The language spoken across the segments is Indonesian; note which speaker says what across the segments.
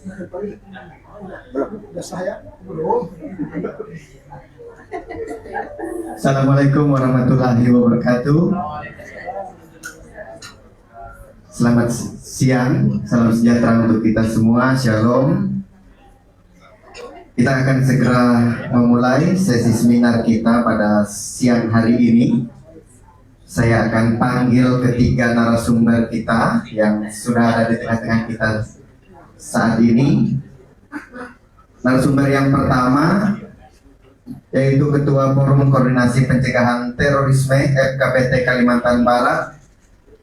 Speaker 1: Assalamualaikum warahmatullahi wabarakatuh. Selamat siang, salam sejahtera untuk kita semua. Shalom. Kita akan segera memulai sesi seminar kita pada siang hari ini. Saya akan panggil ketiga narasumber kita yang sudah ada di tengah-tengah kita saat ini. Narasumber yang pertama yaitu Ketua Forum Koordinasi Pencegahan Terorisme FKPT Kalimantan Barat,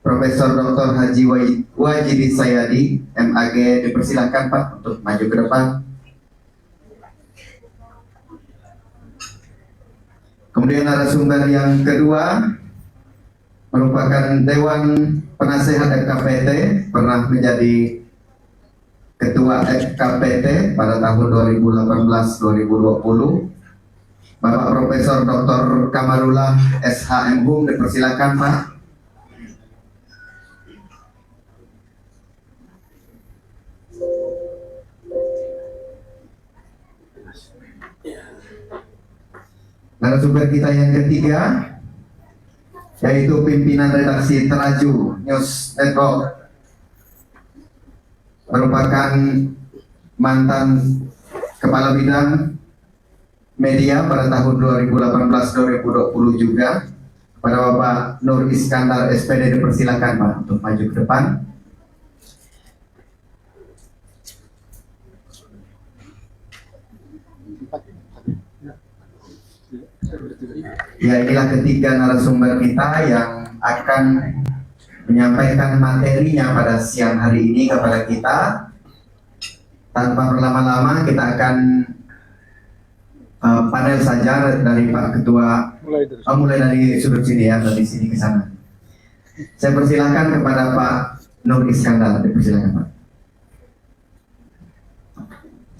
Speaker 1: Profesor Dr. Haji Wajidi Sayadi, MAG. Dipersilahkan Pak untuk maju ke depan. Kemudian narasumber yang kedua merupakan Dewan Penasehat FKPT, pernah menjadi Ketua FKPT pada tahun 2018-2020, Bapak Profesor Dr. Kamarullah SHMhum. Dipersilakan Pak. Narasumber kita yang ketiga yaitu pimpinan redaksi Teraju News Network, merupakan mantan kepala bidang media pada tahun 2018-2020 juga, pada Bapak Nur Iskandar SPD. Dipersilakan Pak untuk maju ke depan. Ya, inilah ketiga narasumber kita yang akan menyampaikan materinya pada siang hari ini kepada kita. Tanpa berlama-lama kita akan panel saja dari Pak Ketua. Mulai dari sudut sini ya, dari sini ke sana. Saya persilakan kepada Pak Nur Iskandar. Dipersilakan Pak.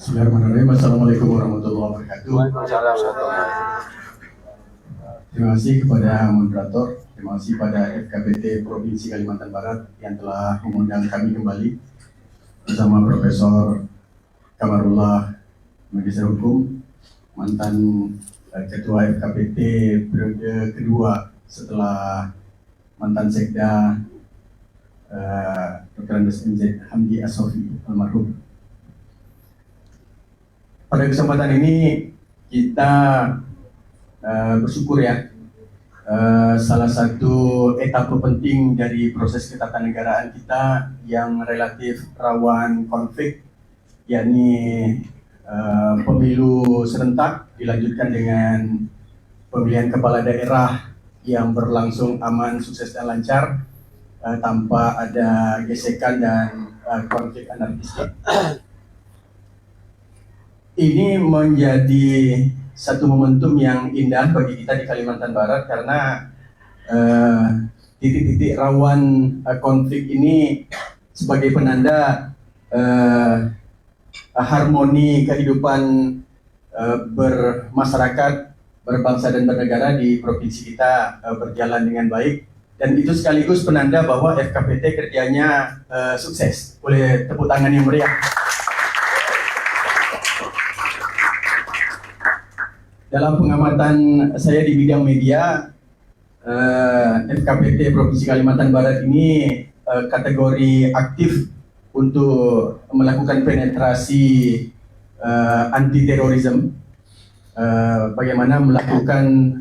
Speaker 2: Bismillahirrahmanirrahim. Assalamualaikum warahmatullahi wabarakatuh. Terima kasih kepada moderator, terima kasih pada FKPT Provinsi Kalimantan Barat yang telah mengundang kami kembali bersama Profesor Kamarullah, Magister Hukum, mantan Ketua FKPT periode kedua setelah mantan Sekda Dr. Andes MZ Hamdi Asofi almarhum. Pada kesempatan ini kita bersyukur ya, salah satu etapa penting dari proses ketatanegaraan kita yang relatif rawan konflik, yakni pemilu serentak dilanjutkan dengan pemilihan kepala daerah yang berlangsung aman, sukses dan lancar, tanpa ada gesekan dan konflik anarkistik. Ini menjadi satu momentum yang indah bagi kita di Kalimantan Barat karena titik-titik rawan konflik ini sebagai penanda harmoni kehidupan bermasyarakat, berbangsa dan bernegara di provinsi kita berjalan dengan baik, dan itu sekaligus penanda bahwa FKPT kerjanya sukses. Boleh tepuk tangan yang meriah. Dalam pengamatan saya di bidang media, FKPT Provinsi Kalimantan Barat ini kategori aktif untuk melakukan penetrasi anti terorisme, bagaimana melakukan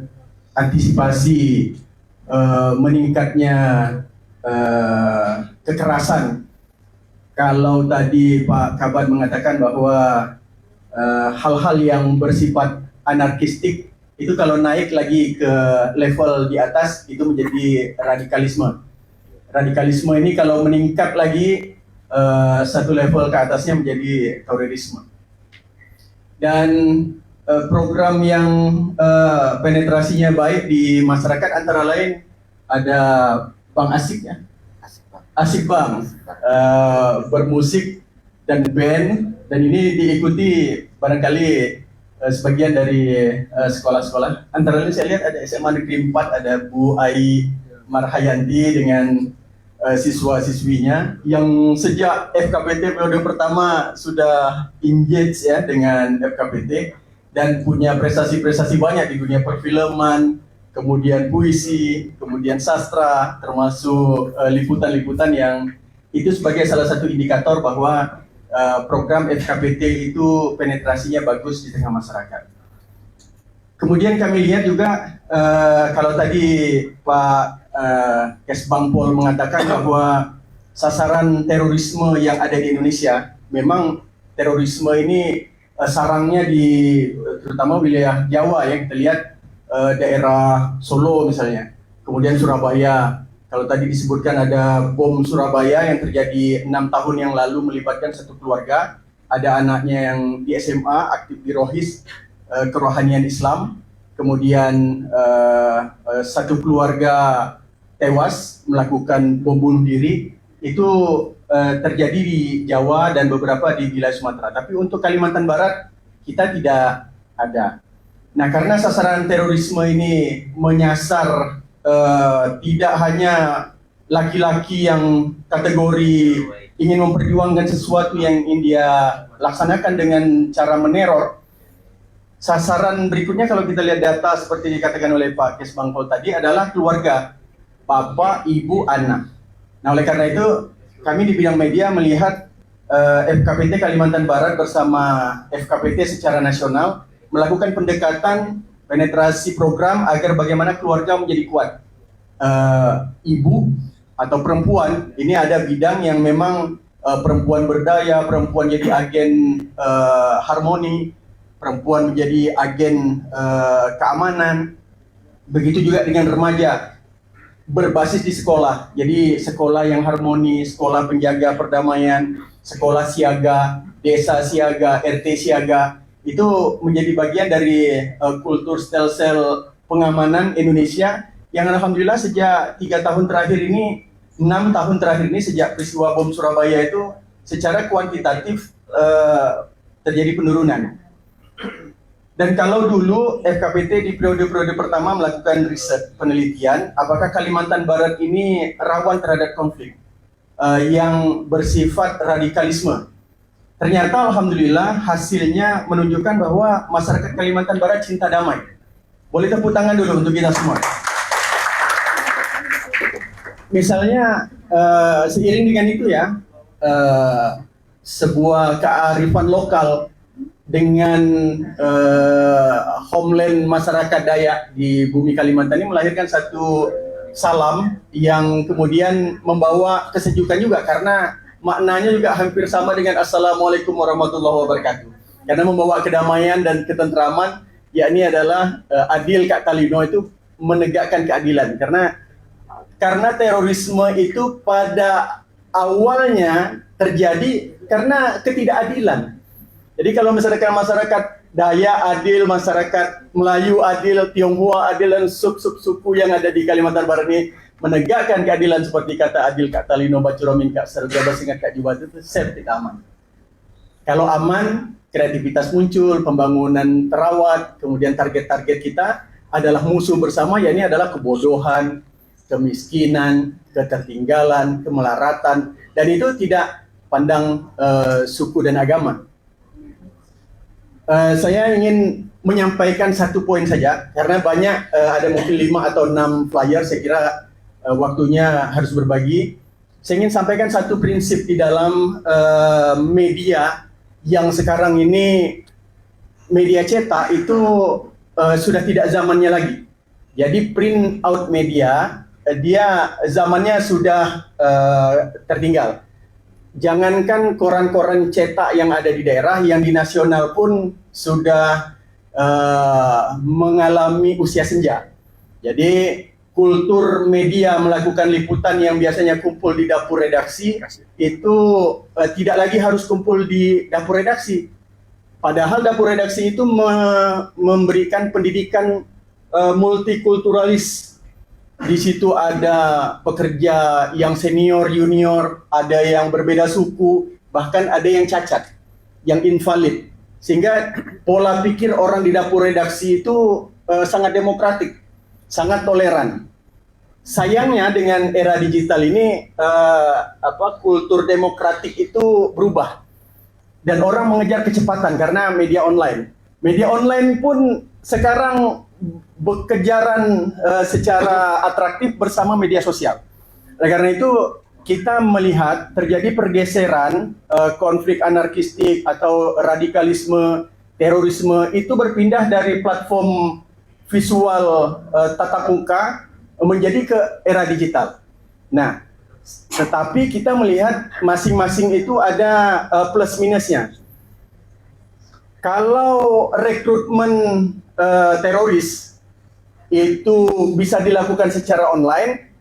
Speaker 2: antisipasi meningkatnya kekerasan. Kalau tadi Pak Kabat mengatakan bahwa hal-hal yang bersifat anarkistik itu kalau naik lagi ke level di atas itu menjadi radikalisme. Radikalisme ini kalau meningkat lagi satu level ke atasnya menjadi terorisme. Dan program yang penetrasinya baik di masyarakat antara lain ada Bang Asik ya, Asik Bang, bermusik dan band, dan ini diikuti barangkali sebagian dari sekolah-sekolah. Antara lain saya lihat ada SMA Negeri 4, ada Bu Ai Marhayanti dengan siswa-siswinya yang sejak FKPT periode pertama sudah engage ya dengan FKPT dan punya prestasi-prestasi banyak di dunia perfilman, kemudian puisi, kemudian sastra, termasuk liputan-liputan yang itu sebagai salah satu indikator bahwa program FKPT itu penetrasinya bagus di tengah masyarakat. Kemudian kami lihat juga kalau tadi Pak Kesbang Pol mengatakan bahwa sasaran terorisme yang ada di Indonesia, memang terorisme ini sarangnya di terutama wilayah Jawa ya, kita lihat daerah Solo misalnya, kemudian Surabaya. Kalau tadi disebutkan ada bom Surabaya yang terjadi 6 tahun yang lalu melibatkan satu keluarga, ada anaknya yang di SMA aktif di Rohis, kerohanian Islam, kemudian satu keluarga tewas melakukan bom bunuh diri, itu terjadi di Jawa dan beberapa di wilayah Sumatera. Tapi untuk Kalimantan Barat kita tidak ada. Nah, karena sasaran terorisme ini menyasar tidak hanya laki-laki yang kategori ingin memperjuangkan sesuatu yang ingin dia laksanakan dengan cara meneror. Sasaran berikutnya kalau kita lihat data seperti dikatakan oleh Pak Kesbang Pol tadi adalah keluarga, bapak, ibu, anak. Nah, oleh karena itu kami di bidang media melihat FKPT Kalimantan Barat bersama FKPT secara nasional melakukan pendekatan penetrasi program agar bagaimana keluarga menjadi kuat. Ibu atau perempuan, ini ada bidang yang memang perempuan berdaya, perempuan jadi agen harmoni, perempuan menjadi agen keamanan. Begitu juga dengan remaja, berbasis di sekolah. Jadi sekolah yang harmoni, sekolah penjaga perdamaian, sekolah siaga, desa siaga, RT siaga, itu menjadi bagian dari kultur sel-sel pengamanan Indonesia yang alhamdulillah sejak 3 tahun terakhir ini, 6 tahun terakhir ini sejak peristiwa bom Surabaya itu secara kuantitatif terjadi penurunan. Dan kalau dulu FKPT di periode-periode pertama melakukan riset penelitian, apakah Kalimantan Barat ini rawan terhadap konflik yang bersifat radikalisme? Ternyata alhamdulillah hasilnya menunjukkan bahwa masyarakat Kalimantan Barat cinta damai. Boleh tepuk tangan dulu untuk kita semua. Misalnya seiring dengan itu ya, sebuah kearifan lokal dengan homeland masyarakat Dayak di bumi Kalimantan ini melahirkan satu salam yang kemudian membawa kesejukan juga, karena maknanya juga hampir sama dengan Assalamualaikum warahmatullahi wabarakatuh. Karena membawa kedamaian dan ketentraman, yakni adalah adil Kak Talino itu menegakkan keadilan. Karena terorisme itu pada awalnya terjadi karena ketidakadilan. Jadi kalau misalkan masyarakat Dayak adil, masyarakat Melayu adil, Tionghoa adil, dan suku yang ada di Kalimantan Barat ini menegakkan keadilan seperti kata adil Kak Talino Bacuromin Kak Serga Basingat Kak Jubat itu safety aman. Kalau aman, kreativitas muncul, pembangunan terawat, kemudian target-target kita adalah musuh bersama, yakni adalah kebodohan, kemiskinan, ketertinggalan, kemelaratan, dan itu tidak pandang suku dan agama. Saya ingin menyampaikan satu poin saja, karena banyak ada mungkin 5 atau 6 flyer, saya kira waktunya harus berbagi. Saya ingin sampaikan satu prinsip di dalam media yang sekarang ini, media cetak itu sudah tidak zamannya lagi. Jadi print out media, dia zamannya sudah tertinggal. Jangankan koran-koran cetak yang ada di daerah, yang di nasional pun sudah mengalami usia senja. Jadi kultur media melakukan liputan yang biasanya kumpul di dapur redaksi itu tidak lagi harus kumpul di dapur redaksi. Padahal dapur redaksi itu memberikan pendidikan multikulturalis. Di situ ada pekerja yang senior, junior, ada yang berbeda suku, bahkan ada yang cacat, yang invalid. Sehingga pola pikir orang di dapur redaksi itu sangat demokratik, sangat toleran. sayangnya dengan era digital ini kultur demokratik itu berubah dan orang mengejar kecepatan karena media online. Media online pun sekarang berkejaran secara atraktif bersama media sosial. Oleh karena itu kita melihat terjadi pergeseran konflik anarkistik atau radikalisme, terorisme itu berpindah dari platform visual tatap muka menjadi ke era digital. Nah, tetapi kita melihat masing-masing itu ada plus minusnya. Kalau rekrutmen teroris itu bisa dilakukan secara online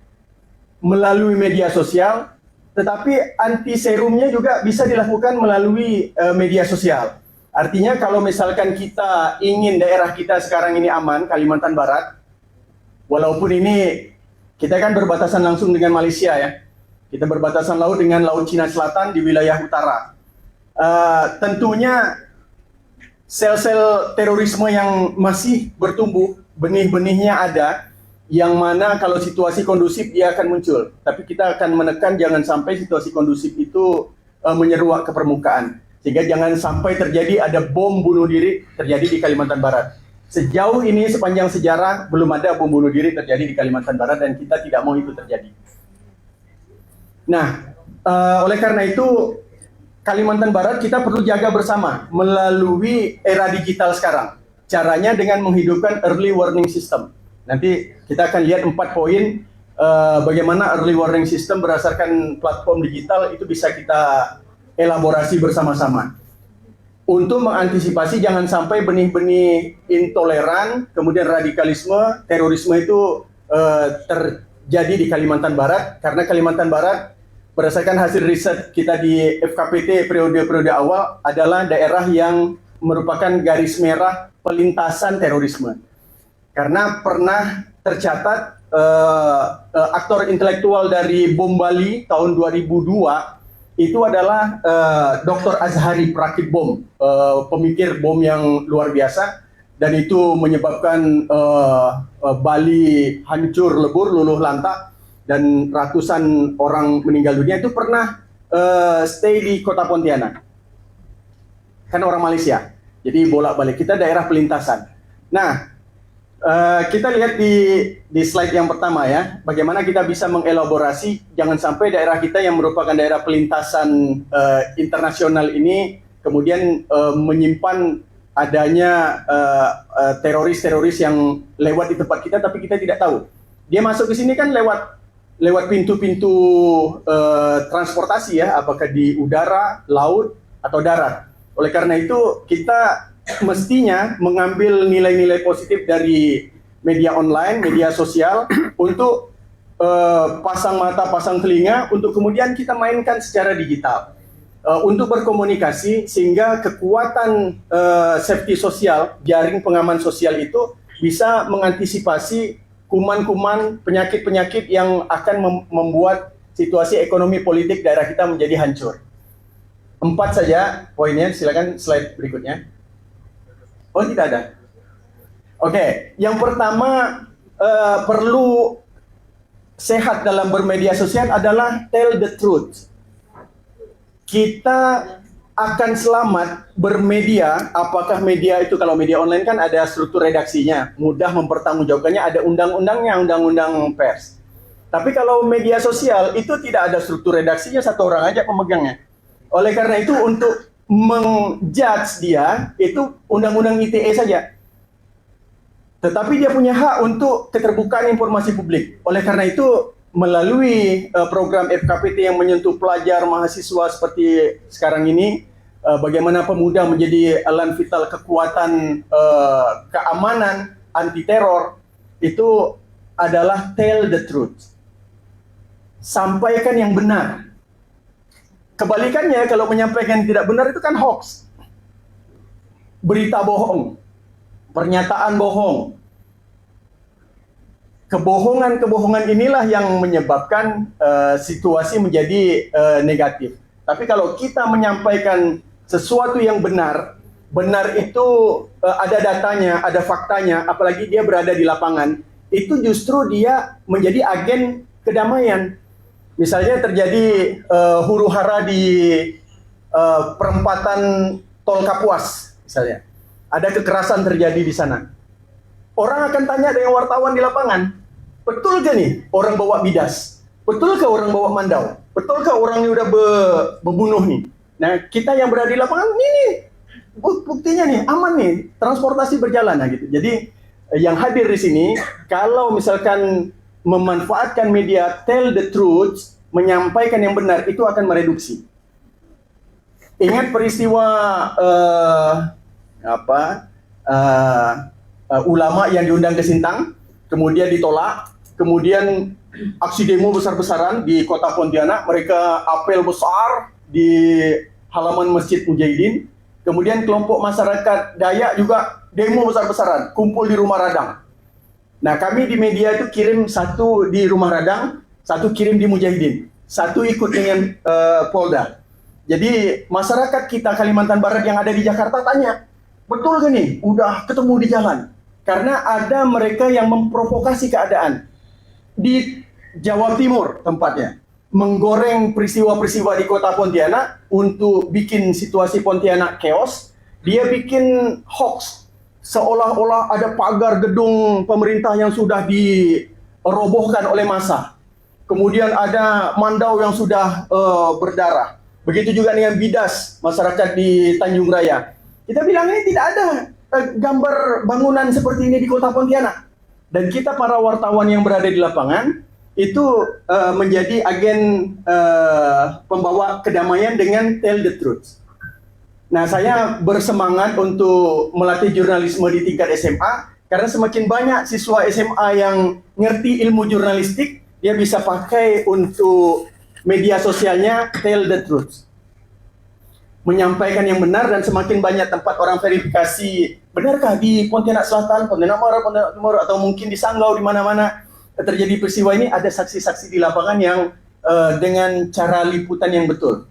Speaker 2: melalui media sosial, tetapi anti serumnya juga bisa dilakukan melalui media sosial. Artinya kalau misalkan kita ingin daerah kita sekarang ini aman, Kalimantan Barat, walaupun ini kita kan berbatasan langsung dengan Malaysia ya, kita berbatasan laut dengan Laut Cina Selatan di wilayah utara. Tentunya sel-sel terorisme yang masih bertumbuh, benih-benihnya ada, yang mana kalau situasi kondusif dia akan muncul. Tapi kita akan menekan jangan sampai situasi kondusif itu menyeruak ke permukaan. Sehingga jangan sampai terjadi ada bom bunuh diri terjadi di Kalimantan Barat. Sejauh ini sepanjang sejarah belum ada bom bunuh diri terjadi di Kalimantan Barat dan kita tidak mau itu terjadi. Nah, oleh karena itu Kalimantan Barat kita perlu jaga bersama melalui era digital sekarang. Caranya dengan menghidupkan early warning system. Nanti kita akan lihat 4 poin bagaimana early warning system berdasarkan platform digital itu bisa kita elaborasi bersama-sama. Untuk mengantisipasi jangan sampai benih-benih intoleran, kemudian radikalisme, terorisme itu terjadi di Kalimantan Barat. Karena Kalimantan Barat berdasarkan hasil riset kita di FKPT periode-periode awal adalah daerah yang merupakan garis merah pelintasan terorisme. Karena pernah tercatat aktor intelektual dari bom Bali tahun 2002 itu adalah Dr. Azhari perakit bom, pemikir bom yang luar biasa, dan itu menyebabkan Bali hancur lebur, luluh lantak, dan ratusan orang meninggal dunia. Itu pernah stay di kota Pontianak. Kan orang Malaysia. Jadi bolak-balik. Kita daerah pelintasan. Nah, kita lihat di slide yang pertama ya. Bagaimana kita bisa mengelaborasi jangan sampai daerah kita yang merupakan daerah pelintasan internasional ini kemudian menyimpan adanya teroris-teroris yang lewat di tempat kita tapi kita tidak tahu. Dia masuk ke sini kan lewat pintu-pintu transportasi ya, apakah di udara, laut, atau darat. Oleh karena itu, kita mestinya mengambil nilai-nilai positif dari media online, media sosial, untuk pasang mata, pasang telinga, untuk kemudian kita mainkan secara digital. Untuk berkomunikasi, sehingga kekuatan safety sosial, jaring pengaman sosial itu bisa mengantisipasi kuman-kuman, penyakit-penyakit yang akan membuat situasi ekonomi politik daerah kita menjadi hancur. 4 saja poinnya, silakan slide berikutnya. Oh, tidak ada. Oke, yang pertama perlu sehat dalam bermedia sosial adalah tell the truth. Kita akan selamat bermedia, apakah media itu, kalau media online kan ada struktur redaksinya, mudah mempertanggungjawabkannya, ada undang-undangnya, undang-undang pers. Tapi kalau media sosial itu tidak ada struktur redaksinya, satu orang aja pemegangnya. Oleh karena itu untuk menjudge dia, itu undang-undang ITE saja. Tetapi dia punya hak untuk keterbukaan informasi publik. Oleh karena itu melalui program FKPT yang menyentuh pelajar, mahasiswa seperti sekarang ini, bagaimana pemuda menjadi elan vital kekuatan keamanan, anti teror, itu adalah tell the truth. Sampaikan yang benar. Kebalikannya, kalau menyampaikan yang tidak benar itu kan hoax. Berita bohong, pernyataan bohong. Kebohongan-kebohongan inilah yang menyebabkan situasi menjadi negatif. Tapi kalau kita menyampaikan sesuatu yang benar, benar itu ada datanya, ada faktanya, apalagi dia berada di lapangan, itu justru dia menjadi agen kedamaian. Misalnya terjadi huru-hara di perempatan Tol Kapuas, misalnya. Ada kekerasan terjadi di sana. Orang akan tanya dengan wartawan di lapangan, betul gak nih orang bawa bidas? Betul ke orang bawa mandau? Betul ke orang ini udah berbunuh nih? Nah, kita yang berada di lapangan, ini buktinya nih, aman nih, transportasi berjalan. Nah, gitu. Jadi, yang hadir di sini, kalau misalkan memanfaatkan media tell the truth, menyampaikan yang benar, itu akan mereduksi. Ingat peristiwa ulama yang diundang ke Sintang, kemudian ditolak, kemudian aksi demo besar-besaran di kota Pontianak, mereka apel besar di halaman Masjid Mujahidin, kemudian kelompok masyarakat Dayak juga demo besar-besaran, kumpul di Rumah Radang. Nah, kami di media itu kirim satu di Rumah Radang, satu kirim di Mujahidin, satu ikut dengan Polda. Jadi masyarakat kita Kalimantan Barat yang ada di Jakarta tanya, betul gak nih udah ketemu di jalan? Karena ada mereka yang memprovokasi keadaan. Di Jawa Timur tempatnya, menggoreng peristiwa-peristiwa di kota Pontianak untuk bikin situasi Pontianak chaos. Dia bikin hoax, seolah-olah ada pagar gedung pemerintah yang sudah dirobohkan oleh massa. Kemudian ada mandau yang sudah berdarah. Begitu juga dengan bidas masyarakat di Tanjung Raya. Kita bilang ini tidak ada gambar bangunan seperti ini di kota Pontianak. Dan kita para wartawan yang berada di lapangan itu menjadi agen pembawa kedamaian dengan tell the truth. Nah, saya bersemangat untuk melatih jurnalisme di tingkat SMA karena semakin banyak siswa SMA yang ngerti ilmu jurnalistik, dia bisa pakai untuk media sosialnya tell the truth. Menyampaikan yang benar, dan semakin banyak tempat orang verifikasi, benarkah di Pontianak Selatan, Pontianak Barat, Pontianak Timur, atau mungkin di Sanggau, di mana-mana terjadi peristiwa ini, ada saksi-saksi di lapangan yang dengan cara liputan yang betul.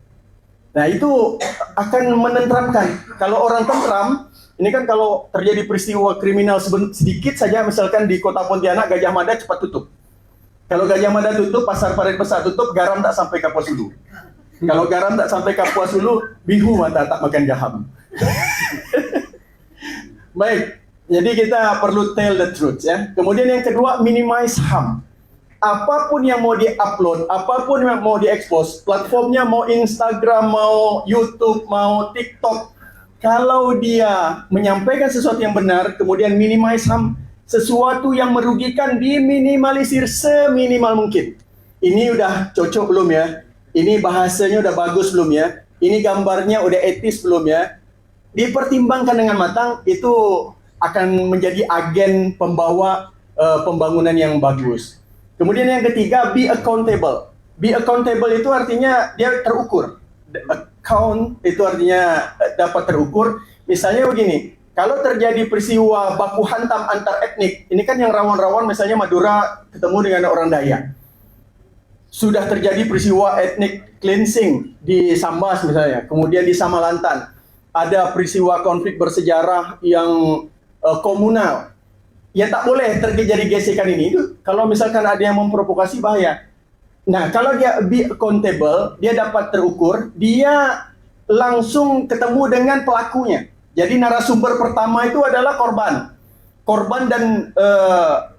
Speaker 2: Nah, itu akan menenteramkan. Kalau orang tentram, ini kan kalau terjadi peristiwa kriminal sedikit saja, misalkan di kota Pontianak, Gajah Mada cepat tutup. Kalau Gajah Mada tutup, Pasar Parit Besar tutup, garam tak sampai Kapuas Hulu. Kalau garam tak sampai Kapuas Hulu, bihu mata tak makan gaham. Baik, jadi kita perlu tell the truth ya. Kemudian yang kedua, minimize harm. Apapun yang mau di-upload, apapun yang mau di-expose, platformnya mau Instagram, mau YouTube, mau TikTok, kalau dia menyampaikan sesuatu yang benar, kemudian minimize harm, sesuatu yang merugikan diminimalisir seminimal mungkin. Ini udah cocok belum ya? Ini bahasanya udah bagus belum ya? Ini gambarnya udah etis belum ya? Dipertimbangkan dengan matang, itu akan menjadi agen pembawa pembangunan yang bagus. Kemudian yang ketiga, be accountable. Be accountable itu artinya dia terukur. Account itu artinya dapat terukur. Misalnya begini, kalau terjadi peristiwa baku hantam antar etnik, ini kan yang rawan-rawan, misalnya Madura ketemu dengan orang Dayak. Sudah terjadi peristiwa ethnic cleansing di Sambas misalnya, kemudian di Samalantan. Ada peristiwa konflik bersejarah yang komunal. Ya tak boleh terjadi gesekan ini. Itu kalau misalkan ada yang memprovokasi, bahaya. Nah, kalau dia be accountable, dia dapat terukur, dia langsung ketemu dengan pelakunya. Jadi narasumber pertama itu adalah korban dan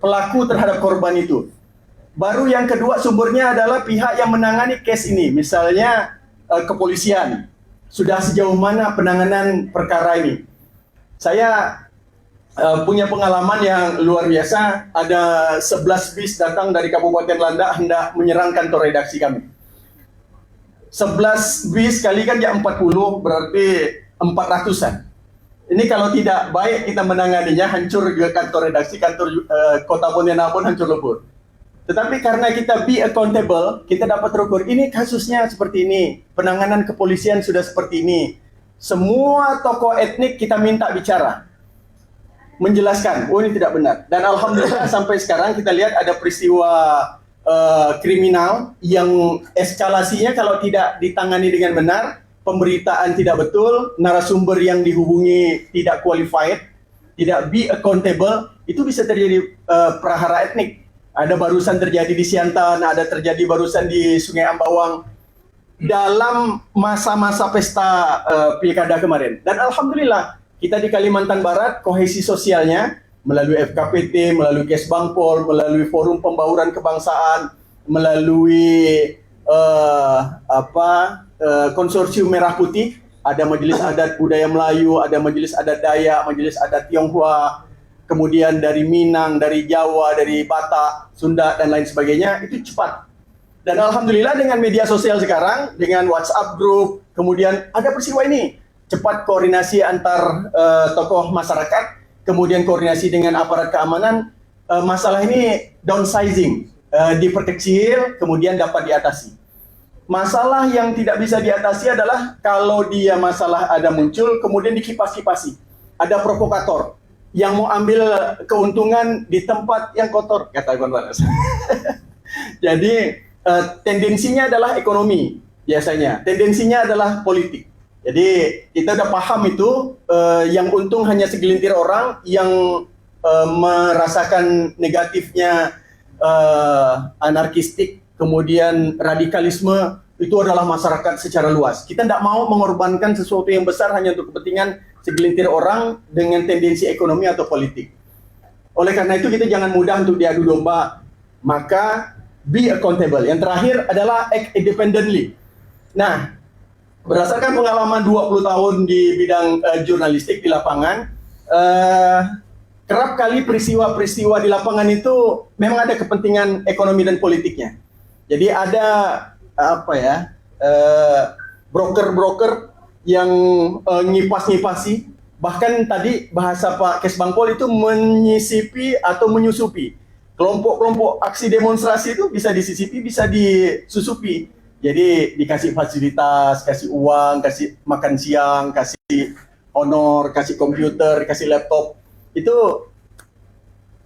Speaker 2: pelaku terhadap korban itu. Baru yang kedua sumbernya adalah pihak yang menangani case ini, misalnya kepolisian. Sudah sejauh mana penanganan perkara ini? Saya punya pengalaman yang luar biasa. Ada 11 bis datang dari Kabupaten Landak hendak menyerang kantor redaksi kami. 11 bis kali kan ya 40, berarti 400-an. Ini kalau tidak baik kita menanganinya, hancur ke kantor redaksi, kantor Kota Pontianak pun hancur lebur. Tetapi karena kita be accountable, kita dapat terukur. Ini kasusnya seperti ini, penanganan kepolisian sudah seperti ini. Semua tokoh etnik kita minta bicara, menjelaskan, oh ini tidak benar. Dan alhamdulillah sampai sekarang kita lihat ada peristiwa kriminal yang eskalasinya kalau tidak ditangani dengan benar, pemberitaan tidak betul, narasumber yang dihubungi tidak qualified, tidak be accountable, itu bisa terjadi prahara etnik. Ada barusan terjadi di Siantan, ada terjadi barusan di Sungai Ambawang dalam masa-masa pesta pilkada kemarin. Dan alhamdulillah kita di Kalimantan Barat kohesi sosialnya melalui FKPT, melalui Kesbangpol, melalui Forum Pembauran Kebangsaan, melalui konsorsium Merah Putih, ada Majelis Adat Budaya Melayu, ada Majelis Adat Dayak, Majelis Adat Tionghoa, kemudian dari Minang, dari Jawa, dari Batak, Sunda, dan lain sebagainya, itu cepat. Dan alhamdulillah dengan media sosial sekarang, dengan WhatsApp group, kemudian ada peristiwa ini, cepat koordinasi antar tokoh masyarakat, kemudian koordinasi dengan aparat keamanan, masalah ini downsizing, diperkecil, kemudian dapat diatasi. Masalah yang tidak bisa diatasi adalah kalau dia masalah ada muncul, kemudian dikipas-kipasi. Ada provokator yang mau ambil keuntungan di tempat yang kotor, kata Iwan Baras. Jadi tendensinya adalah ekonomi biasanya, tendensinya adalah politik. Jadi kita udah paham itu, yang untung hanya segelintir orang yang merasakan negatifnya anarkistik, kemudian radikalisme, itu adalah masyarakat secara luas. Kita tidak mau mengorbankan sesuatu yang besar hanya untuk kepentingan segelintir orang dengan tendensi ekonomi atau politik. Oleh karena itu kita jangan mudah untuk diadu domba. Maka be accountable. Yang terakhir adalah act independently. Nah, berdasarkan pengalaman 20 tahun di bidang jurnalistik di lapangan, kerap kali peristiwa-peristiwa di lapangan itu memang ada kepentingan ekonomi dan politiknya. Jadi ada broker-broker yang ngipas-ngipasi, bahkan tadi bahasa Pak Kesbangpol itu menyisipi atau menyusupi. Kelompok-kelompok aksi demonstrasi itu bisa disisipi, bisa disusupi. Jadi dikasih fasilitas, kasih uang, kasih makan siang, kasih honor, kasih komputer, kasih laptop. Itu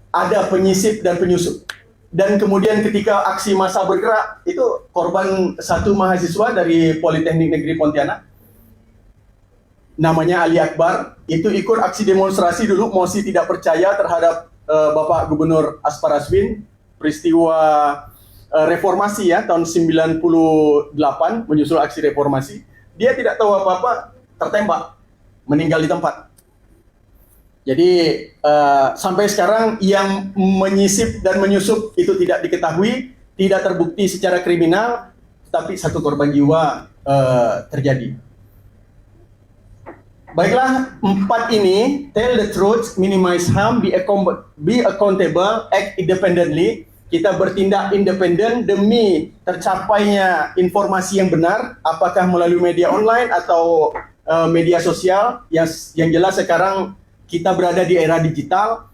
Speaker 2: ada penyisip dan penyusup. Dan kemudian ketika aksi massa bergerak, itu korban satu mahasiswa dari Politeknik Negeri Pontianak, namanya Ali Akbar, itu ikut aksi demonstrasi dulu, mosi tidak percaya terhadap Bapak Gubernur Aspar Aswin, peristiwa reformasi ya, tahun 98, menyusul aksi reformasi. Dia tidak tahu apa-apa, tertembak, meninggal di tempat. Jadi sampai sekarang yang menyisip dan menyusup itu tidak diketahui, tidak terbukti secara kriminal, tapi satu korban jiwa terjadi. Baiklah, 4 ini, tell the truth, minimize harm, be accountable, act independently. Kita bertindak independen demi tercapainya informasi yang benar, apakah melalui media online atau media sosial. Yang jelas sekarang kita berada di era digital,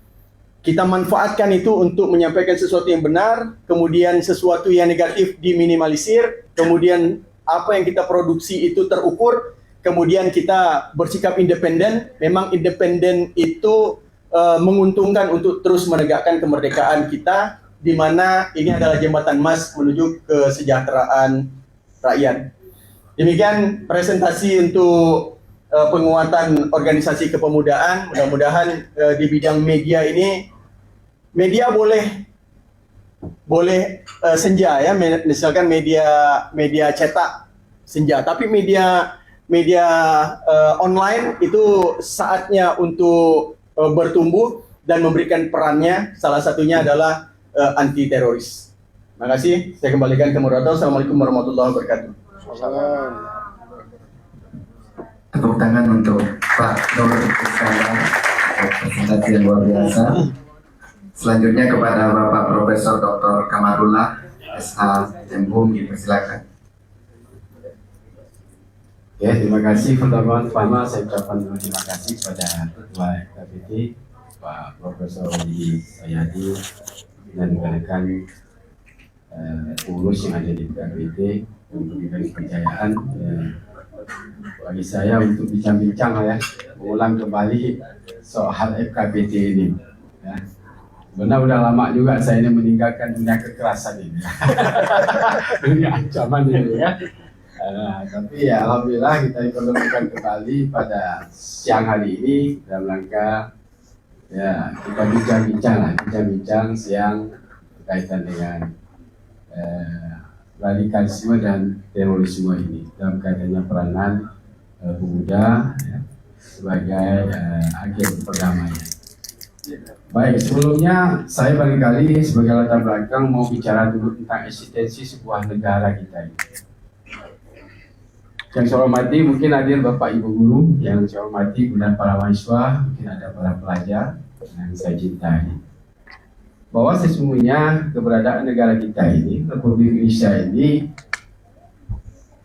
Speaker 2: kita manfaatkan itu untuk menyampaikan sesuatu yang benar, kemudian sesuatu yang negatif diminimalisir, kemudian apa yang kita produksi itu terukur, kemudian kita bersikap independen. Memang independen itu menguntungkan untuk terus menegakkan kemerdekaan kita, di mana ini adalah jembatan emas menuju kesejahteraan rakyat. Demikian presentasi untuk penguatan organisasi kepemudaan. Mudah-mudahan di bidang media ini, media boleh senja ya, misalkan media cetak senja, tapi media online itu saatnya untuk bertumbuh dan memberikan perannya. Salah satunya adalah anti teroris. Terima kasih. Saya kembalikan ke moderator. Assalamualaikum warahmatullahi wabarakatuh.
Speaker 1: Tepuk tangan untuk Pak Nur Iskandar, presentasi yang luar biasa. Selanjutnya kepada Bapak Profesor Dr. Kamarullah SH Jemhum, dipersilakan.
Speaker 3: Ya, terima kasih. Pertama saya ucapkan terima kasih kepada Ketua FKPT Pak Profesor Widi Sayadi dan rekan pengurus yang ada di FKPT yang memberikan kepercayaan bagi saya untuk bincang-bincang ya, mengulang kembali soal FKPT ini. Ya. Benar udah lama juga saya ini meninggalkan dunia kekerasan ini, dunia ancaman ini ya. Tapi ya alhamdulillah kita dipertemukan kembali pada siang hari ini dalam rangka Ya, kita bincang-bincang siang berkaitan dengan radikalisme dan terorisme ini dalam kaitannya peranan pemuda ya, sebagai agen perdamaian. Baik, sebelumnya saya barangkali sebagai latar belakang mau bicara dulu tentang eksistensi sebuah negara kita ini. Yang saya hormati mungkin hadir Bapak Ibu Guru, yang saya hormati kemudian para mahasiswa, mungkin ada para pelajar yang saya cintai. Bahwa sesungguhnya keberadaan negara kita ini, Republik Indonesia ini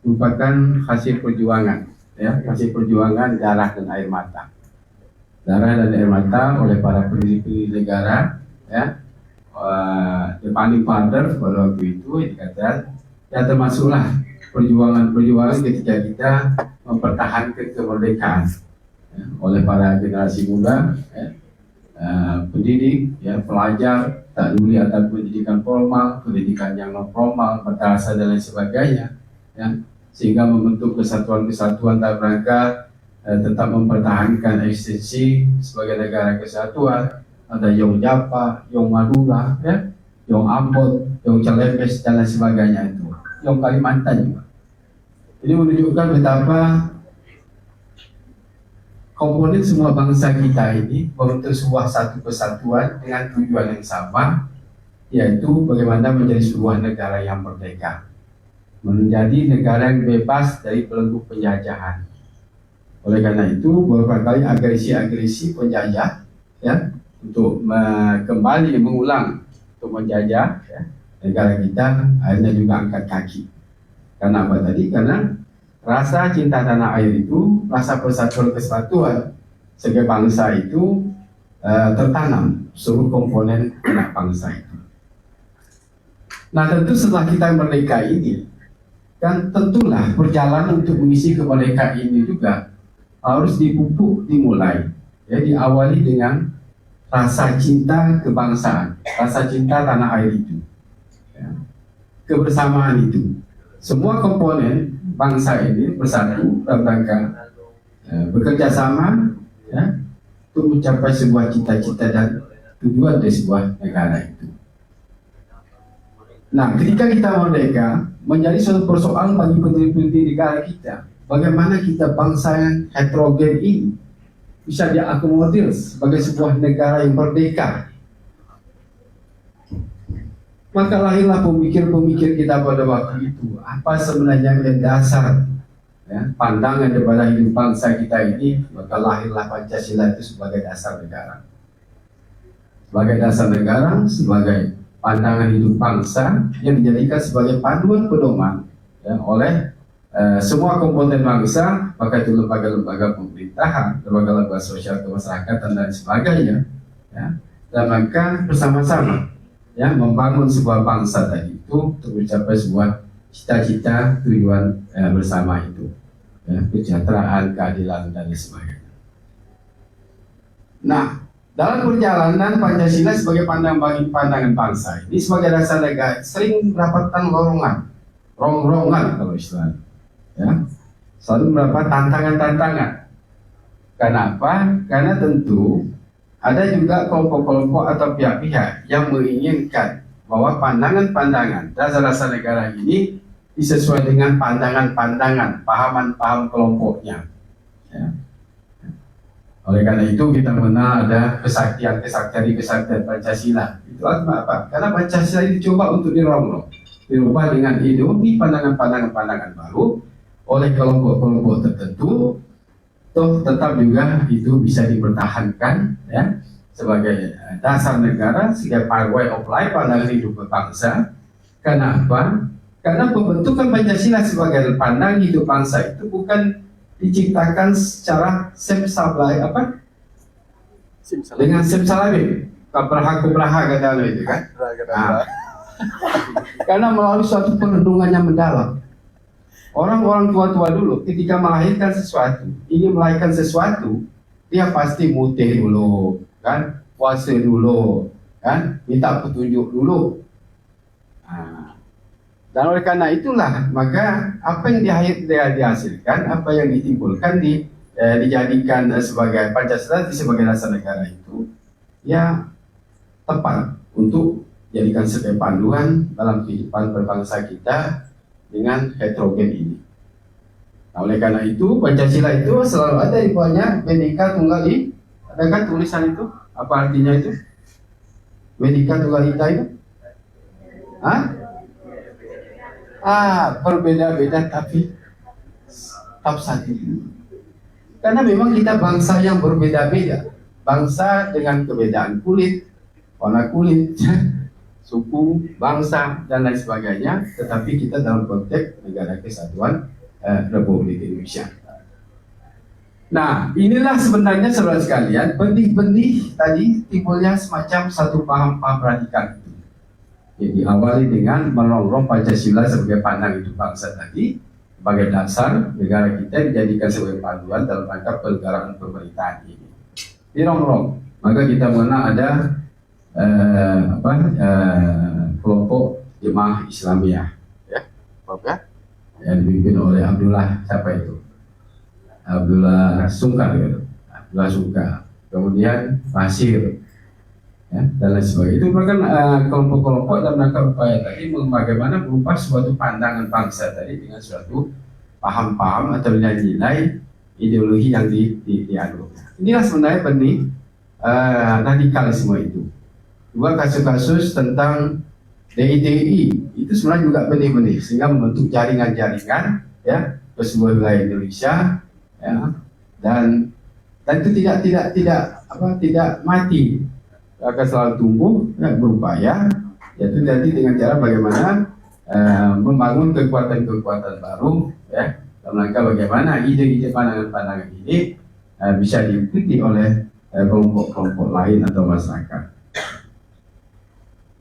Speaker 3: merupakan hasil perjuangan, ya, hasil perjuangan darah dan air mata. Darah dan air mata oleh para pendiri negara, ya, the founding father pada waktu itu dikatakan, ya termasuklah perjuangan ketika kita mempertahankan kemerdekaan ya, oleh para generasi muda, ya, pendidik, ya, pelajar, tak peduli antara pendidikan formal, pendidikan yang non formal, madrasah dan lain sebagainya, ya, sehingga membentuk kesatuan-kesatuan dalam rangka tetap mempertahankan eksistensi sebagai negara kesatuan. Ada Yong Japa, Yong Madura, ya, Yong Ambon, Yong Celebes dan lain sebagainya itu. Yong Kalimantan juga. Ini menunjukkan betapa komponen semua bangsa kita ini membentuk sebuah satu kesatuan dengan tujuan yang sama, yaitu bagaimana menjadi sebuah negara yang merdeka, menjadi negara yang bebas dari belenggu penjajahan. Oleh karena itu, beberapa kali agresi-agresi penjajah, ya, untuk kembali mengulang untuk menjajah, ya, negara kita akhirnya juga angkat kaki. Karena apa tadi? Karena rasa cinta tanah air itu, rasa persatuan kesatuan sebagai bangsa itu tertanam seluruh komponen anak bangsa itu. Nah, tentu setelah kita merdeka ini, kan tentulah perjalanan untuk mengisi kemerdekaan ini juga harus dipupuk, dimulai, ya, diawali dengan rasa cinta kebangsaan, rasa cinta tanah air itu, ya, kebersamaan itu. Semua komponen bangsa ini bersatu dalam rangka bekerja sama, ya, untuk mencapai sebuah cita-cita dan tujuan dari sebuah negara itu. Nah, ketika kita merdeka, menjadi suatu persoalan bagi pendiri-pendiri negara kita. Bagaimana kita bangsa yang heterogen ini bisa diakomodir sebagai sebuah negara yang merdeka. Maka lahirlah pemikir-pemikir kita pada waktu itu. Apa sebenarnya yang dasar, ya, pandangan daripada hidup bangsa kita ini? Maka lahirlah Pancasila itu sebagai dasar negara. Sebagai dasar negara, sebagai pandangan hidup bangsa yang dijadikan sebagai panduan pedoman, ya, oleh semua komponen bangsa, maka itu lembaga-lembaga pemerintahan, lembaga-lembaga sosial kemasyarakatan dan sebagainya, ya, dalam rangka bersama-sama, ya, membangun sebuah bangsa tadi itu untuk mencapai sebuah cita-cita tujuan bersama itu, ya, kesejahteraan, keadilan dan sebagainya. Nah, dalam perjalanan Pancasila sebagai pandangan bangsa ini sebagai dasar negara sering mendapatkan rongrongan kalau istilahnya, ya, selalu mendapat tantangan-tantangan. Kenapa? Karena tentu ada juga kelompok-kelompok atau pihak-pihak yang menginginkan bahwa pandangan-pandangan dasar-dasar negara ini disesuaikan dengan pandangan-pandangan, pahaman-paham kelompoknya, ya. Oleh karena itu kita mengenal ada kesaktian Pancasila. Itu artinya apa? Karena Pancasila ini dicoba untuk dirubah dengan ideologi pandangan-pandangan baru oleh kelompok-kelompok tertentu, toh tetap juga itu bisa dipertahankan, ya, sebagai dasar negara, sebagai way of life, pandangan hidup berbangsa. Kenapa? Karena pembentukan Pancasila sebagai pandangan hidup bangsa itu bukan diciptakan secara dengan simsalabim, kabraha kata itu kan. Nah, karena melalui suatu perenungan yang mendalam. Orang-orang tua-tua dulu ketika melahirkan sesuatu, ingin melahirkan sesuatu, dia pasti mutih dulu, kan, puasa dulu, kan, minta petunjuk dulu. Nah, dan oleh karena itulah maka apa yang dihasilkan, apa yang ditimbulkan dijadikan sebagai Pancasila sebagai dasar negara itu ya tepat untuk jadikan sebagai panduan dalam kehidupan berbangsa kita dengan heterogen ini. Nah, oleh karena itu Pancasila itu selalu ada di bawahnya Bhinneka Tunggal Ika. Adakah tulisan itu? Apa artinya itu? Bhinneka Tunggal Ika itu? Hah? Berbeda-beda tapi tetap satu. Karena memang kita bangsa yang berbeda-beda. Bangsa dengan keberadaan kulit, warna kulit, suku, bangsa, dan lain sebagainya. Tetapi kita dalam konteks negara kesatuan Republik Indonesia. Nah, inilah sebenarnya saudara sekalian, benih-benih tadi timbulnya semacam satu paham-paham radikal itu. Yang diawali dengan merongrong Pancasila sebagai pandangan hidup bangsa tadi, sebagai dasar negara kita dijadikan sebagai panduan dalam rangka penegakan pemerintahan ini. Dirongrong, maka kita mengenal ada kelompok Jemaah Islamiyah, ya, yang dipimpin oleh Abdullah Sungkar, gitu. Abdullah Sungkar, kemudian Basir, ya, dan lain sebagainya. Itu merupakan kelompok-kelompok dalam rangka upaya tadi bagaimana berupa suatu pandangan bangsa tadi dengan suatu paham-paham atau nilai-nilai ideologi yang dianut. Inilah sebenarnya benih radikalisme itu. Dua kasus-kasus tentang DITI itu sebenarnya juga benih-benih sehingga membentuk jaringan-jaringan, ya, ke seluruh wilayah Indonesia, ya, dan itu tidak mati, akan selalu tumbuh, ya, berupaya, yaitu nanti dengan cara bagaimana membangun kekuatan-kekuatan baru, ya, dalam rangka bagaimana ide-ide pandangan-pandangan ini bisa diikuti oleh kelompok-kelompok lain atau masyarakat.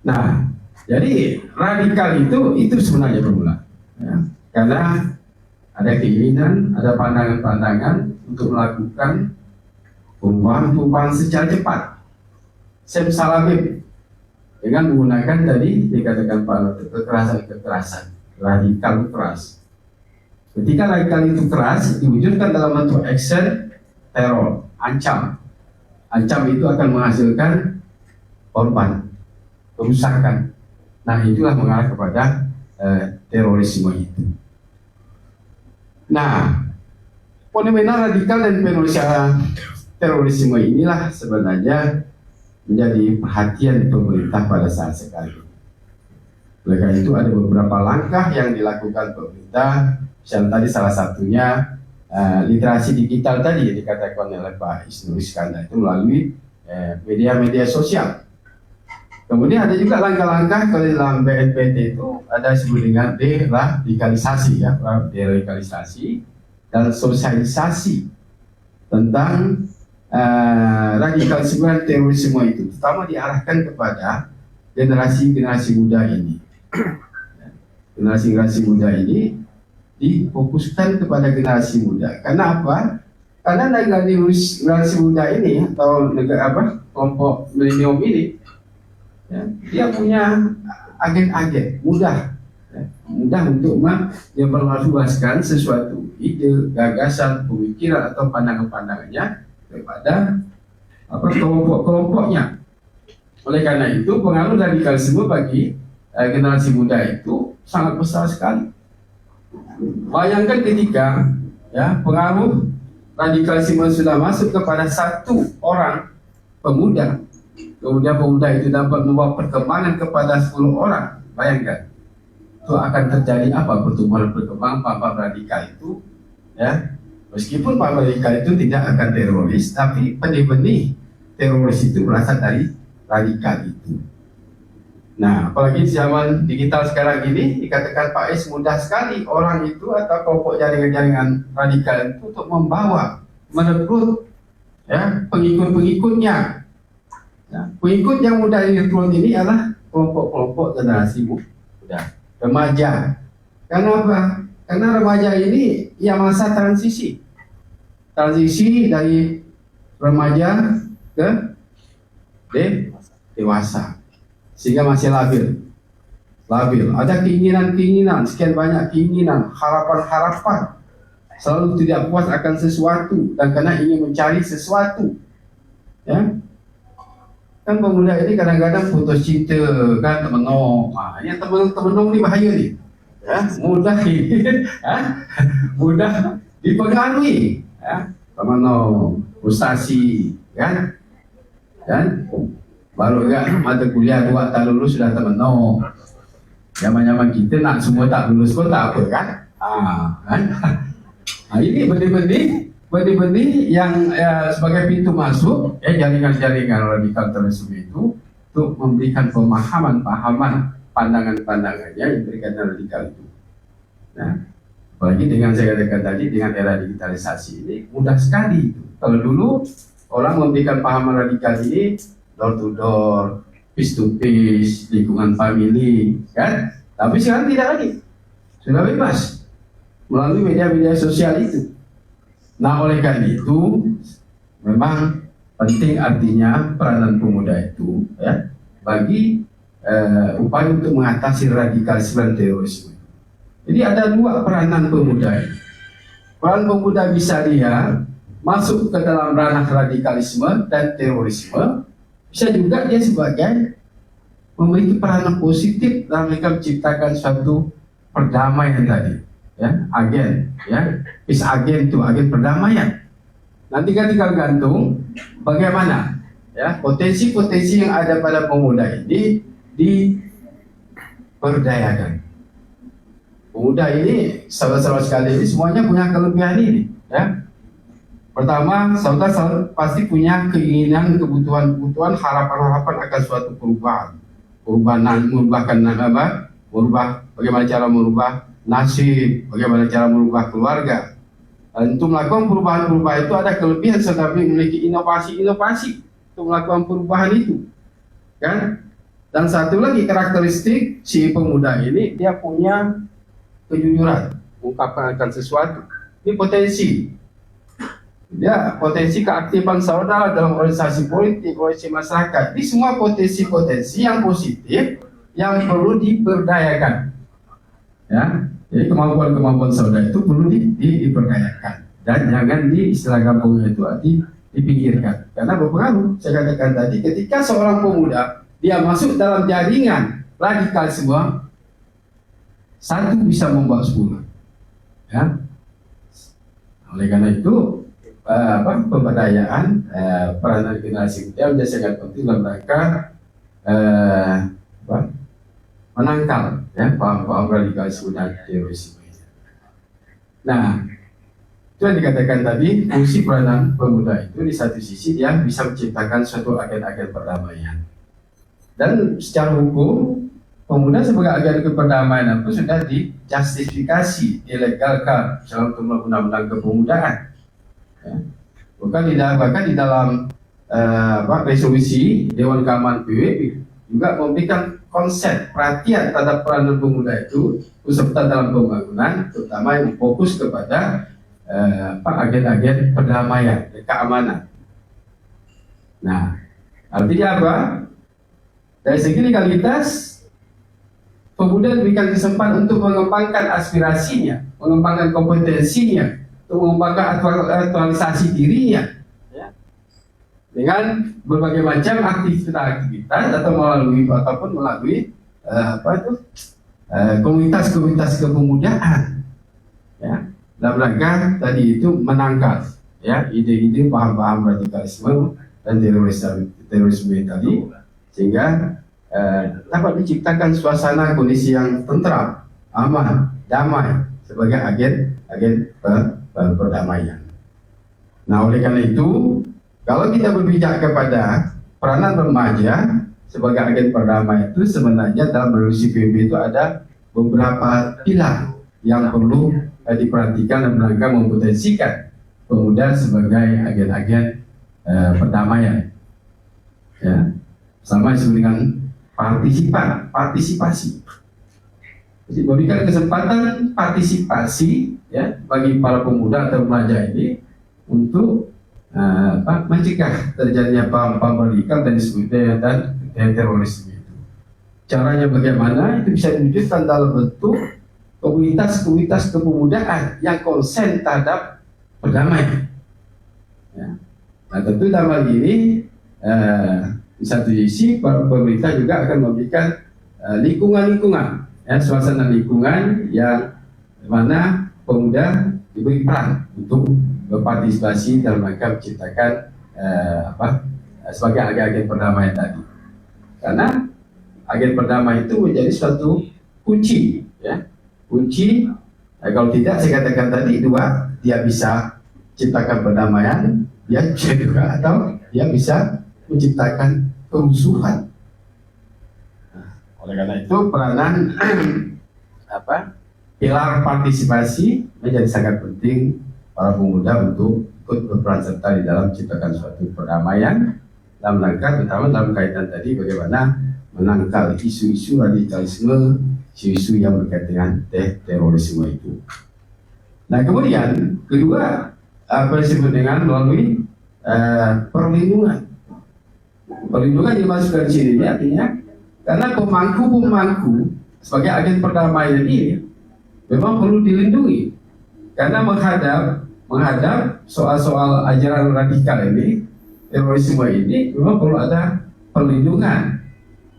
Speaker 3: Nah, jadi radikal itu sebenarnya bermula, ya, karena ada keinginan, ada pandangan-pandangan untuk melakukan perubahan secara cepat, simsalabim, dengan menggunakan tadi dikatakan kekerasan, radikal keras. Ketika radikal itu keras diwujudkan dalam bentuk action, teror, ancam itu akan menghasilkan korban, kerusakan. Nah, itulah mengarah kepada terorisme itu. Nah, fenomena radikal dan fenomena terorisme inilah sebenarnya menjadi perhatian pemerintah pada saat sekarang. Oleh karena itu ada beberapa langkah yang dilakukan pemerintah. Misalnya tadi salah satunya literasi digital tadi yang dikatakan oleh Pak Isnur Iskandar itu melalui media-media sosial. Kemudian ada juga langkah-langkah kalau dalam BNPT itu ada disebut dengan deradikalisasi, ya, deradikalisasi dan sosialisasi tentang radikalisme dan terorisme itu, terutama diarahkan kepada generasi muda ini. Generasi muda ini difokuskan kepada generasi muda. Karena apa? Karena generasi muda ini atau kelompok milenium ini, ya, dia punya agen-agen mudah, ya, mudah untuk menyebarluaskan sesuatu ide, gagasan, pemikiran atau pandangan-pandangannya kepada kelompok-kelompoknya. Oleh karena itu pengaruh radikalisme bagi generasi muda itu sangat besar sekali. Bayangkan ketika, ya, pengaruh radikalisme sudah masuk kepada satu orang pemuda, kemudian pemuda itu dapat membawa perkembangan kepada 10 orang. Bayangkan, itu akan terjadi apa pertumbuhan perkembangan paham radikal itu, ya. Meskipun paham radikal itu tidak akan teroris, tapi benih-benih teroris itu berasal dari radikal itu. Nah, apalagi di zaman digital sekarang ini dikatakan Pak Es mudah sekali orang itu atau kelompok jaringan-jaringan radikal itu untuk membawa, merekrut, ya, pengikut-pengikutnya. Ya, pengikut yang mudah direkrut ini adalah kelompok-kelompok generasi muda, remaja. Karena apa? Karena remaja ini ya masa transisi dari remaja ke dewasa, sehingga masih labil. Ada keinginan, sekian banyak keinginan, harapan, selalu tidak puas akan sesuatu dan karena ingin mencari sesuatu, ya. Kan pemuda ini kadang-kadang putus cinta kan temenong. Yang temenong ni bahaya ni. Mudah mudah dipengaruhi. Temenong, frustasi kan. Dan baru kan mata kuliah 2 tak lulus sudah temenong. Zaman-zaman kita nak semua tak lulus pun tak apa kan. Ini benih-benih yang sebagai pintu masuk jaringan-jaringan radikal terorisme itu untuk memberikan pemahaman pandangan-pandangannya yang berkaitan radikal itu. Nah, apalagi dengan saya katakan tadi dengan era digitalisasi ini mudah sekali itu. Kalau dulu orang memberikan pahaman radikal ini door to door, face to face, lingkungan family, kan? Tapi sekarang tidak lagi, sudah bebas melalui media-media sosial itu. Nah, oleh karena itu memang penting artinya peranan pemuda itu bagi upaya untuk mengatasi radikalisme dan terorisme. Jadi ada 2 peranan pemuda ini. Peran pemuda bisa dia masuk ke dalam ranah radikalisme dan terorisme, bisa juga dia sebagai memiliki peranan positif dalam menciptakan suatu perdamaian tadi. Agen, is agen itu agen perdamaian. Nanti kan tinggal gantung bagaimana potensi-potensi yang ada pada pemuda ini diberdayakan. Pemuda ini saudara-saudara sekali ini semuanya punya kelebihan ini. Pertama, saudara pasti punya keinginan, kebutuhan, harapan-harapan akan suatu perubahan, bagaimana cara merubah nasib, bagaimana cara merubah keluarga. Dan untuk melakukan perubahan-perubahan itu ada kelebihan tetapi memiliki inovasi-inovasi untuk melakukan perubahan itu, kan? Dan satu lagi karakteristik si pemuda ini, dia punya kejujuran, mengungkapkan akan sesuatu. Ini potensi. Dia potensi keaktifan saudara dalam organisasi politik, organisasi masyarakat. Ini semua potensi-potensi yang positif yang perlu diberdayakan. Jadi kemampuan-kemampuan saudara itu perlu diberdayakan dan jangan diistilahkan pemuda itu dipinggirkan karena berpengaruh. Saya katakan tadi, ketika seorang pemuda dia masuk dalam jaringan radikalisme, 1 bisa membawa 10. Oleh karena itu pemberdayaan peranan generasi muda menjadi sangat penting dalam rangka menangkal paham-paham radikalisme dan terorisme. Nah, itu yang dikatakan tadi, fungsi peranan pemuda itu di satu sisi dia bisa menciptakan suatu agen-agen perdamaian. Dan secara hukum, pemuda sebagai agen perdamaian itu sudah dijustifikasi, dilegalkan dalam undang-undang kepemudaan. Bahkan di dalam resolusi Dewan Keamanan PBB juga memberikan konsep perhatian terhadap peranan pemuda itu serta dalam pembangunan, terutama yang fokus kepada agen-agen perdamaian dan keamanan. Nah, artinya apa? Dari segi legalitas, pemuda diberikan kesempatan untuk mengembangkan aspirasinya, mengembangkan kompetensinya, untuk mengembangkan aktualisasi dirinya, dengan berbagai macam aktivitas atau melalui komunitas-komunitas kepemudaan, dalam rangka tadi itu menangkal ide-ide paham-paham radikalisme dan terorisme tadi, sehingga dapat menciptakan suasana kondisi yang tentram, aman, damai sebagai agen perdamaian. Nah, oleh karena itu, kalau kita berbicara kepada peranan remaja sebagai agen perdamaian itu, sebenarnya dalam resolusi PBB itu ada beberapa pilar yang perlu diperhatikan dan rangka mempotensikan pemuda sebagai agen-agen perdamaian. Sama dengan partisipasi. Jadi berikan kesempatan partisipasi bagi para pemuda atau remaja ini untuk mencegah terjadinya paham-paham radikal dan terorisme itu. Caranya bagaimana? Itu bisa diwujudkan dalam bentuk komunitas-komunitas kepemudaan yang konsen terhadap perdamaian. Nah, tentu dalam hal ini di satu sisi pemerintah juga akan memberikan lingkungan-lingkungan, ya, suasana lingkungan yang mana pemuda diberi peran untuk berpartisipasi dalam rangka menciptakan sebagai agen-agen perdamaian tadi. Karena agen perdamaian itu menjadi suatu kunci, ya, kunci. Kalau tidak, saya katakan tadi dua, dia bisa ciptakan perdamaian, dia juga, atau dia bisa menciptakan kerusuhan. Oleh karena itu peranan pilar partisipasi menjadi sangat penting para pemuda untuk ikut berperan serta di dalam menciptakan suatu perdamaian dalam rangka terutama dalam kaitan tadi bagaimana menangkal isu-isu radikalisme, isu-isu yang berkaitan dengan terorisme itu. Nah kemudian kedua disebut dengan melalui perlindungan. Perlindungan dimasukkan di sini artinya karena pemangku sebagai agen perdamaian ini memang perlu dilindungi karena menghadap soal-soal ajaran radikal ini, terorisme ini memang perlu ada perlindungan.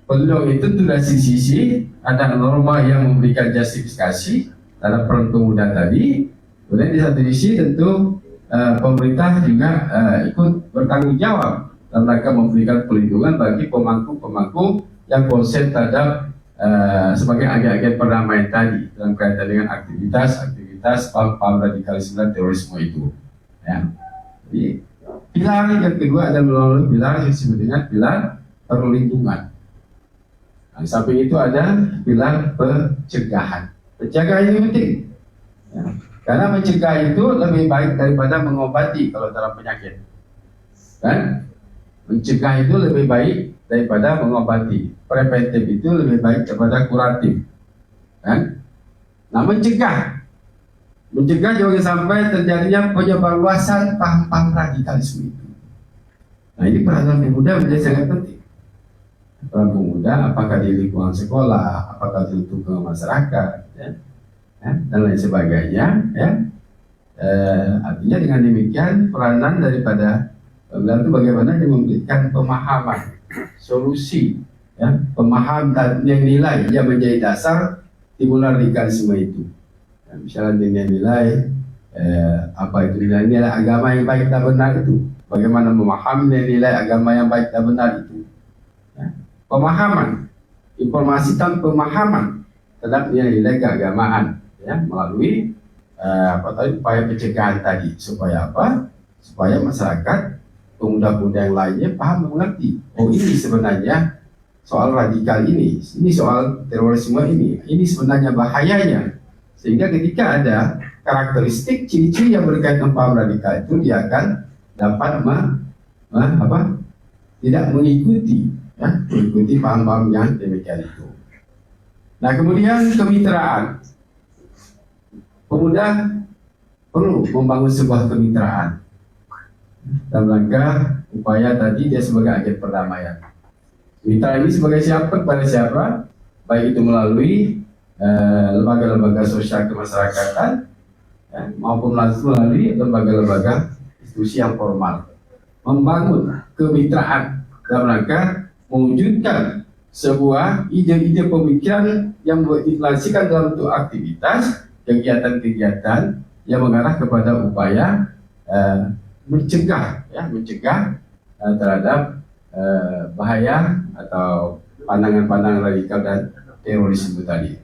Speaker 3: Perlindungan itu dari sisi ada norma yang memberikan justifikasi terhadap peran pemuda tadi. Kemudian di satu sisi tentu pemerintah juga ikut bertanggung jawab dalam rangka memberikan perlindungan bagi pemangku-pemangku yang konsen terhadap sebagai agen-agen perdamaian tadi dalam kaitan dengan aktivitas paham radikalisme dan terorisme itu. Ya. Jadi pilar yang kedua adalah melalui pilar yang disebut dengan pilar perlindungan. Nah, di samping itu ada pilar pencegahan. Pencegahan ini penting, ya. Karena mencegah itu lebih baik daripada mengobati kalau dalam penyakit. Kan? Mencegah itu lebih baik daripada mengobati. Preventif itu lebih baik daripada kuratif. Kan? Nah, mencegah jangan sampai terjadinya penyebarluasan paham-paham radikalisme itu. Nah, ini peranan pemuda menjadi sangat penting. Peran pemuda, apakah di lingkungan sekolah, apakah di lingkungan masyarakat, ya, dan lain sebagainya, ya. Artinya dengan demikian peranan daripada pemuda itu bagaimana dia memberikan pemahaman, solusi, ya, pemahaman dan nilai yang menjadi dasar timbulnya radikalisme itu. Ya, misalnya nilai-nilai apa itu nilai-nilai agama yang baik dan benar itu, bagaimana memahami nilai agama yang baik dan benar itu. Pemahaman, informasi tentang pemahaman terhadap nilai-nilai keagamaan, ya, melalui upaya pencegahan tadi supaya apa? Supaya masyarakat, pemuda-pemuda yang lainnya paham mengerti. Oh, ini sebenarnya soal radikal ini soal terorisme ini sebenarnya bahayanya. Sehingga ketika ada karakteristik ciri-ciri yang berkaitan paham radikal itu dia akan dapat tidak mengikuti. Ya, mengikuti paham-paham yang demikian itu. Nah kemudian kemitraan, pemuda perlu membangun sebuah kemitraan dalam rangka upaya tadi dia sebagai agen perdamaian. Mitra ini sebagai siapa kepada siapa? Baik itu melalui lembaga-lembaga sosial kemasyarakatan, ya, maupun melalui lembaga-lembaga institusi yang formal. Membangun kemitraan dalam rangka mewujudkan sebuah ide-ide pemikiran yang diimplementasikan dalam bentuk aktivitas, kegiatan-kegiatan yang mengarah kepada upaya mencegah terhadap bahaya atau pandangan-pandangan radikal dan terorisme tadi.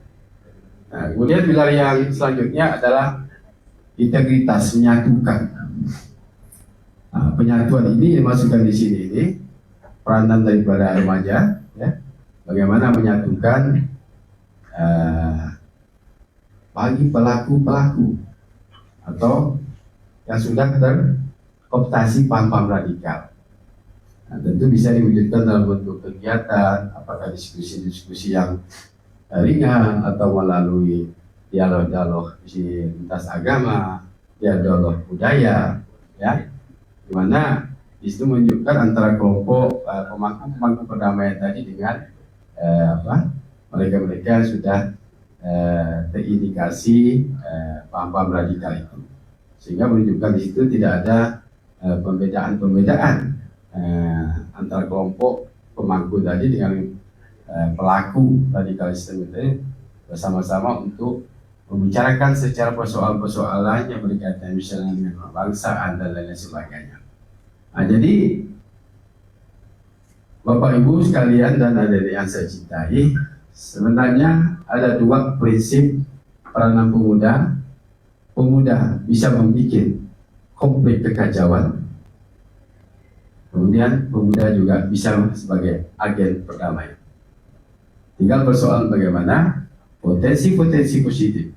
Speaker 3: Nah, kemudian pilar yang selanjutnya adalah integritas, menyatukan. Nah, penyatuan ini dimasukkan di sini ini. Peranan daripada remaja, ya, bagaimana menyatukan bagi pelaku-pelaku atau yang sudah terkooptasi paham-paham radikal. Nah, tentu bisa diwujudkan dalam bentuk kegiatan, apakah diskusi-diskusi yang ringan atau melalui dialog-dialog lintas agama, dialog budaya, ya, di mana itu menunjukkan antara kelompok pemangku perdamaian tadi dengan mereka-mereka sudah terindikasi paham-paham radikal itu, sehingga menunjukkan di situ tidak ada pembedaan antara kelompok pemangku tadi dengan pelaku radikalisme itu bersama-sama untuk membicarakan secara persoalan-persoalan yang berkaitan misalnya dengan kebangsaan dan lain sebagainya. Nah, jadi Bapak Ibu sekalian dan adik-adik yang saya cintai, sebenarnya ada dua prinsip peranan pemuda. Pemuda bisa membuat konflik kekacauan, kemudian pemuda juga bisa sebagai agen perdamaian. Tinggal persoalan bagaimana potensi-potensi positif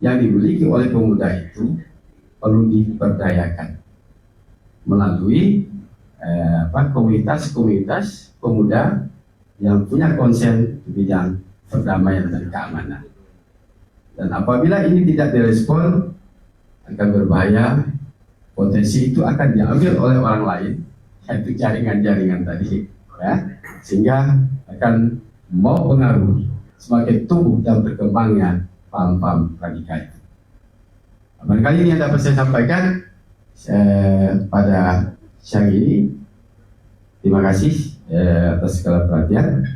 Speaker 3: yang dimiliki oleh pemuda itu perlu diberdayakan melalui komunitas-komunitas pemuda yang punya konsen di bidang perdamaian dan keamanan. Dan apabila ini tidak direspon, akan berbahaya. Potensi itu akan diambil oleh orang lain, yaitu jaringan-jaringan tadi, ya, sehingga akan mau pengaruh semakin tumbuh dan berkembangnya paham-paham radikal itu. Barangkali ini yang dapat saya sampaikan pada siang ini. Terima kasih atas segala perhatian.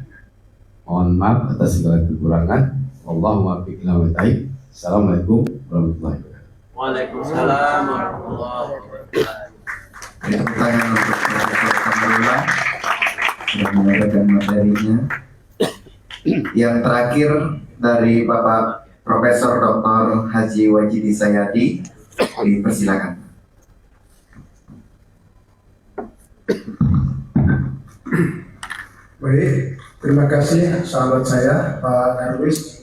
Speaker 3: Mohon maaf atas segala kekurangan. Allahumma muwaffiq ila aqwamit. Assalamualaikum warahmatullahi wabarakatuh.
Speaker 4: Waalaikumsalam warahmatullahi wabarakatuh.
Speaker 1: Tepuk tangan untuk Profesor Kamrullah yang menyampaikan materinya. Yang terakhir dari Bapak Profesor Dr. Haji Wajidi Sayadi, dipersilakan.
Speaker 5: Baik, terima kasih sahabat saya Pak Darwis.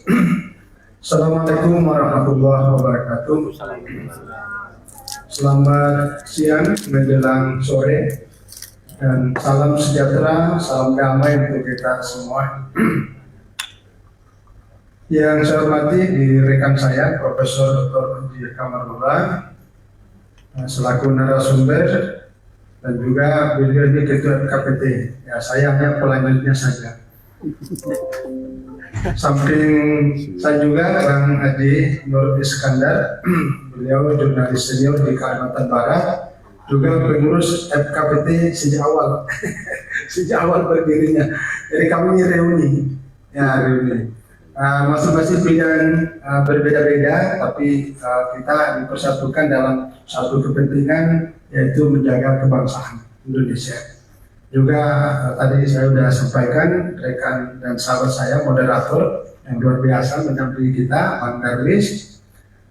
Speaker 5: Assalamualaikum warahmatullahi wabarakatuh. Selamat siang menjelang sore dan salam sejahtera, salam damai untuk kita semua. Yang saya hormati di rekan saya Profesor Dr. Haji Kamrullah selaku narasumber dan juga beliau ini Ketua KPT. Ya, saya hanya pelanjutnya saja. Samping saya juga Bang Haji Nur Iskandar, beliau jurnalis senior di Kalimantan Barat, juga pengurus FKPT sejak awal, sejak awal berdirinya. Jadi kami ini reuni, ya reuni. Masing-masing bidang berbeda-beda, tapi kita dipersatukan dalam satu kepentingan, yaitu menjaga kebangsaan Indonesia. Juga tadi saya sudah sampaikan rekan dan sahabat saya moderator yang luar biasa mendampingi kita, Bang Darwis.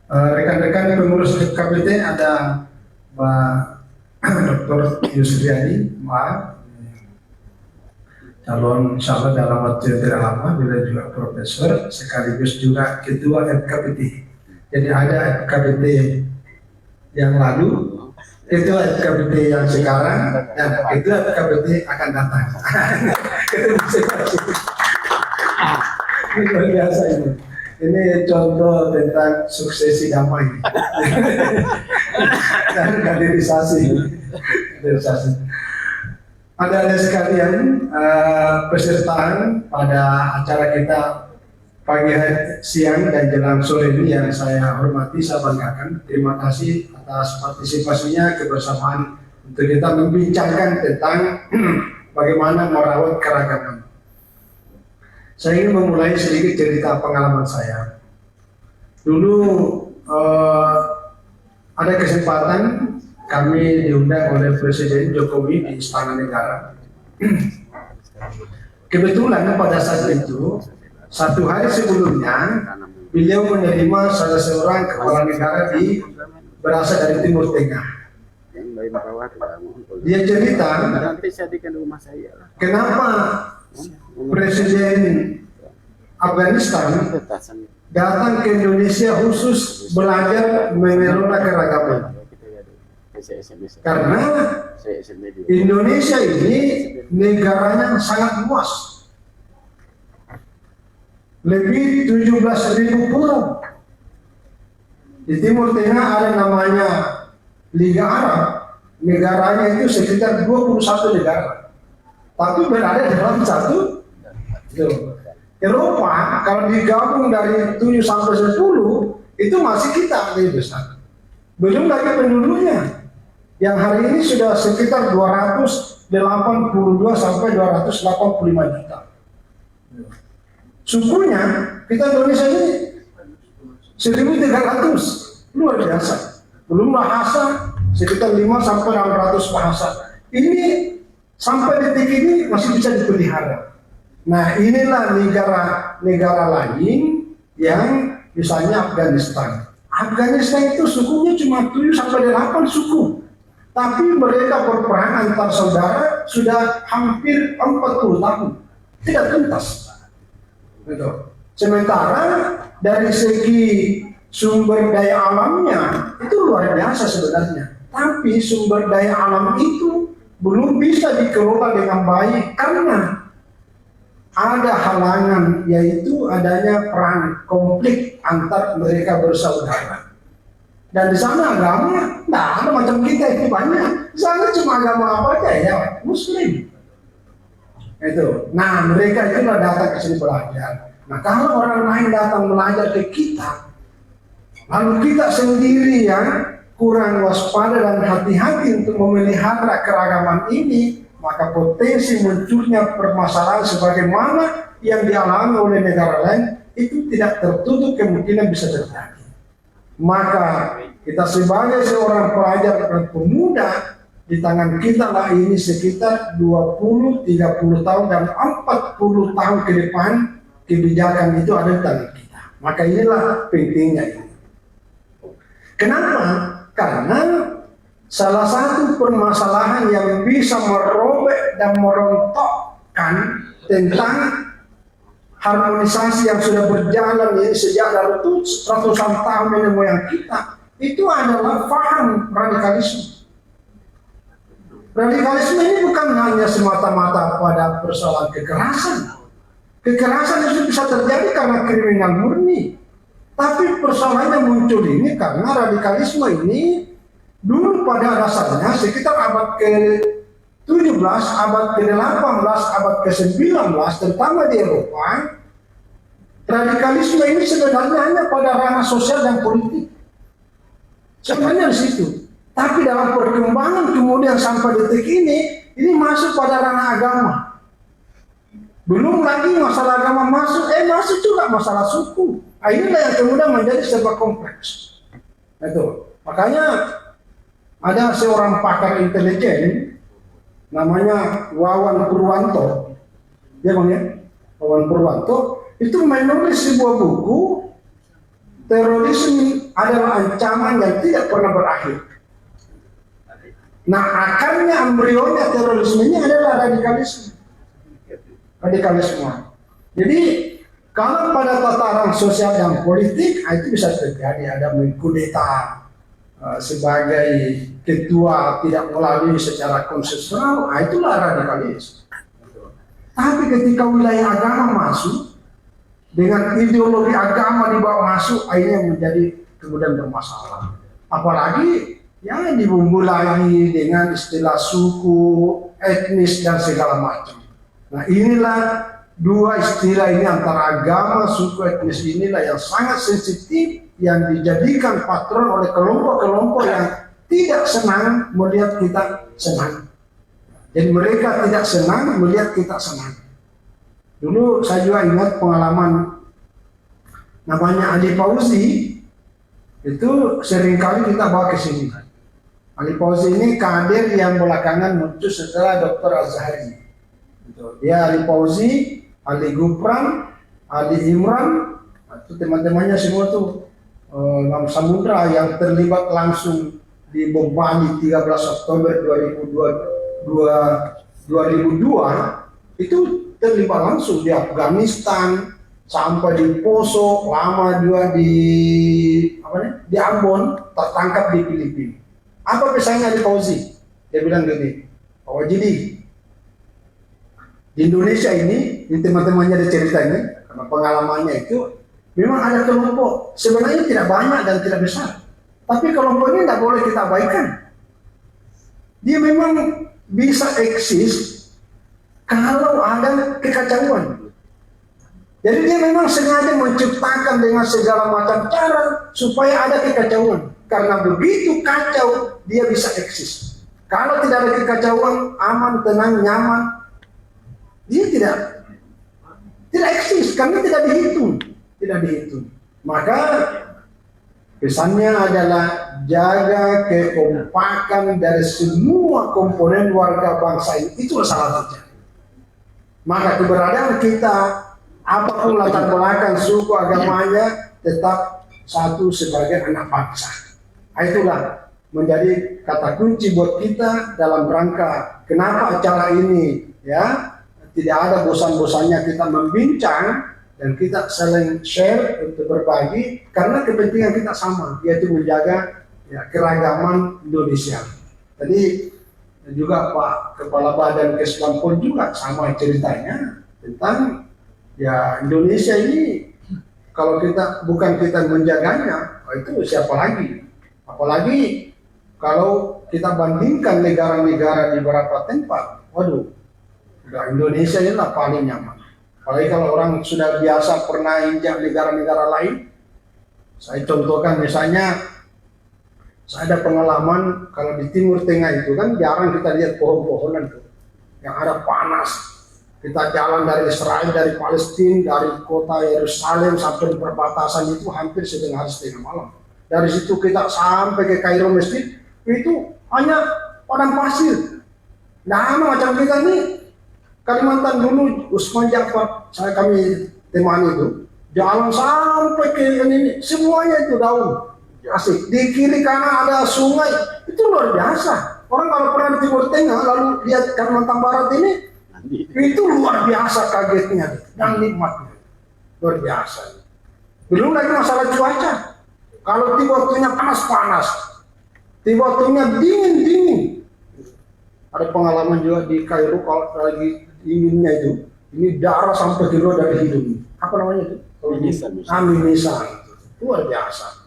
Speaker 5: Rekan-rekan pengurus KPT ada Mbak Dr. Yusriani, calon insyaallah dalam waktu yang tidak lama, beliau juga profesor sekaligus juga ketua FKPT. Jadi ada FKPT yang lalu, ketua FKPT yang sekarang, dan ketua FKPT akan datang. Ini luar biasa ini. Ini contoh tentang suksesi damai dan kaderisasi. Ada sekalian pesertaan pada acara kita pagi, siang, dan jelang sore ini yang saya hormati, saya banggakan. Terima kasih atas partisipasinya, kebersamaan untuk kita membincangkan tentang bagaimana merawat keragaman. Saya ingin memulai sedikit cerita pengalaman saya. Dulu ada kesempatan kami diundang oleh Presiden Jokowi di Istana Negara. Kebetulan pada saat itu, satu hari sebelumnya, beliau menerima salah seorang kepala negara berasal dari Timur Tengah. Dia cerita, kenapa Presiden Afghanistan datang ke Indonesia khusus belajar mengelola keragaman. Karena Indonesia ini negaranya sangat luas, lebih 17.000 pulau. Di Timur Tengah ada namanya Liga Arab, negaranya itu sekitar 21 negara, tapi berada dalam satu Eropa. Kalau digabung dari 7 sampai 10 itu masih kita lebih besar, belum lagi penduduknya. yang hari ini sudah sekitar 282 sampai 285 juta. Sukunya kita Indonesia ini 1.300, luar biasa. Belum bahasa sekitar 5 sampai 600 bahasa. Ini sampai detik ini masih bisa dipelihara. Nah, inilah negara lain yang misalnya Afghanistan. Afghanistan itu sukunya cuma 7 sampai 8 suku. Tapi mereka berperang antar saudara sudah hampir 40 tahun. Tidak tuntas. Gitu. Sementara dari segi sumber daya alamnya itu luar biasa sebenarnya. Tapi sumber daya alam itu belum bisa dikelola dengan baik karena ada halangan, yaitu adanya perang konflik antar mereka bersaudara. Dan di sana agama, nah ada macam kita itu banyak. Di sana cuma agama apa aja ya, Muslim. Itu. Nah mereka itulah datang ke sini belajar. Nah kalau orang lain datang belajar ke kita, lalu kita sendiri yang kurang waspada dan hati-hati untuk memelihara keragaman ini, maka potensi munculnya permasalahan sebagaimana yang dialami oleh negara lain itu tidak tertutup kemungkinan bisa terjadi. Maka kita sebagai seorang pelajar dan pemuda, di tangan kita lah ini sekitar 20, 30 tahun dan 40 tahun ke depan kebijakan itu ada di tangan kita. Maka inilah pentingnya ini. Kenapa? Karena salah satu permasalahan yang bisa merobek dan merontokkan tentang harmonisasi yang sudah berjalan ini sejak dari ratusan tahun nenek moyang kita, itu adalah paham radikalisme. Radikalisme ini bukan hanya semata-mata pada persoalan kekerasan. Kekerasan itu bisa terjadi karena kriminal murni. Tapi persoalannya muncul ini karena radikalisme ini dulu pada dasarnya sekitar abad ke-17, abad ke-18, abad ke-19, terutama di Eropa, radikalisme ini sebenarnya hanya pada ranah sosial dan politik. Sebenarnya di situ. Tapi dalam perkembangan kemudian sampai detik ini masuk pada ranah agama. Belum lagi masalah agama masuk juga masalah suku. Inilah yang kemudian menjadi serba kompleks. Itu. Makanya ada seorang pakar intelijen namanya Wawan Purwanto. Dia Wawan Purwanto itu menulis sebuah buku, terorisme adalah ancaman yang tidak pernah berakhir. Nah, akarnya, embrionya terorisme ini adalah radikalisme. Jadi kalau pada tataran sosial dan politik itu bisa terjadi, ada mengkudeta sebagai ketua tidak melalui secara konstitusional, itulah radikalisme. Tapi ketika wilayah agama masuk dengan ideologi agama dibawa masuk, akhirnya menjadi kemudian bermasalah. Apalagi yang dibumbulai dengan istilah suku, etnis dan segala macam. Nah inilah dua istilah ini antara agama, suku, etnis inilah yang sangat sensitif yang dijadikan patron oleh kelompok-kelompok yang tidak senang melihat kita senang. Jadi mereka tidak senang melihat kita senang. Dulu saya juga ingat pengalaman namanya Ali Fauzi, itu seringkali kita bawa ke sini. Ali Fauzi ini kader yang belakangan muncul setelah Dr. Azhari. Dia Ali Fauzi, Ali Gupran, Ali Imran, itu teman-temannya semua tuh Imam Samudra yang terlibat langsung di bom Bali 13 Oktober 2002 itu terlibat langsung di Afghanistan sampai di Poso, lama juga di Ambon, tertangkap di Filipina. Apa pesannya Ali Fauzi? Dia bilang gini, Pak Wajidi, di Indonesia ini teman-temannya ada ceritanya, karena pengalamannya itu memang ada kelompok sebenarnya tidak banyak dan tidak besar, tapi kelompok ini tidak boleh kita abaikan. Dia memang bisa eksis kalau ada kekacauan. Jadi dia memang sengaja menciptakan dengan segala macam cara supaya ada kekacauan. Karena begitu kacau, dia bisa eksis. Kalau tidak ada kekacauan, aman, tenang, nyaman, dia tidak eksis karena tidak dihitung. Maka pesannya adalah jaga kekompakan dari semua komponen warga bangsa ini. Itu salah satunya. Maka keberadaan kita, apapun latar belakang suku agamanya, tetap satu sebagai anak bangsa. Itulah menjadi kata kunci buat kita dalam rangka kenapa acara ini ya tidak ada bosan-bosannya kita membincang dan kita saling share untuk berbagi karena kepentingan kita sama, yaitu menjaga ya, keragaman Indonesia. Tadi juga Pak Kepala Badan Kesbangpol pun juga sama ceritanya tentang ya Indonesia ini kalau bukan kita menjaganya, itu siapa lagi? Apalagi kalau kita bandingkan negara-negara di beberapa tempat, waduh, Indonesia ini lah paling nyaman. Apalagi kalau orang sudah biasa pernah injak negara-negara lain, saya contohkan misalnya, saya ada pengalaman kalau di Timur Tengah itu kan jarang kita lihat pohon-pohonan tuh, yang ada panas. Kita jalan dari Israel, dari Palestina, dari kota Yerusalem sampai perbatasan itu hampir setengah malam. Dari situ kita sampai ke Kairo Masjid, itu hanya padang pasir. Nah, macam kita nih, Kalimantan dulu, Usman Jafar, kami temani itu, jalan sampai ke ini, semuanya itu daun. Asik. Di kiri kanan ada sungai, itu luar biasa. Orang kalau pernah di Timur Tengah lalu lihat Kalimantan Barat ini, itu luar biasa kagetnya dan nikmatnya, luar biasa. Belum lagi masalah cuaca. Kalau tiba waktunya panas-panas, tiba waktunya dingin-dingin. Ada pengalaman juga di Kairo kalau lagi dinginnya itu, ini darah sampai keluar dari hidung. Apa namanya itu? Mimisan. Luar biasa.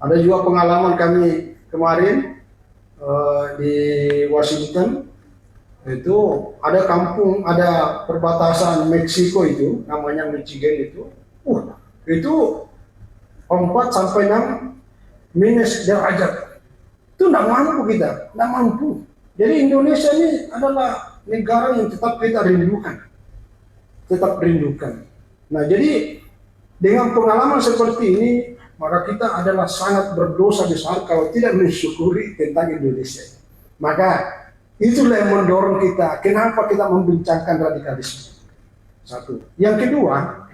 Speaker 5: Ada juga pengalaman kami kemarin di Washington, itu ada kampung, ada perbatasan Meksiko itu, namanya Michigan itu, itu 4 sampai 6 minus derajat. Itu tidak mampu kita, tidak mampu. Jadi Indonesia ini adalah negara yang tetap kita rindukan, Nah, jadi dengan pengalaman seperti ini, maka kita adalah sangat berdosa besar kalau tidak mensyukuri tentang Indonesia. Maka itulah yang mendorong kita, kenapa kita membincangkan radikalisme. Satu. Yang kedua,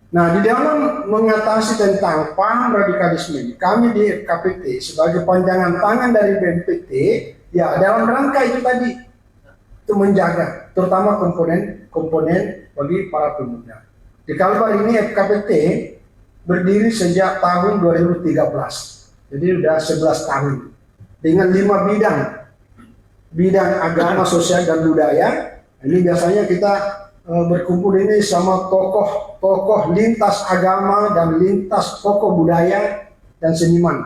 Speaker 5: nah di dalam mengatasi tentang paham radikalisme ini, kami di FKPT sebagai panjangan tangan dari BNPT, ya dalam rangka itu tadi, itu menjaga, terutama komponen bagi para pemuda. Di Kalbar ini FKPT berdiri sejak tahun 2013, jadi sudah 11 tahun, dengan 5 bidang agama, sosial, dan budaya. Ini biasanya kita berkumpul ini sama tokoh lintas agama dan lintas tokoh budaya dan seniman.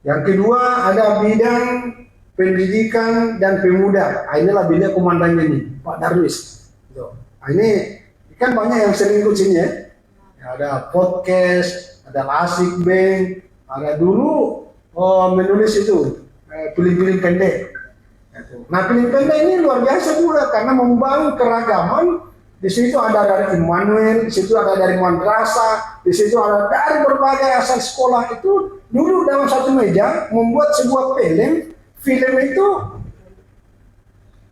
Speaker 5: Yang kedua ada bidang pendidikan dan pemuda. Inilah bidang komandannya ini, Pak Darwis. Ini kan banyak yang sering ikut sini ya. Ada podcast, ada Asik Bank, ada dulu menulis itu film-film pendek. Nah, film pendek ini luar biasa juga karena membangun keragaman. Di situ ada dari Immanuel, di situ ada dari madrasah, di situ ada dari berbagai asal sekolah. Itu dulu dalam satu meja membuat sebuah film itu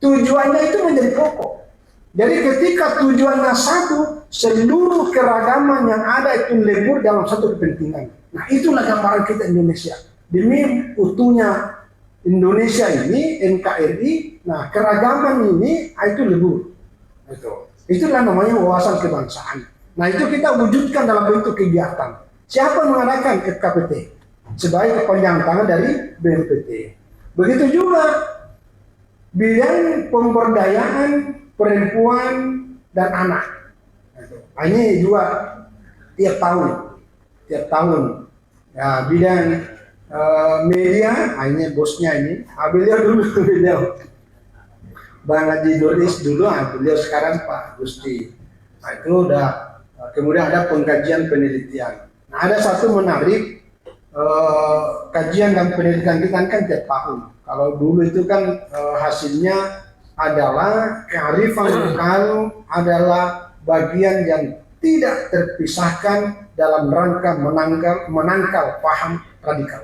Speaker 5: tujuannya itu menjadi pokok. Jadi ketika tujuannya satu, seluruh keragaman yang ada itu lebur dalam satu kepentingan. Nah, itulah gambaran kita Indonesia. Demi utuhnya Indonesia ini, NKRI, nah keragaman ini itu lebur. Itulah namanya wawasan kebangsaan. Nah, itu kita wujudkan dalam bentuk kegiatan. Siapa mengadakan FKPT? Sebagai kepanjangan tangan dari BNPT. Begitu juga bidang pemberdayaan perempuan dan anak. Nah, ini juga tiap tahun. Ya, bidang media, ini bosnya ini. Beliau dulu, Bang Haji Doris dulu, beliau sekarang Pak Gusti. Nah, itu udah. Kemudian ada pengkajian penelitian. Nah, ada satu menarik, kajian dan penelitian kita kan tiap tahun. Kalau dulu itu kan hasilnya adalah kearifan lokal adalah bagian yang tidak terpisahkan dalam rangka menangkal paham radikal.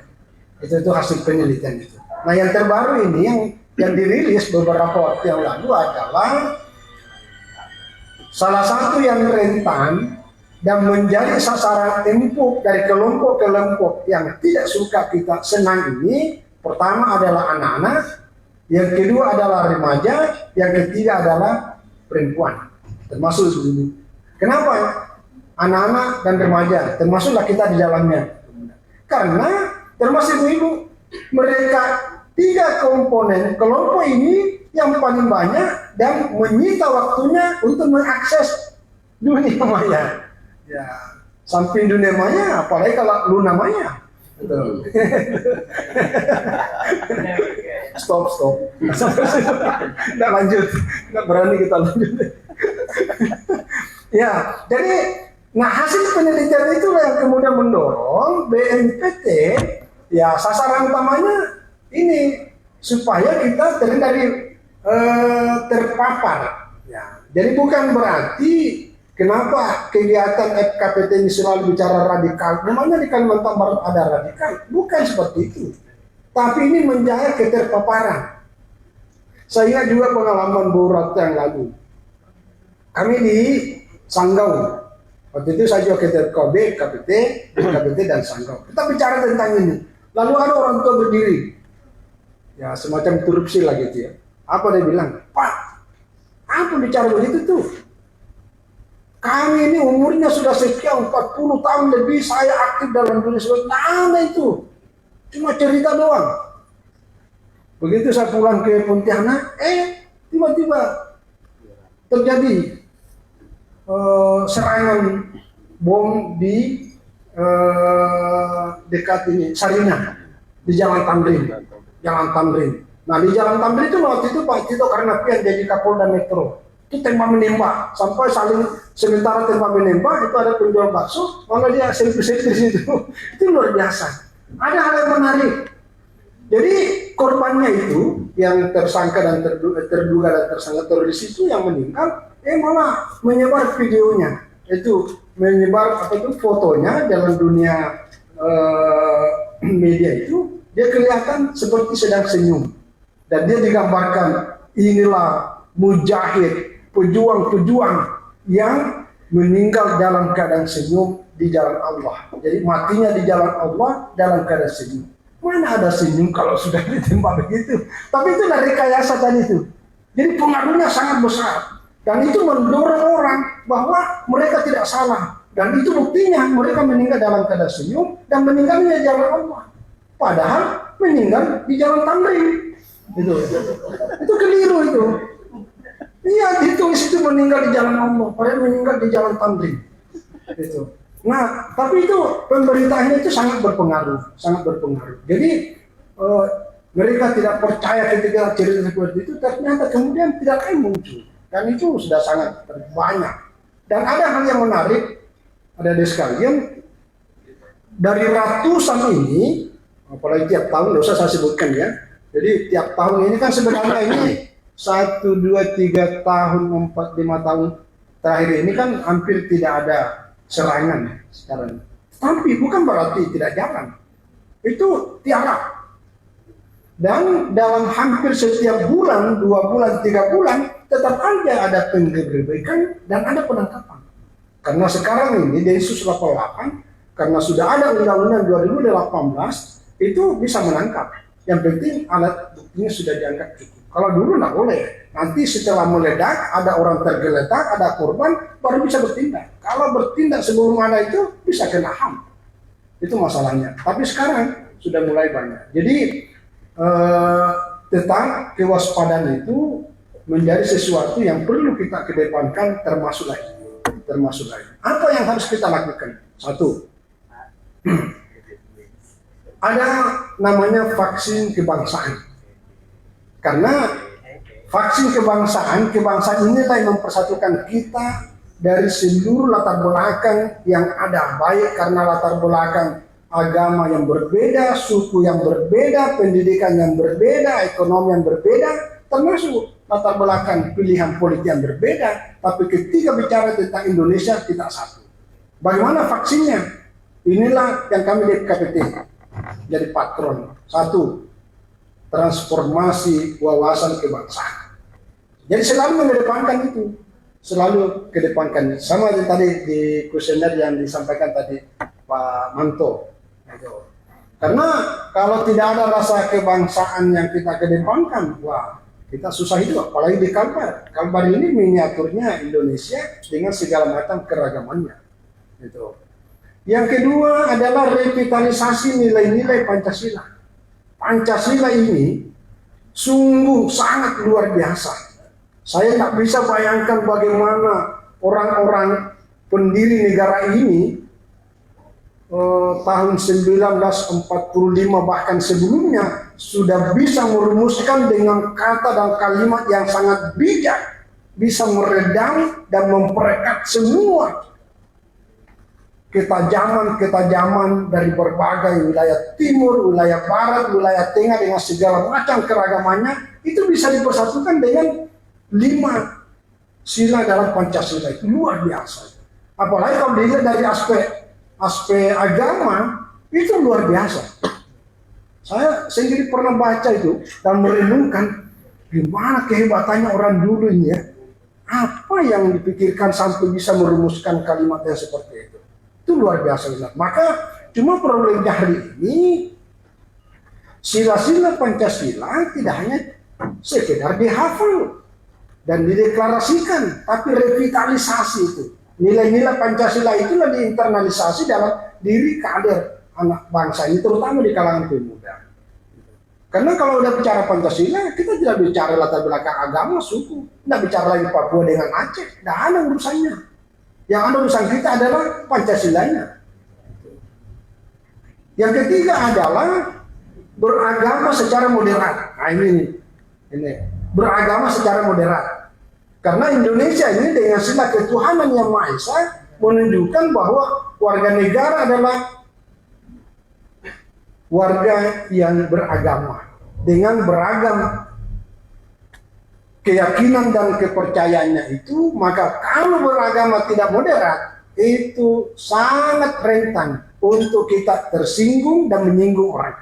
Speaker 5: Itu hasil penelitian itu. Nah, yang terbaru ini yang dirilis beberapa waktu yang lalu adalah salah satu yang rentan dan menjadi sasaran empuk dari kelompok-kelompok yang tidak suka kita senang ini, pertama adalah anak-anak, yang kedua adalah remaja, yang ketiga adalah perempuan, termasuk dulu. Kenapa anak-anak dan remaja, termasuklah kita di dalamnya? Karena termasuk ibu, mereka tiga komponen kelompok ini yang paling banyak dan menyita waktunya untuk mengakses dunia maya. Ya, samping dunia maya, apalagi kalau Luna maya. Stop. Nggak lanjut, nggak berani kita lanjut. Ya, jadi, nah hasil penelitian itu yang kemudian mendorong BNPT, ya sasaran utamanya ini supaya kita terpapar. Ya, jadi bukan berarti kenapa kegiatan FKPT ini selalu bicara radikal. Memangnya di Kalimantan Barat ada radikal? Bukan seperti itu. Tapi ini menjaga keterpaparan. Saya juga pengalaman beberapa yang lalu. Kami di Sanggau. Waktu itu saya juga ketua KPT dan Sanggau. Kita bicara tentang ini. Lalu ada orang tua berdiri. Ya semacam korupsi lah gitu ya. Apa dia bilang? Pak, apa bicara begitu tuh? Kami ini umurnya sudah sekian 40 tahun lebih, saya aktif dalam dunia seperti mana itu? Cuma cerita doang. Begitu saya pulang ke Pontianak, tiba-tiba terjadi serangan bom di dekat ini Sarinah, di Jalan Tamrin. Nah di Jalan Tamrin itu waktu itu Pak Tito Karnavian jadi Kapolda Metro. Itu tembak menembak sampai sementara tembak menembak itu ada penjual bakso, malah dia selfie di situ. Itu luar biasa. Ada hal yang menarik. Jadi korbannya itu yang tersangka dan terduga dan tersangka teroris itu yang meninggal, malah menyebar videonya, itu menyebar fotonya dalam dunia media itu dia kelihatan seperti sedang senyum dan dia digambarkan inilah mujahid, pejuang-pejuang yang meninggal dalam keadaan senyum di jalan Allah. Jadi matinya di jalan Allah dalam keadaan senyum. Mana ada senyum kalau sudah ditembak begitu? Tapi itu dari rekayasa tadi itu. Jadi pengaruhnya sangat besar. Dan itu mendorong orang bahwa mereka tidak salah. Dan itu buktinya mereka meninggal dalam keadaan senyum dan meninggalnya di jalan Allah. Padahal meninggal di jalan Tamrin. Itu keliru itu. Iya, ditulis itu meninggal di jalan Allah, padahal meninggal di jalan Tamrin. Itu. Nah, tapi itu pemberitaannya itu sangat berpengaruh. Jadi mereka tidak percaya ketika cerita seperti itu, ternyata kemudian tidak akan muncul. Dan itu sudah sangat banyak. Dan ada hal yang menarik, ada sekalian, dari ratusan ini, apalagi tiap tahun, tidak usah saya sebutkan ya. Jadi tiap tahun ini kan sebenarnya ini 1, 2, 3 tahun, 4, 5 tahun terakhir ini kan hampir tidak ada serangan sekarang. Tapi bukan berarti tidak jalan. Itu tiarap. Dan dalam hampir setiap bulan, 2 bulan, 3 bulan, tetap aja ada penggerebekan dan ada penangkapan. Karena sekarang ini Densus 88, karena sudah ada undang-undang 2018, itu bisa menangkap. Yang penting alat buktinya sudah dianggap cukup. Kalau dulu nggak boleh. Nanti setelah meledak, ada orang tergeletak, ada korban, baru bisa bertindak. Kalau bertindak sebelum ada itu, bisa kena HAM. Itu masalahnya. Tapi sekarang sudah mulai banyak. Jadi tentang kewaspadaan itu menjadi sesuatu yang perlu kita kedepankan termasuk lagi. Apa yang harus kita lakukan? Satu, ada namanya vaksin kebangsaan. Karena vaksin kebangsaan inilah yang mempersatukan kita dari seluruh latar belakang yang ada, baik karena latar belakang agama yang berbeda, suku yang berbeda, pendidikan yang berbeda, ekonomi yang berbeda, termasuk latar belakang pilihan politik yang berbeda. Tapi ketika bicara tentang Indonesia, kita satu. Bagaimana vaksinnya? Inilah yang kami di KPT jadi patron. Satu, transformasi wawasan kebangsaan. Jadi selalu mengedepankan itu, selalu kedepankan. Sama yang tadi di kuesioner yang disampaikan tadi Pak Manto. Karena kalau tidak ada rasa kebangsaan yang kita kedepankan, wah, kita susah hidup. Apalagi di Kalbar. Kalbar ini miniaturnya Indonesia dengan segala macam keragamannya. Gitu. Yang kedua adalah revitalisasi nilai-nilai Pancasila. Pancasila ini sungguh sangat luar biasa. Saya tak bisa bayangkan bagaimana orang-orang pendiri negara ini tahun 1945 bahkan sebelumnya sudah bisa merumuskan dengan kata dan kalimat yang sangat bijak, bisa meredam dan memperekat semua ketajaman dari berbagai wilayah timur, wilayah barat, wilayah tengah dengan segala macam keragamannya, itu bisa dipersatukan dengan 5 sila dalam Pancasila. Itu luar biasa. Apalagi kalau dilihat dari aspek agama, itu luar biasa. Saya sendiri pernah baca itu dan merenungkan gimana kehebatannya orang dulu ini ya. Apa yang dipikirkan sampai bisa merumuskan kalimat yang seperti itu. Itu luar biasa benar. Maka cuma problemnya hari ini, sila-sila Pancasila tidak hanya sekedar dihafal dan dideklarasikan, tapi revitalisasi itu. Nilai-nilai Pancasila itulah diinternalisasi dalam diri kader anak bangsa ini, terutama di kalangan pemuda. Karena kalau udah bicara Pancasila, kita tidak bicara latar belakang agama, suku, tidak bicara lagi Papua dengan Aceh, tidak ada urusannya. Yang ada urusan kita adalah Pancasilanya. Yang ketiga adalah beragama secara moderat. Nah ini beragama secara moderat. Karena Indonesia ini dengan sila ketuhanan yang Maha Esa menunjukkan bahwa warga negara adalah warga yang beragama dengan beragam keyakinan dan kepercayaannya itu. Maka kalau beragama tidak moderat, itu sangat rentan untuk kita tersinggung dan menyinggung orang.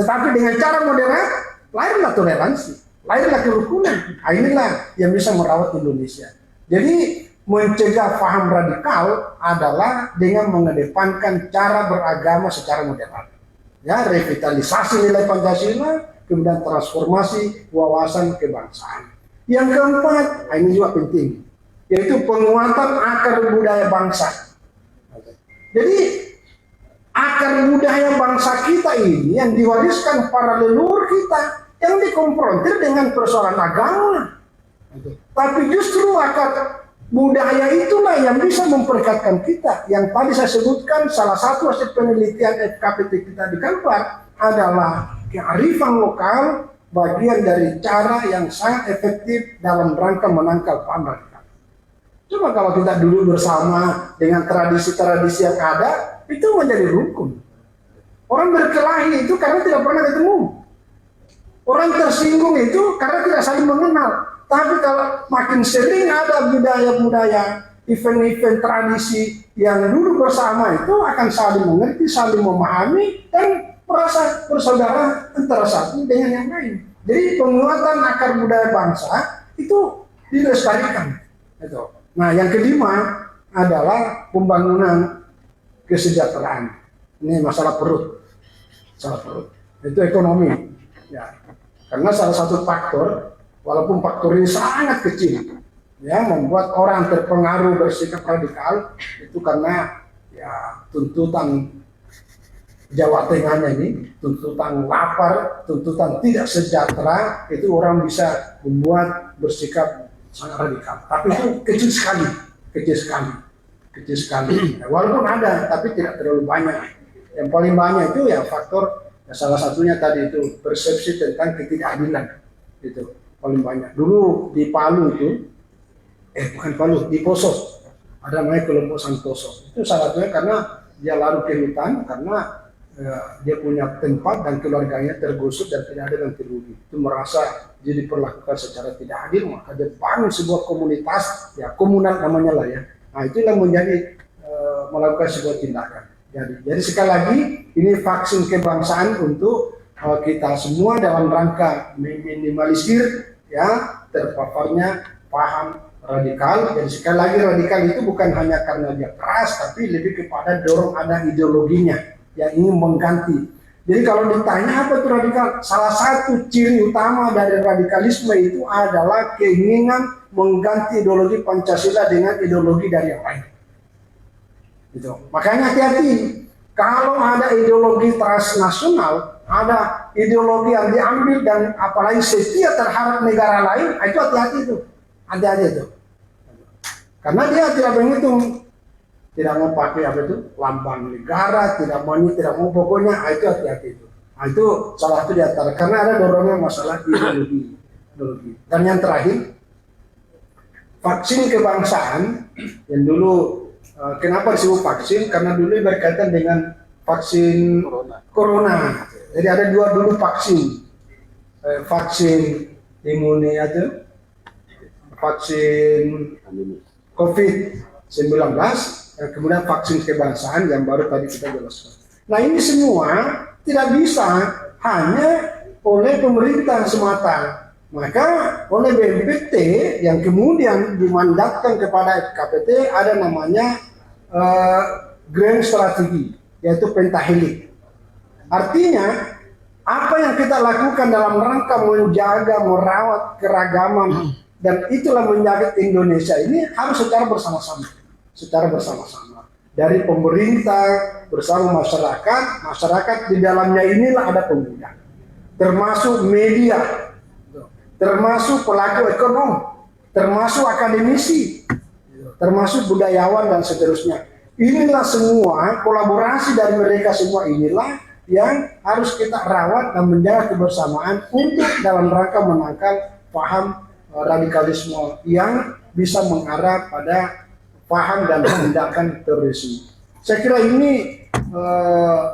Speaker 5: Tetapi dengan cara moderat, lahirlah toleransi, lahirlah kerukunan. Nah, inilah yang bisa merawat Indonesia. Jadi mencegah paham radikal adalah dengan mengedepankan cara beragama secara moderat. Ya, revitalisasi nilai Pancasila, kemudian transformasi wawasan kebangsaan. Yang keempat, ini juga penting, yaitu penguatan akar budaya bangsa. Jadi akar budaya bangsa kita ini yang diwariskan para leluhur kita, yang dikonfrontir dengan persoalan agama. Tapi justru akar budaya itulah yang bisa memperekatkan kita. Yang tadi saya sebutkan, salah satu hasil penelitian FKPT kita di Kalbar adalah kearifan lokal, bagian dari cara yang sangat efektif dalam rangka menangkal paham radikal. Coba kalau kita dulu bersama dengan tradisi-tradisi yang ada, itu menjadi rukun. Orang berkelahi itu karena tidak pernah ketemu. Orang tersinggung itu karena tidak saling mengenal. Tapi kalau makin sering ada budaya-budaya, event-event tradisi yang dulu bersama itu akan saling mengerti, saling memahami, dan merasa bersaudara antara satu dengan yang lain. Jadi penguatan akar budaya bangsa itu dilestarikan. Itu. Nah, yang kelima adalah pembangunan kesejahteraan. Ini masalah perut, itu ekonomi. Ya, karena salah satu faktor, walaupun faktor ini sangat kecil, ya, membuat orang terpengaruh bersikap radikal itu karena ya tuntutan Jawa Tengahnya ini, tuntutan lapar, tuntutan tidak sejahtera, itu orang bisa membuat bersikap sangat radikal. Tapi itu kecil sekali. Walaupun ada, tapi tidak terlalu banyak. Yang paling banyak itu ya faktor, ya salah satunya tadi itu persepsi tentang ketidakadilan. Itu paling banyak. Dulu di Palu itu, di Poso, Ada namanya kelompok Santoso. Itu salah satunya karena dia lari ke hutan karena dia punya tempat dan keluarganya tergusur dan tidak ada ganti rugi. Itu merasa dia diperlakukan secara tidak adil, maka dia bangun sebuah komunitas, ya komunal namanya lah ya. Nah itulah menjadi melakukan sebuah tindakan. Jadi sekali lagi ini vaksin kebangsaan untuk kita semua dalam rangka meminimalisir ya terpaparnya paham radikal. Jadi sekali lagi radikal itu bukan hanya karena dia keras, tapi lebih kepada dorong ada ideologinya yang ingin mengganti. Jadi kalau ditanya apa itu radikal, salah satu ciri utama dari radikalisme itu adalah keinginan mengganti ideologi Pancasila dengan ideologi dari yang lain. Gitu. Makanya hati-hati kalau ada ideologi transnasional, ada ideologi yang diambil dan apalagi setia terhadap negara lain, itu hati-hati itu, hati-hati itu. Karena dia tidak menghitung, tidak mau pakai apa itu lambang negara, tidak mau pokoknya, itu hati-hati itu. Nah, itu salah satu di antara karena ada dorongan masalah ideologi. Dan yang terakhir, vaksin kebangsaan yang dulu kenapa disebut vaksin? Karena dulu berkaitan dengan vaksin corona. Jadi ada dua dulu vaksin, vaksin imunitas, vaksin COVID-19, dan kemudian vaksin kebangsaan yang baru tadi kita jelaskan. Nah ini semua tidak bisa hanya oleh pemerintah semata. Maka oleh BNPT yang kemudian dimandatkan kepada FKPT ada namanya grand strategi, yaitu pentahelik. Artinya apa yang kita lakukan dalam rangka menjaga, merawat keragaman dan itulah menjaga Indonesia ini harus secara bersama-sama. Dari pemerintah bersama masyarakat di dalamnya inilah ada pemuda, termasuk media, termasuk pelaku ekonomi, termasuk akademisi, termasuk budayawan dan seterusnya. Inilah semua kolaborasi dari mereka semua inilah yang harus kita rawat dan menjaga kebersamaan untuk dalam rangka menangkal paham radikalisme yang bisa mengarah pada paham dan tindakan terorisme. Saya kira ini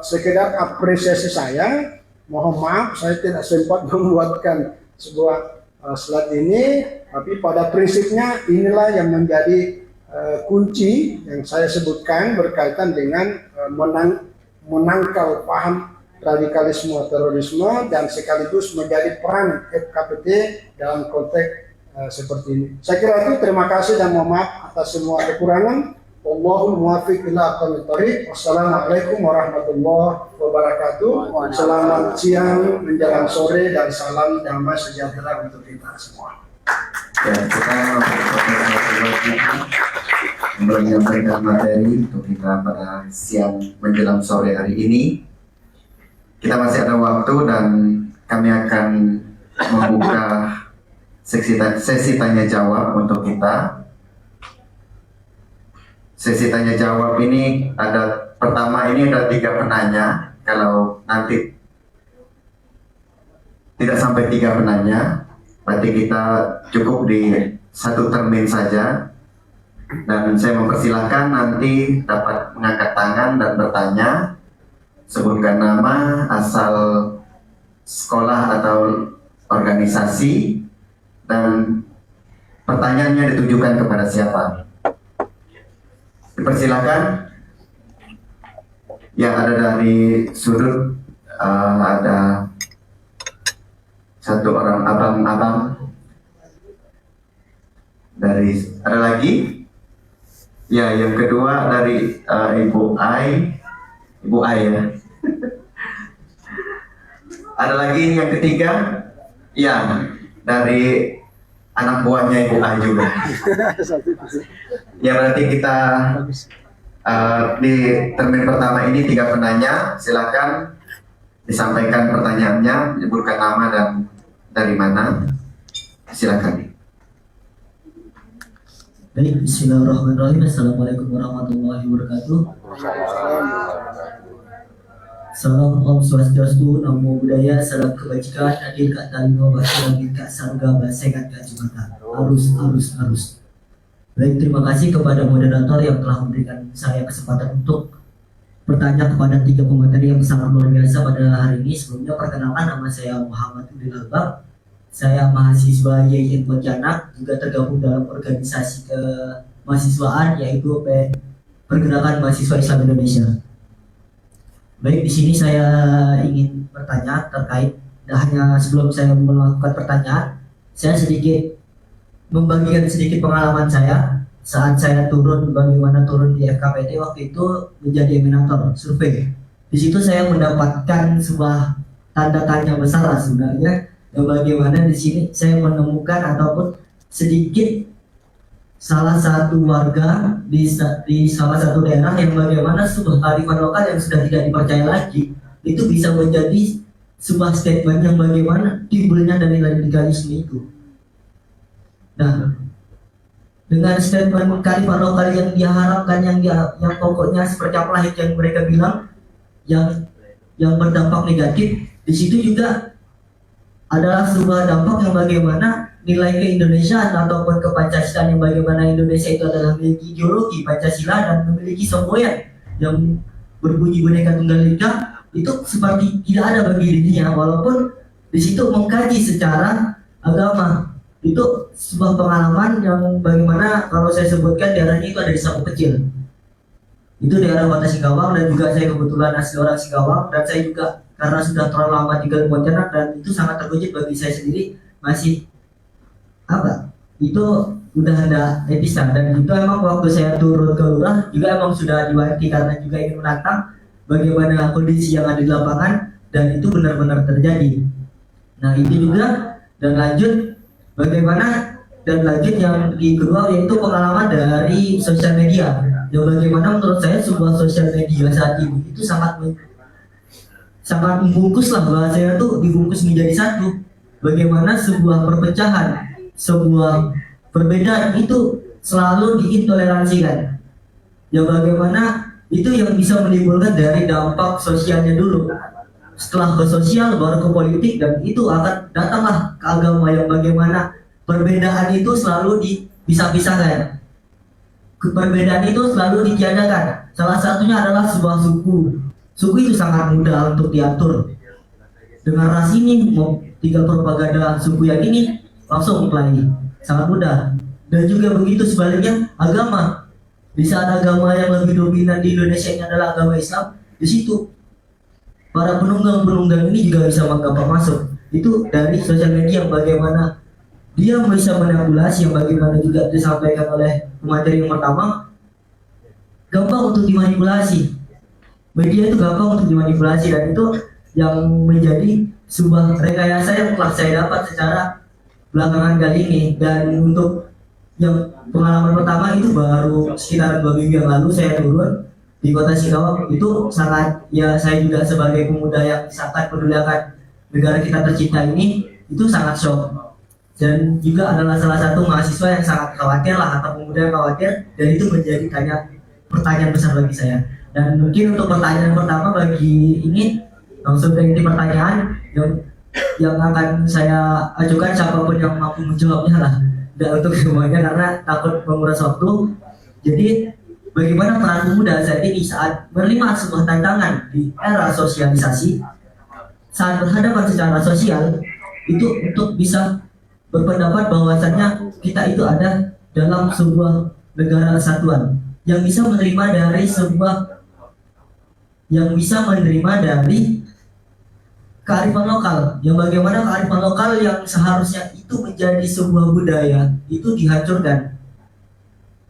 Speaker 5: sekedar apresiasi saya. Mohon maaf saya tidak sempat membuatkan sebuah slide ini, tapi pada prinsipnya inilah yang menjadi kunci yang saya sebutkan berkaitan dengan menangkal paham radikalisme terorisme dan sekaligus menjadi peran FKPT dalam konteks seperti ini. Saya kira itu, terima kasih dan mohon maaf atas semua kekurangan. Wallahul muwaffiq ila aqwamit thoriq. Wassalamualaikum warahmatullahi wabarakatuh. Selamat siang menjelang sore dan salam damai sejahtera untuk kita semua.
Speaker 1: Ya, kita menyampaikan materi untuk kita pada siang menjelang sore hari ini. Kita masih ada waktu dan kami akan membuka sesi tanya jawab untuk kita. Sesi tanya jawab ini pertama ini ada 3 penanya. Kalau nanti tidak sampai 3 penanya, berarti kita cukup di 1 termin saja. Dan saya mempersilahkan nanti dapat mengangkat tangan dan bertanya, sebutkan nama, asal sekolah atau organisasi, dan pertanyaannya ditujukan kepada siapa. Dipersilakan. Ya, ada dari sudut, ada 1 orang abang-abang. Ada lagi? Ya, yang kedua dari Ibu Ai ya. Ada lagi yang ketiga? Ya, dari anak buahnya Ibu Ai juga. Ya, berarti kita di termin pertama ini 3 penanya. Silakan disampaikan pertanyaannya, menyebutkan nama dan dari mana. Silakan.
Speaker 6: Baik, bismillahirrahmanirrahim. Assalamualaikum warahmatullahi wabarakatuh. Salam Om Swastiastu, Namo Buddhaya, salam kebajikan, adil kak talino, bahasa kak sarga, bahasa kak jumatan. Arus. Baik, terima kasih kepada moderator yang telah memberikan saya kesempatan untuk bertanya kepada tiga pemateri yang sangat luar biasa pada hari ini. Sebelumnya perkenalkan, nama saya Muhammad Udin Albab. Saya mahasiswa YIN Pontianak, juga tergabung dalam organisasi kemahasiswaan yaitu Pergerakan Mahasiswa Islam Indonesia. Baik, di sini saya ingin bertanya terkait, hanya sebelum saya melakukan pertanyaan, saya sedikit membagikan sedikit pengalaman saya saat saya bagaimana turun di FKPT waktu itu menjadi eminator survei. Di situ saya mendapatkan sebuah tanda tanya besar sebenarnya, yang bagaimana di sini saya menemukan ataupun sedikit salah satu warga di salah satu daerah yang bagaimana sebuah kearifan lokal yang sudah tidak dipercaya lagi itu bisa menjadi sebuah statement yang bagaimana timbulnya dari radikalisme itu. Nah, dengan statement kearifan lokal yang diharapkan, yang pokoknya seperti apa yang mereka bilang, yang berdampak negatif, di situ juga adalah sebuah dampak yang bagaimana nilai ke-Indonesiaan ataupun ke Pancasila, yang bagaimana Indonesia itu adalah memiliki ideologi Pancasila dan memiliki semboyan yang berbunyi Bhinneka Tunggal Ika, itu seperti tidak ada bagi dirinya, walaupun di situ mengkaji secara agama. Itu sebuah pengalaman yang bagaimana kalau saya sebutkan daerahnya itu ada di Sapu Kecil. Itu daerah Kota Singkawang, dan juga saya kebetulan asli orang Singkawang, dan saya juga karena sudah terlalu lama tinggal di Pontianak, dan itu sangat terkejut bagi saya sendiri, masih itu udah ada episode. Dan itu emang waktu saya turun ke lurah juga emang sudah diwanti karena juga ingin menantang bagaimana kondisi yang ada di lapangan, dan itu benar-benar terjadi. Nah, itu juga, dan lanjut yang di kedua yaitu pengalaman dari sosial media, yang bagaimana menurut saya sebuah sosial media saat ini itu sangat membungkus lah, bahasanya tuh dibungkus menjadi satu. Bagaimana sebuah perpecahan, sebuah perbedaan itu selalu diintoleransikan. Yang bagaimana itu yang bisa menimbulkan dari dampak sosialnya dulu. Setelah ke sosial baru ke politik, dan itu akan datanglah ke agama, yang bagaimana perbedaan itu selalu dipisah-pisahkan. Perbedaan itu selalu ditiadakan. Salah satunya adalah sebuah suku. Suku itu sangat mudah untuk diatur. Dengan ras ini mau tinggal propaganda suku yang ini langsung mulai sangat mudah. Dan juga begitu sebaliknya agama. Di saat agama yang lebih dominan di Indonesia ini adalah agama Islam, di situ para penunggang ini juga bisa menggampang masuk. Itu dari sosial media, yang bagaimana dia bisa manipulasi, yang bagaimana juga disampaikan oleh pemateri yang pertama, gampang untuk dimanipulasi. Media itu gampang untuk dimanipulasi, dan itu yang menjadi sebuah rekayasa yang telah saya dapat secara belakangan kali ini. Dan untuk yang pengalaman pertama itu baru sekitar 2 minggu yang lalu saya turun di Kota Singkawang. Itu sangat, ya saya juga sebagai pemuda yang sangat peduli akan negara kita tercinta ini, itu sangat shock. Dan juga adalah salah satu mahasiswa yang sangat khawatir lah, atau pemuda yang khawatir, dan itu menjadi pertanyaan besar bagi saya. Dan mungkin untuk pertanyaan pertama bagi ini, langsung ke inti pertanyaan yang akan saya ajukan, siapapun yang mampu menjawabnya lah, tidak untuk semuanya karena takut menguras waktu. Jadi bagaimana peran pemuda saat ini saat menerima sebuah tantangan di era sosialisasi, saat berhadapan secara sosial, itu untuk bisa berpendapat bahwasannya kita itu ada dalam sebuah negara kesatuan yang bisa menerima dari kearifan lokal, yang bagaimana kearifan lokal yang seharusnya itu menjadi sebuah budaya itu dihancurkan.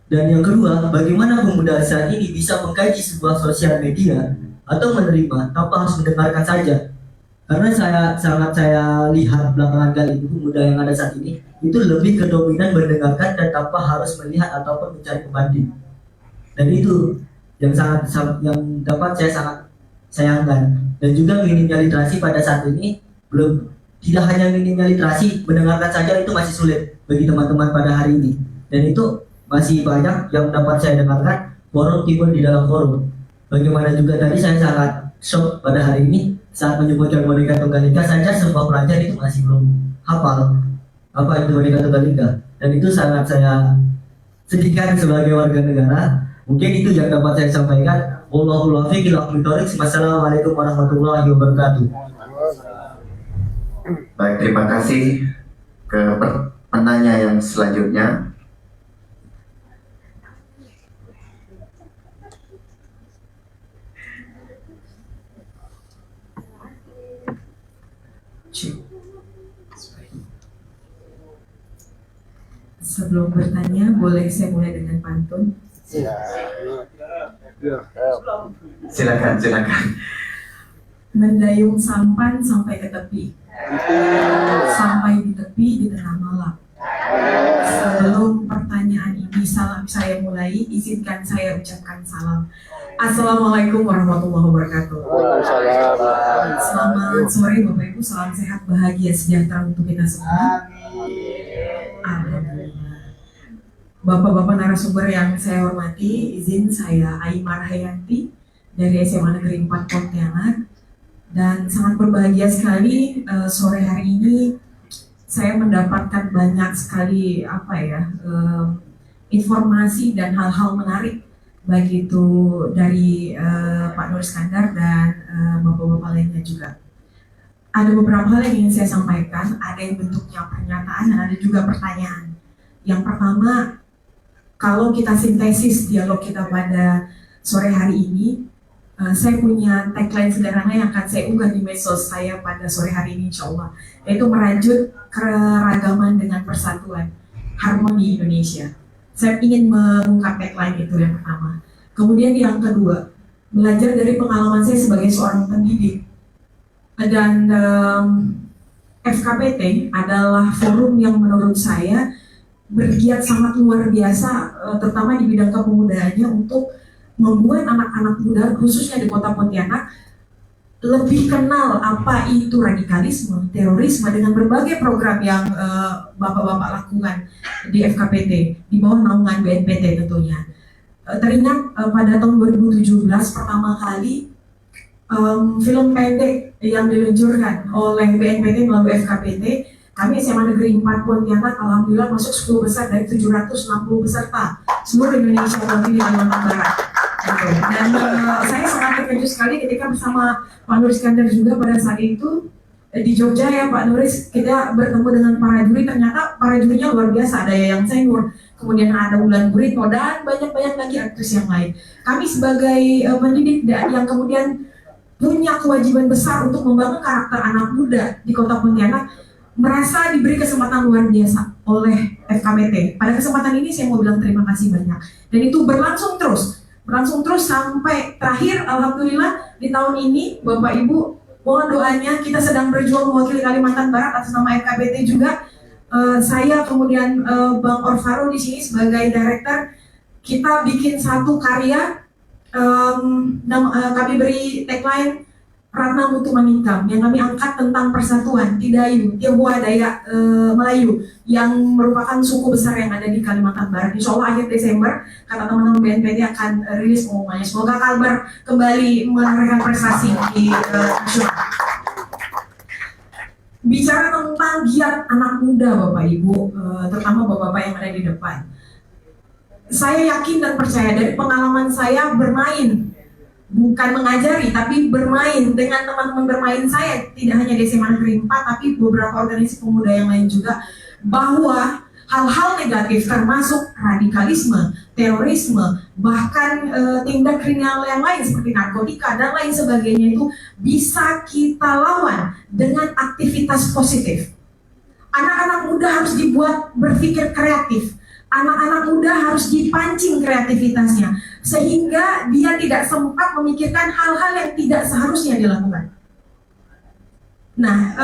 Speaker 6: Dan yang kedua, bagaimana pemuda saat ini bisa mengkaji sebuah sosial media atau menerima tanpa harus mendengarkan saja. Karena saya lihat belakangan kali itu pemuda yang ada saat ini itu lebih ke dominan mendengarkan dan tanpa harus melihat ataupun mencari pembanding. Dan itu yang dapat saya sangat sayangkan. Dan juga minimnya literasi pada saat ini tidak hanya minimnya literasi, mendengarkan saja itu masih sulit bagi teman-teman pada hari ini. Dan itu masih banyak yang dapat saya dengarkan forum timbul di dalam forum. Bagaimana juga tadi saya sangat shock pada hari ini saat menyebutkan Bhinneka Tunggal Ika saja sebuah pelajar itu masih belum hafal apa itu Bhinneka Tunggal Ika. Dan itu sangat saya sedikit sebagai warga negara. Mungkin itu yang dapat saya sampaikan. Wallahul a'lam bishawab. Wassalamualaikum warahmatullahi wabarakatuh.
Speaker 1: Baik, terima kasih ke penanya yang selanjutnya.
Speaker 7: Sebelum bertanya, boleh saya mulai dengan pantun?
Speaker 1: Silakan.
Speaker 7: Mendayung sampan sampai ke tepi, sampai di tepi di tengah malam. Sebelum pertanyaan ini saya mulai, izinkan saya ucapkan salam. Assalamualaikum warahmatullahi wabarakatuh. Selamat sore Bapak Ibu, salam sehat, bahagia, sejahtera untuk kita semua. Alhamdulillah. Bapak-bapak narasumber yang saya hormati, izin saya Aimar Hayanti dari SMA Negeri 4 Pontianak, dan sangat berbahagia sekali sore hari ini saya mendapatkan banyak sekali informasi dan hal-hal menarik, baik itu dari Pak Nur Iskandar dan bapak-bapak lainnya juga. Ada beberapa hal yang ingin saya sampaikan, ada yang bentuknya pernyataan dan ada juga pertanyaan. Yang pertama, kalau kita sintesis dialog kita pada sore hari ini, saya punya tagline sederhana yang akan saya unggah di medsos saya pada sore hari ini insya Allah, yaitu merajut keragaman dengan persatuan, harmoni Indonesia. Saya ingin mengungkap tagline itu yang pertama. Kemudian yang kedua, belajar dari pengalaman saya sebagai seorang pendidik. Dan FKPT adalah forum yang menurut saya bergiat sangat luar biasa, terutama di bidang kepemudaannya, untuk membuat anak-anak muda khususnya di Kota Pontianak lebih kenal apa itu radikalisme, terorisme, dengan berbagai program yang bapak-bapak lakukan di FKPT di bawah naungan BNPT tentunya. Teringat pada tahun 2017 pertama kali film pendek yang diluncurkan oleh BNPT melalui FKPT, kami SMA Negeri 4 Pontianak alhamdulillah masuk 10 besar dari 760 peserta seluruh Indonesia di Kalimantan Barat. Dan saya sangat terkejut sekali ketika bersama Pak Nur Iskandar juga pada saat itu di Jogja ya Pak Nuris, kita bertemu dengan para juri. Ternyata para jurinya luar biasa, ada yang senior, kemudian ada Wulan Guritno dan banyak-banyak lagi aktris yang lain. Kami sebagai pendidik yang kemudian punya kewajiban besar untuk membangun karakter anak muda di Kota Pontianak, merasa diberi kesempatan luar biasa oleh FKPT. Pada kesempatan ini saya mau bilang terima kasih banyak. Dan itu berlangsung terus sampai terakhir. Alhamdulillah di tahun ini Bapak Ibu mohon doanya, kita sedang berjuang mewakili Kalimantan Barat atas nama FKPT juga. Saya kemudian Bang Orfaro di sini sebagai director, kita bikin satu karya. Kami beri tagline Ratna Mutu Maningkam yang kami angkat tentang persatuan Tidayu, Tionghoa, Dayak, Melayu yang merupakan suku besar yang ada di Kalimantan Barat. Insya Allah akhir Desember kata teman-teman BNPT akan rilis pengumumannya. Semoga Kalbar kembali menorehkan prestasi di nasional. Bicara tentang giat anak muda Bapak Ibu, terutama Bapak-bapak yang ada di depan, saya yakin dan percaya dari pengalaman saya bermain, bukan mengajari, tapi bermain dengan teman-teman bermain saya, tidak hanya di SMA Negeri 4, tapi beberapa organisasi pemuda yang lain juga, bahwa hal-hal negatif termasuk radikalisme, terorisme, bahkan tindak kriminal yang lain seperti narkotika dan lain sebagainya itu bisa kita lawan dengan aktivitas positif. Anak-anak muda harus dibuat berpikir kreatif. Anak-anak muda harus dipancing kreativitasnya sehingga dia tidak sempat memikirkan hal-hal yang tidak seharusnya dilakukan. Nah,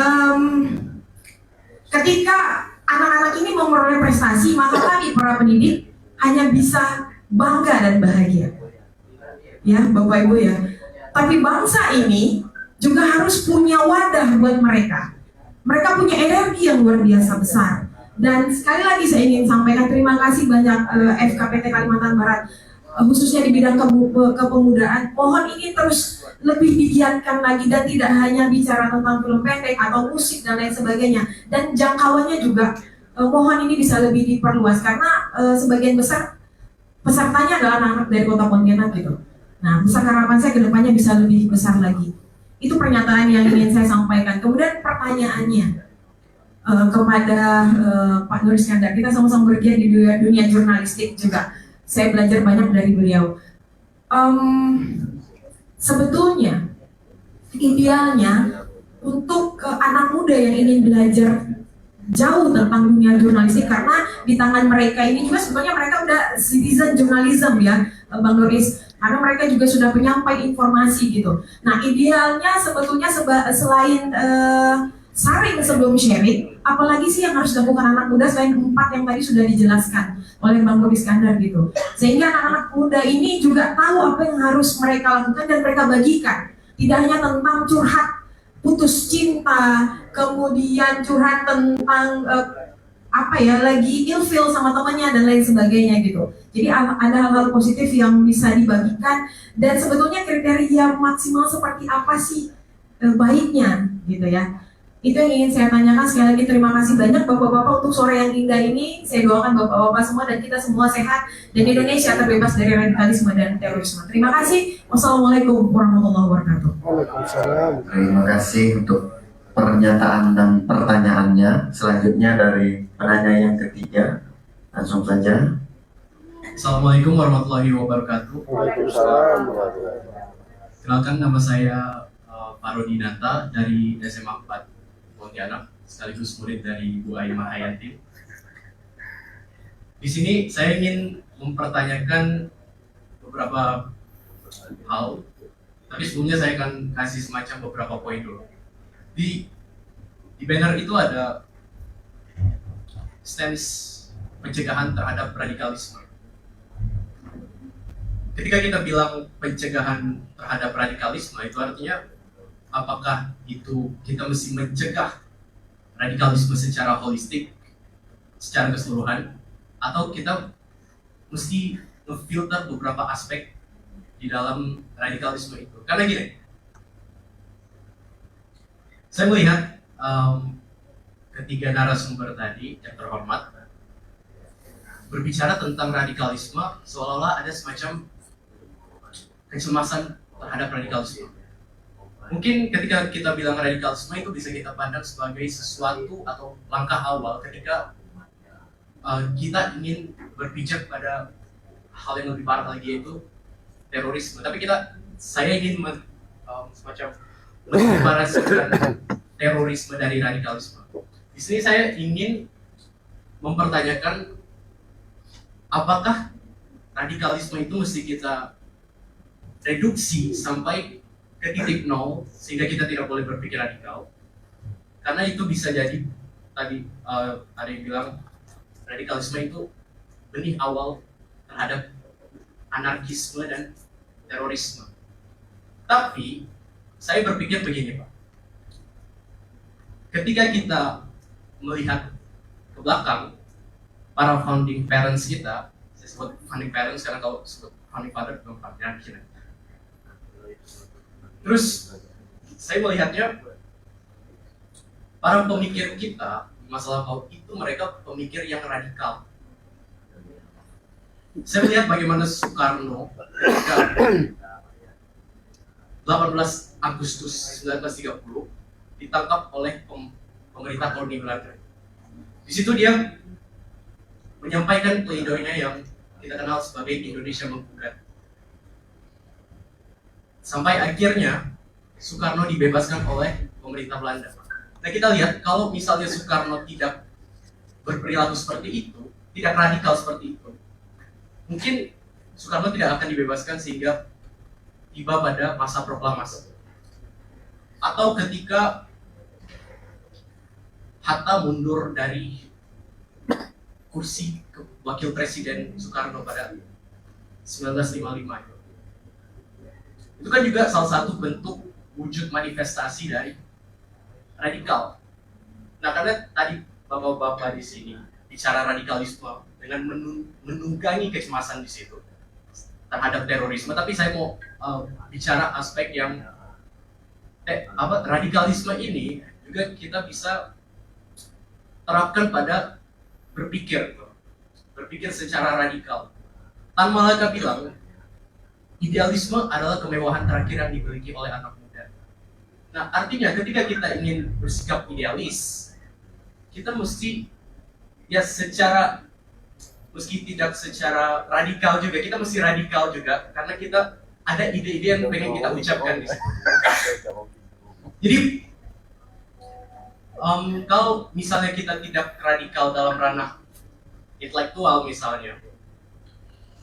Speaker 7: ketika anak-anak ini memperoleh prestasi, maka kami para pendidik hanya bisa bangga dan bahagia. Ya, Bapak Ibu ya. Tapi bangsa ini juga harus punya wadah buat mereka. Mereka punya energi yang luar biasa besar. Dan sekali lagi saya ingin sampaikan terima kasih banyak FKPT Kalimantan Barat, khususnya di bidang kepemudaan. Mohon ini terus lebih digiatkan lagi dan tidak hanya bicara tentang film pendek atau musik dan lain sebagainya. Dan jangkauannya juga mohon ini bisa lebih diperluas karena sebagian besar pesertanya adalah anak-anak dari Kota Pontianak gitu. Nah, besar harapan saya ke depannya bisa lebih besar lagi. Itu pernyataan yang ingin saya sampaikan. Kemudian pertanyaannya kepada Pak Nur Iskandar, kita sama-sama bergiat di dunia jurnalistik juga. Saya belajar banyak dari beliau. Sebetulnya idealnya untuk anak muda yang ingin belajar jauh tentang dunia jurnalistik, karena di tangan mereka ini juga sebenarnya mereka udah citizen journalism ya Bang Nuris, karena mereka juga sudah penyampai informasi gitu. Nah idealnya sebetulnya selain sharing sebelum sharing, apalagi sih yang harus dilakukan anak muda selain 4 yang tadi sudah dijelaskan oleh Bang Nur Iskandar gitu, sehingga anak-anak muda ini juga tahu apa yang harus mereka lakukan dan mereka bagikan. Tidak hanya tentang curhat putus cinta, kemudian curhat tentang lagi ilfeel sama temannya dan lain sebagainya gitu. Jadi ada hal-hal positif yang bisa dibagikan, dan sebetulnya kriteria maksimal seperti apa sih baiknya gitu ya. Itu yang ingin saya tanyakan. Sekali lagi terima kasih banyak Bapak-Bapak untuk sore yang indah ini. Saya doakan Bapak-Bapak semua dan kita semua sehat dan Indonesia terbebas dari radikalisme dan terorisme. Terima kasih. Wassalamualaikum warahmatullahi wabarakatuh.
Speaker 1: Terima kasih untuk pernyataan dan pertanyaannya. Selanjutnya dari penanya yang ketiga, langsung saja.
Speaker 8: Assalamualaikum warahmatullahi wabarakatuh. Kenalkan, nama saya Parodi Nata dari SMA 4 Pontianak, sekaligus murid dari Bu Aimah Hayati. Di sini saya ingin mempertanyakan beberapa hal, tapi sebelumnya saya akan kasih semacam beberapa poin dulu. Di banner itu ada stance pencegahan terhadap radikalisme. Ketika kita bilang pencegahan terhadap radikalisme, itu artinya apakah itu kita mesti mencegah radikalisme secara holistik, secara keseluruhan, atau kita mesti memfilter beberapa aspek di dalam radikalisme itu? Karena gini, saya melihat ketiga narasumber tadi yang terhormat berbicara tentang radikalisme seolah-olah ada semacam kecemasan terhadap radikalisme. Mungkin ketika kita bilang radikalisme itu bisa kita pandang sebagai sesuatu atau langkah awal ketika kita ingin berpijak pada hal yang lebih parah lagi, yaitu terorisme. Tapi saya ingin semacam mengkomparasikan terorisme dari radikalisme. Di sini saya ingin mempertanyakan apakah radikalisme itu mesti kita reduksi sampai ke titik nol sehingga kita tidak boleh berpikir radikal, karena itu bisa jadi tadi ada yang bilang radikalisme itu benih awal terhadap anarkisme dan terorisme. Tapi saya berpikir begini Pak, ketika kita melihat ke belakang para founding parents kita, saya sebut founding parents karena kalau sebut founding father belum pernah kira. Terus saya melihatnya para pemikir kita masalah kaum itu mereka pemikir yang radikal. Saya melihat bagaimana Soekarno ketika 18 Agustus 1930 ditangkap oleh pemerintah koloni Belanda. Di situ dia menyampaikan pleidoinya yang kita kenal sebagai Indonesia Menggugat. Sampai akhirnya Soekarno dibebaskan oleh pemerintah Belanda. Nah kita lihat kalau misalnya Soekarno tidak berperilaku seperti itu, tidak radikal seperti itu, mungkin Soekarno tidak akan dibebaskan sehingga tiba pada masa proklamasi. Atau ketika Hatta mundur dari kursi wakil presiden Soekarno pada 1955. Itu kan juga salah satu bentuk wujud manifestasi dari radikal. Nah karena tadi bapak-bapak di sini bicara radikalisme dengan menunggangi kecemasan di situ terhadap terorisme, tapi saya mau bicara aspek yang radikalisme ini juga kita bisa terapkan pada berpikir secara radikal. Tan Malaka bilang, idealisme adalah kemewahan terakhir yang dimiliki oleh anak muda. Nah, artinya ketika kita ingin bersikap idealis, kita mesti ya meski tidak secara radikal juga, kita mesti radikal juga karena kita ada ide-ide yang pengen kita ucapkan di situ. Jadi kalau misalnya kita tidak radikal dalam ranah intelektual misalnya,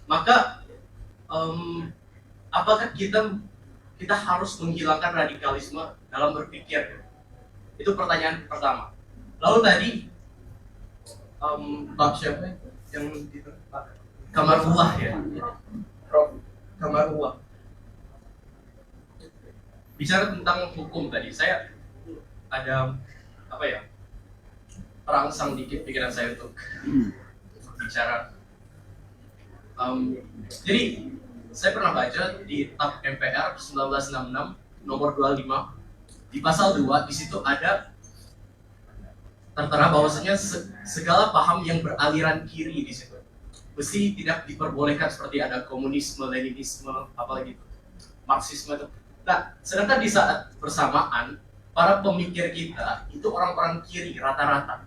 Speaker 8: maka apakah kita harus menghilangkan radikalisme dalam berpikir? Itu pertanyaan pertama. Lalu tadi Pak siapa yang itu? Pak Kamarullah ya, Prof Kamarullah bicara tentang hukum tadi. Saya ada terangsang dikit pikiran saya untuk bicara. Jadi saya pernah baca di TAP MPR 1966 nomor 25 di pasal 2, di situ ada tertera bahwasanya segala paham yang beraliran kiri di situ mesti tidak diperbolehkan, seperti ada komunisme, leninisme, apalagi Marxisme itu. Nah, sedangkan di saat bersamaan para pemikir kita itu orang-orang kiri rata-rata.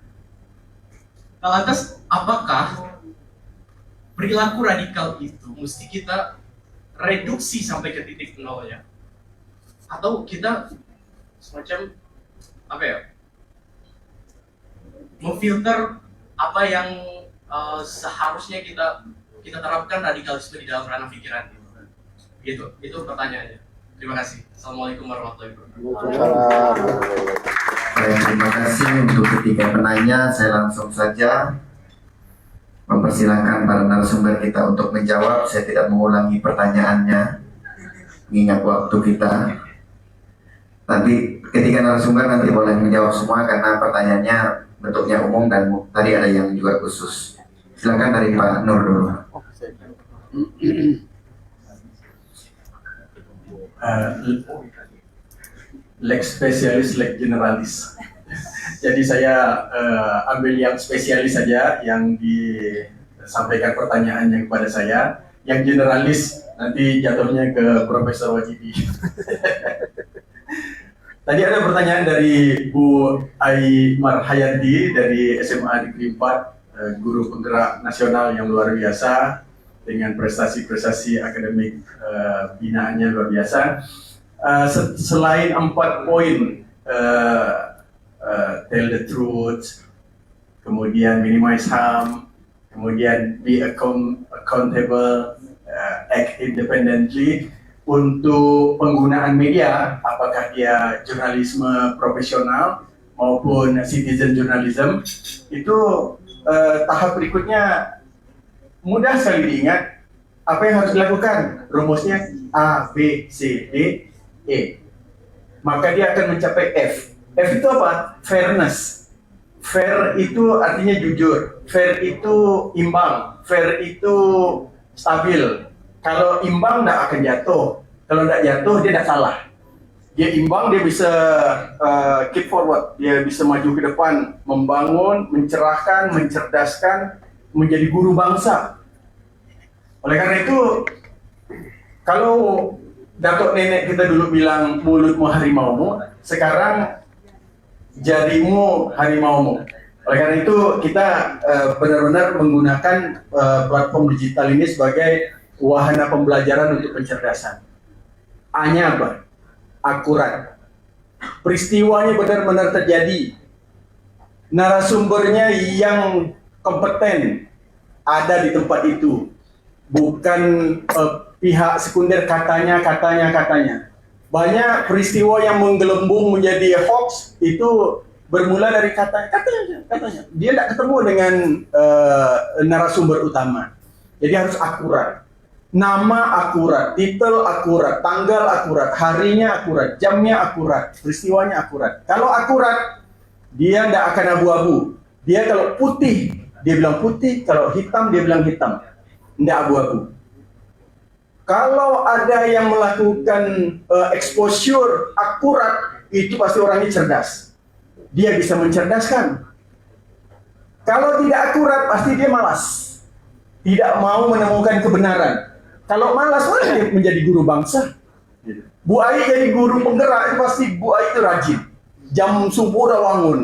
Speaker 8: Nah, lantas apakah perilaku radikal itu mesti kita reduksi sampai ke titik nol ya? Atau kita semacam memfilter apa yang seharusnya kita terapkan radikalisme di dalam ranah pikiran gitu. Itu pertanyaannya. Terima kasih. Assalamualaikum warahmatullahi wabarakatuh.
Speaker 1: Terima kasih untuk ketiga penanya. Saya langsung saja mempersilahkan para narasumber kita untuk menjawab. Saya tidak mengulangi pertanyaannya, mengingat waktu kita. Nanti ketiga narasumber nanti boleh menjawab semua karena pertanyaannya bentuknya umum dan tadi ada yang juga khusus. Silakan dari Pak Nur dulu.
Speaker 2: Lex spesialis, lex generalis. Jadi saya ambil yang spesialis saja, yang disampaikan pertanyaannya kepada saya. Yang generalis nanti jatuhnya ke Profesor Wajibi. Tadi ada pertanyaan dari Bu Aymar Hayati dari SMA Negeri 4, guru penggerak nasional yang luar biasa dengan prestasi-prestasi akademik binaannya luar biasa. Selain 4 poin, tell the truth, kemudian minimize harm, kemudian be accountable, act independently. Untuk penggunaan media, apakah dia jurnalisme profesional maupun citizen journalism, itu tahap berikutnya mudah sekali diingat. Apa yang harus dilakukan? Rumusnya A, B, C, D, E. Maka dia akan mencapai F. F itu apa? Fairness. Fair itu artinya jujur. Fair itu imbang. Fair itu stabil. Kalau imbang tidak akan jatuh. Kalau tidak jatuh, dia tidak salah. Dia imbang, dia bisa keep forward. Dia bisa maju ke depan, membangun, mencerahkan, mencerdaskan, menjadi guru bangsa. Oleh karena itu, kalau datuk nenek kita dulu bilang mulutmu harimaumu, sekarang jarimu harimaumu. Oleh karena itu, kita benar-benar menggunakan platform digital ini sebagai wahana pembelajaran untuk pencerdasan. A-nya apa? Akurat. Peristiwanya benar-benar terjadi. Narasumbernya yang kompeten ada di tempat itu. Bukan pihak sekunder katanya. Banyak peristiwa yang menggelembung menjadi hoax itu bermula dari katanya. Dia tidak ketemu dengan narasumber utama. Jadi harus akurat. Nama akurat, titel akurat, tanggal akurat, harinya akurat, jamnya akurat, peristiwanya akurat. Kalau akurat, dia tidak akan abu-abu. Dia kalau putih, dia bilang putih. Kalau hitam, dia bilang hitam. Tidak abu-abu. Kalau ada yang melakukan exposure akurat, itu pasti orangnya cerdas. Dia bisa mencerdaskan. Kalau tidak akurat, pasti dia malas. Tidak mau menemukan kebenaran. Kalau malas, mana dia menjadi guru bangsa? Bu Ai jadi guru penggerak, pasti Bu Ai itu rajin. Jam subuh udah bangun.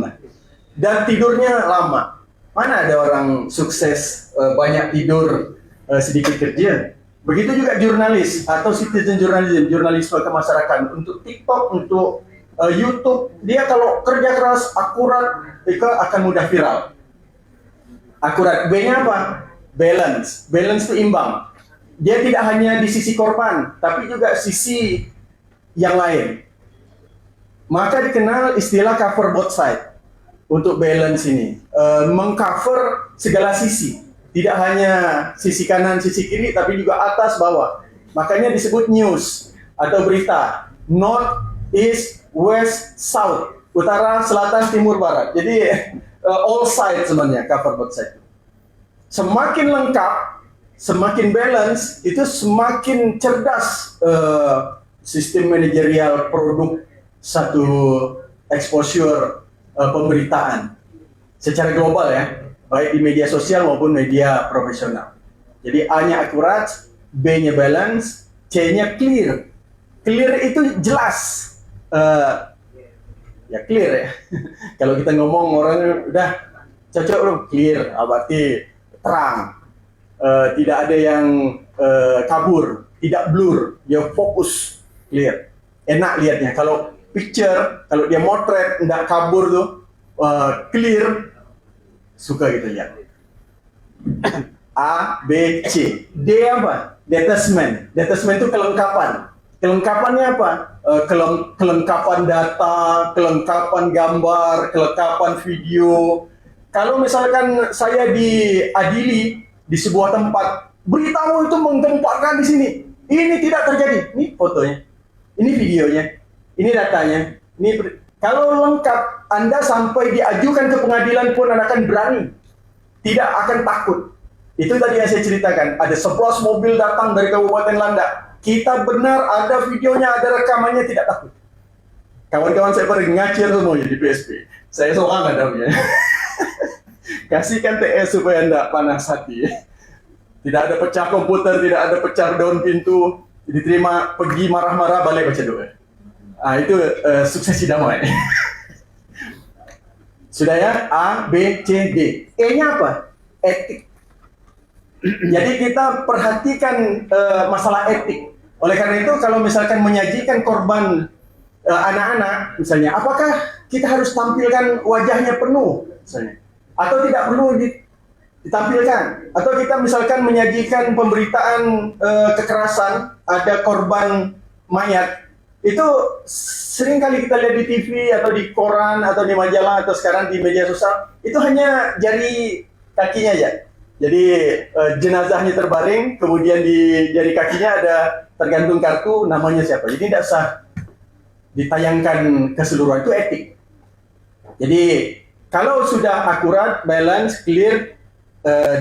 Speaker 2: Dan tidurnya lama. Mana ada orang sukses banyak tidur, sedikit kerja? Begitu juga jurnalis atau citizen journalism, jurnalisme kemasyarakatan. Untuk TikTok, untuk YouTube, dia kalau kerja keras, akurat, itu akan mudah viral. Akurat. B-nya apa? Balance. Balance itu imbang. Dia tidak hanya di sisi korban, tapi juga sisi yang lain. Maka dikenal istilah cover both side untuk balance ini. Mengcover segala sisi. Tidak hanya sisi kanan, sisi kiri, tapi juga atas, bawah. Makanya disebut news atau berita. North, East, West, South. Utara, Selatan, Timur, Barat. Jadi all side sebenarnya cover both side. Semakin lengkap, semakin balance, itu semakin cerdas sistem manajerial produk satu exposure pemberitaan secara global ya, baik di media sosial maupun media profesional. Jadi A-nya akurat, B-nya balance, C-nya clear. Clear itu jelas. Ya clear ya. Kalau kita ngomong orang udah cocok belum clear, berarti terang. Tidak ada yang kabur, tidak blur, dia fokus, clear. Enak lihatnya. Kalau picture, kalau dia motret, tidak kabur tuh, clear, suka kita lihat. A, B, C. D apa? Detachment. Detachment itu kelengkapan. Kelengkapannya apa? Kelengkapan data, kelengkapan gambar, kelengkapan video. Kalau misalkan saya diadili di sebuah tempat, beritamu itu menggemparkan di sini. Ini tidak terjadi. Ini fotonya, ini videonya, ini datanya. Kalau lengkap, Anda sampai diajukan ke pengadilan pun Anda akan berani. Tidak akan takut. Itu tadi yang saya ceritakan. Ada 11 mobil datang dari Kabupaten Landak. Kita benar, ada videonya, ada rekamannya, tidak takut. Kawan-kawan saya pada ngacir semuanya di PSP. Saya seorang adamnya. Kasihkan TS supaya tidak panas hati. Tidak ada pecah komputer, tidak ada pecah daun pintu. Diterima, pergi marah-marah, balik baca doa. Itu suksesi damai. Sudah ya? A, B, C, D. E-nya apa? Etik. Jadi kita perhatikan masalah etik. Oleh karena itu, kalau misalkan menyajikan korban anak-anak, misalnya, apakah kita harus tampilkan wajahnya penuh, misalnya? Atau tidak perlu ditampilkan? Atau kita misalkan menyajikan pemberitaan kekerasan, ada korban mayat, itu sering kali kita lihat di TV atau di koran atau di majalah atau sekarang di media sosial, itu hanya jari kakinya aja. Jadi jenazahnya terbaring, kemudian di jari kakinya ada tergantung kartu namanya siapa. Jadi tidak sah ditayangkan keseluruhan, itu etik. Jadi kalau sudah akurat, balance, clear,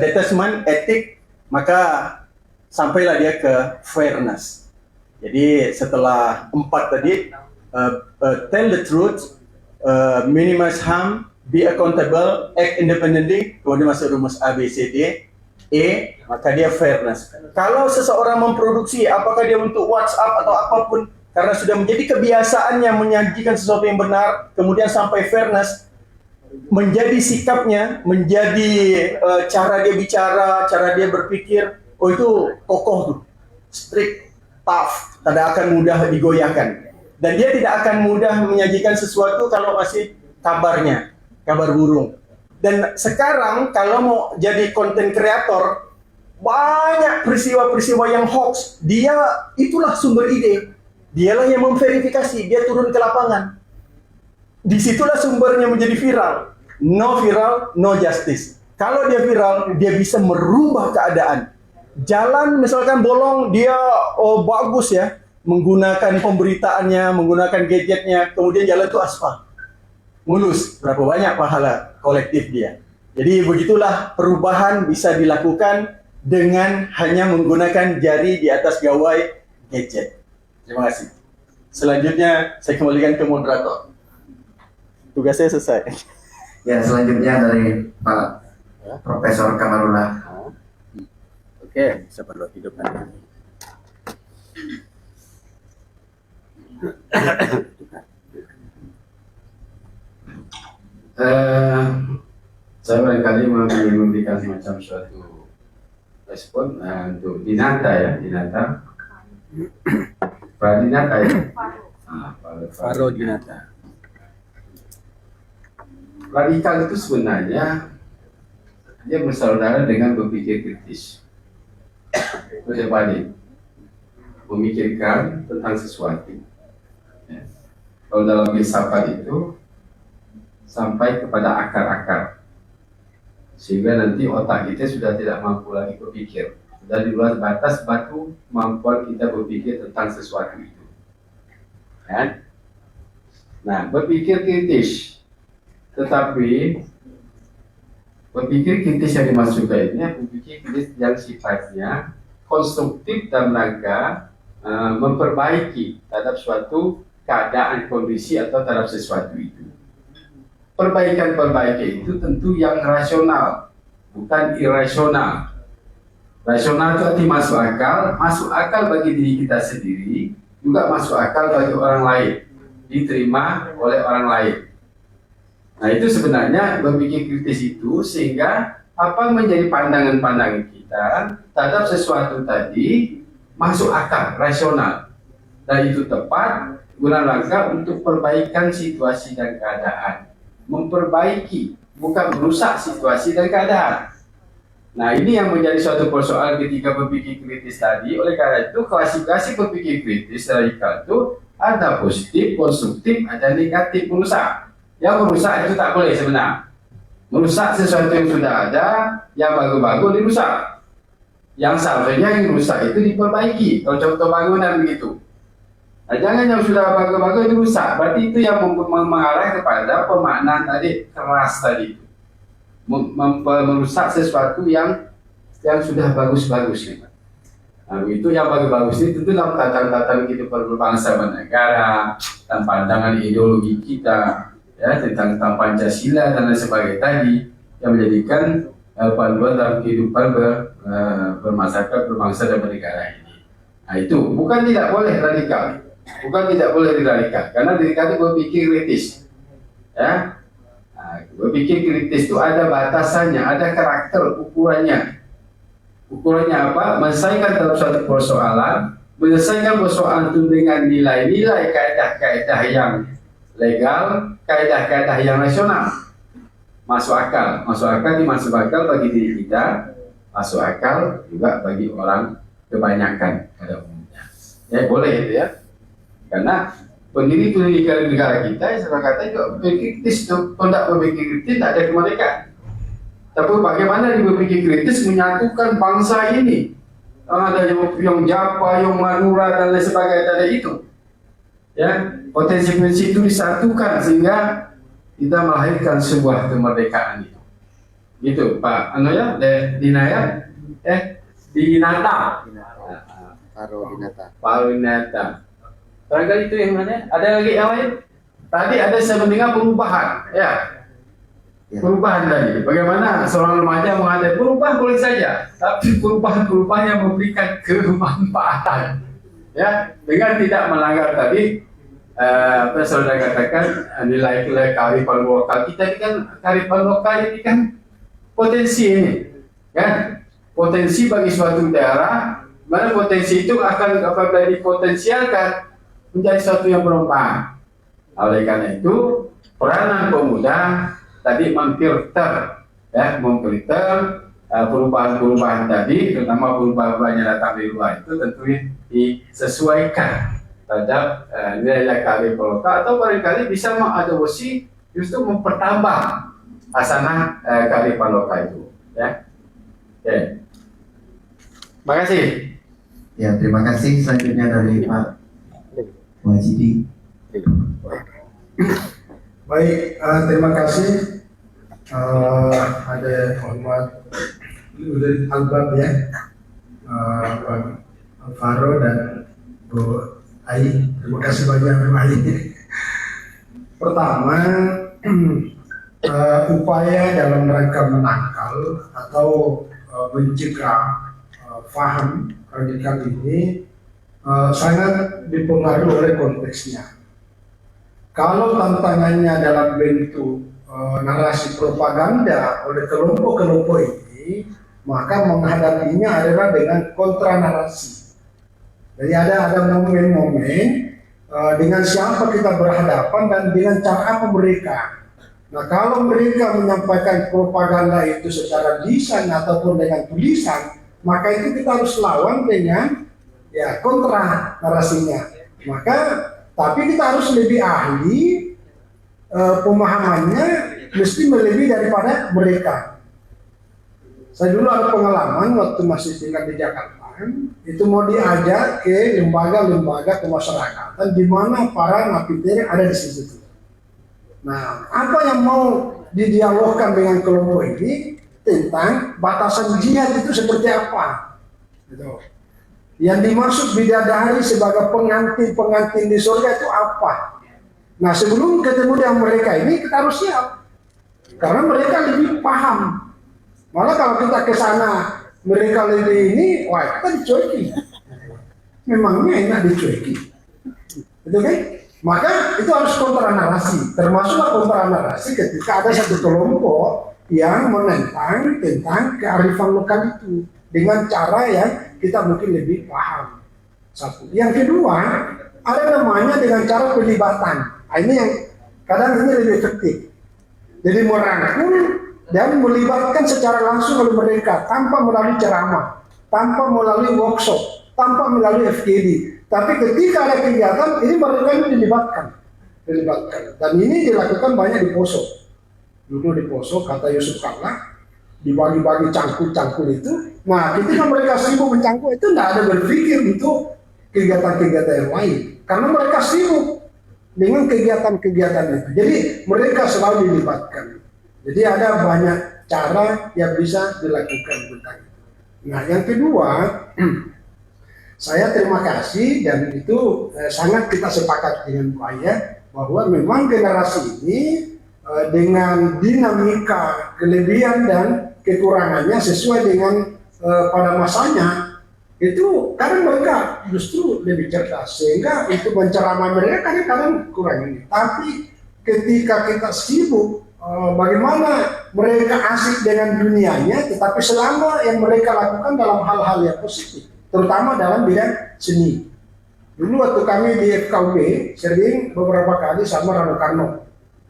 Speaker 2: detachment, etik, maka sampailah dia ke fairness. Jadi setelah 4 tadi, tell the truth, minimize harm, be accountable, act independently, kemudian masuk rumus A, B, C, D, E, maka dia fairness. Kalau seseorang memproduksi, apakah dia untuk WhatsApp atau apapun, karena sudah menjadi kebiasaannya menyajikan sesuatu yang benar, kemudian sampai fairness, menjadi sikapnya, menjadi cara dia bicara, cara dia berpikir, oh itu kokoh tuh, strict, tough, tidak akan mudah digoyahkan. Dan dia tidak akan mudah menyajikan sesuatu kalau masih kabarnya, kabar burung. Dan sekarang kalau mau jadi content creator, banyak peristiwa-peristiwa yang hoax, dia itulah sumber ide. Dialah yang memverifikasi, dia turun ke lapangan. Disitulah sumbernya menjadi viral. No viral, no justice. Kalau dia viral, dia bisa merubah keadaan. Jalan misalkan bolong, dia bagus ya, menggunakan pemberitaannya, menggunakan gadgetnya, kemudian jalan itu aspal, mulus. Berapa banyak pahala kolektif dia. Jadi begitulah perubahan bisa dilakukan dengan hanya menggunakan jari di atas gawai gadget. Terima kasih. Selanjutnya saya kembalikan ke moderator. Tugas saya selesai.
Speaker 1: Ya, selanjutnya dari Pak Profesor Kamarullah.
Speaker 3: Oke, sebelum hidup nanti. Saya barangkali memberikan semacam suatu respon untuk Dinata ya, Dinata. Dinata ya.
Speaker 2: Faro Dinata.
Speaker 3: Radikal itu sebenarnya dia bersaudara dengan berpikir kritis. Itu yang paling memikirkan tentang sesuatu. Ya. Kalau dalam filsafat itu sampai kepada akar-akar, sehingga nanti otak kita sudah tidak mampu lagi berpikir, sudah di luar batas batu kemampuan kita berpikir tentang sesuatu itu. Ya. Nah, berpikir kritis, tetapi berpikir kritis yang dimaksudkan ini berpikir kritis yang sifatnya konstruktif dalam rangka memperbaiki terhadap suatu keadaan kondisi atau terhadap sesuatu itu. Perbaikan itu tentu yang rasional, bukan irasional. Rasional itu arti masuk akal bagi diri kita sendiri, juga masuk akal bagi orang lain, diterima oleh orang lain. Nah itu sebenarnya berpikir kritis itu sehingga apa menjadi pandangan-pandangan kita terhadap sesuatu tadi masuk akal, rasional. Dan itu tepat guna rangka untuk perbaikan situasi dan keadaan. Memperbaiki, bukan merusak situasi dan keadaan. Nah ini yang menjadi suatu persoalan ketika berpikir kritis tadi. Oleh karena itu klasifikasi berpikir kritis radikal itu ada positif, konstruktif, ada negatif, merusak. Yang merusak itu tak boleh sebenarnya. Merusak sesuatu yang sudah ada, yang bagus-bagus dirusak. Yang seharusnya yang rusak itu diperbaiki. Kalau contoh bangunan begitu. Nah, jangan yang sudah bagus-bagus dirusak. Berarti itu yang mengarah kepada pemaknaan tadi keras tadi. Merusak sesuatu yang sudah bagus-bagus. Nah, itu yang bagus-bagus ini tentu dalam tatanan kehidupan berbangsa bernegara, dan pandangan ideologi kita, ya tentang Pancasila dan lain sebagainya tadi yang menjadikan panduan dalam kehidupan bermasyarakat, berbangsa dan bernegara ini. Nah itu bukan tidak boleh radikal, bukan tidak boleh diradikal, karena radikal itu berpikir kritis, ya. Nah, berpikir kritis itu ada batasannya, ada karakter ukurannya. Ukurannya apa? Menyelesaikan dalam suatu persoalan, menyelesaikan persoalan itu dengan nilai-nilai kaidah-kaidah yang legal, kaidah-kaidah yang rasional, masuk akal dimasuk akal bagi diri kita, masuk akal juga bagi orang kebanyakan pada umumnya. Ya boleh itu ya, karena pendiri negara kita, saya kata juga berpikir kritis, kalau tidak berpikir kritis tidak ada kemerdekaan. Tapi bagaimana dia berpikir kritis menyatukan bangsa ini, ada yang Japa, yang Madura dan lain sebagainya tadi itu. Ya, potensi-potensi itu disatukan sehingga kita melahirkan sebuah kemerdekaan itu. Gitu, Pak Anoya, Dinaya, Dinata. Faro Dinata. Barangkali itu yang mana? Ada lagi yang lain? Tadi ada saya mendengar perubahan, ya. Perubahan tadi. Bagaimana seorang remaja mengatakan perubahan boleh saja, tapi perubahan yang memberikan kemanfaatan, ya, dengan tidak melanggar tadi. Apa saudara katakan nilai-nilai kearifan lokal kita ini kan, kearifan lokal ini kan potensi ini, kan potensi bagi suatu daerah, mana potensi itu akan apabila dipotensialkan menjadi suatu yang bermanfaat. Oleh karena itu peranan pemuda tadi memfilter, ya, memfilter perubahan-perubahan tadi, terutama perubahan-perubahan yang datang dari luar itu tentu disesuaikan terhadap nilai kearifan lokal, atau barangkali bisa mengadopsi justru mempertambah hasanah kearifan lokal itu, ya. Oke. Terima kasih.
Speaker 1: Ya, terima kasih. Selanjutnya dari Pak Wajidi.
Speaker 5: Baik, terima kasih. Ada Muhammad Albab ya, Pak Faro dan Bu Ai. Terima kasih banyak Bu Ai. Pertama, upaya dalam rangka menangkal atau mencegah faham radikal ini sangat dipengaruhi oleh konteksnya. Kalau tantangannya dalam bentuk narasi propaganda oleh kelompok-kelompok ini, maka menghadapinya adalah dengan kontra narasi. Jadi ada momen-momen dengan siapa kita berhadapan dan dengan cara apa mereka. Nah, kalau mereka menyampaikan propaganda itu secara lisan ataupun dengan tulisan, maka itu kita harus lawan dengan kontra narasinya. Maka tapi kita harus lebih ahli, pemahamannya mesti melebihi daripada mereka. Saya dulu ada pengalaman waktu masih tinggal di Jakarta, itu mau diajak ke lembaga-lembaga kemasyarakatan di mana para napiter ada di situ. Nah, apa yang mau didialogkan dengan kelompok ini tentang batasan jihad itu seperti apa? Gitu. Yang dimaksud bidadari sebagai pengantin di surga itu apa? Nah, sebelum ketemu dengan mereka ini kita harus siap, karena mereka lebih paham. Malah kalau kita ke sana mereka lebih ini, wah kita dicuekin. Memangnya enak dicuekin, betul kan? Maka itu harus kontra narasi, termasuklah kontra narasi ketika ada satu kelompok yang menentang tentang kearifan lokal itu dengan cara yang kita mungkin lebih paham. Satu. Yang kedua, ada namanya dengan cara pelibatan. Nah, ini yang kadang ini lebih efektif. Jadi merangkul dan melibatkan secara langsung oleh mereka tanpa melalui ceramah, tanpa melalui workshop, tanpa melalui FGD. Tapi ketika ada kegiatan, ini mereka ini dilibatkan. Dan ini dilakukan banyak di Poso. Dulu di Poso, kata Yusuf Kalla, dibagi-bagi cangkul-cangkul itu. Nah, ketika mereka sibuk mencangkul itu tidak ada berpikir untuk kegiatan-kegiatan yang lain. Karena mereka sibuk dengan kegiatan-kegiatan itu. Jadi mereka selalu dilibatkan. Jadi ada banyak cara yang bisa dilakukan tentang itu. Nah, yang kedua, saya terima kasih dan itu sangat kita sepakat dengan Buaya bahwa memang generasi ini dengan dinamika kelebihan dan kekurangannya sesuai dengan pada masanya itu kadang mereka justru lebih cerdas sehingga untuk menceramai mereka kadang-kadang kurang ini. Tapi ketika kita sibuk bagaimana mereka asik dengan dunianya, tetapi selama yang mereka lakukan dalam hal-hal yang positif, terutama dalam bidang seni. Dulu waktu kami di FKUB sering beberapa kali sama Rano Karno,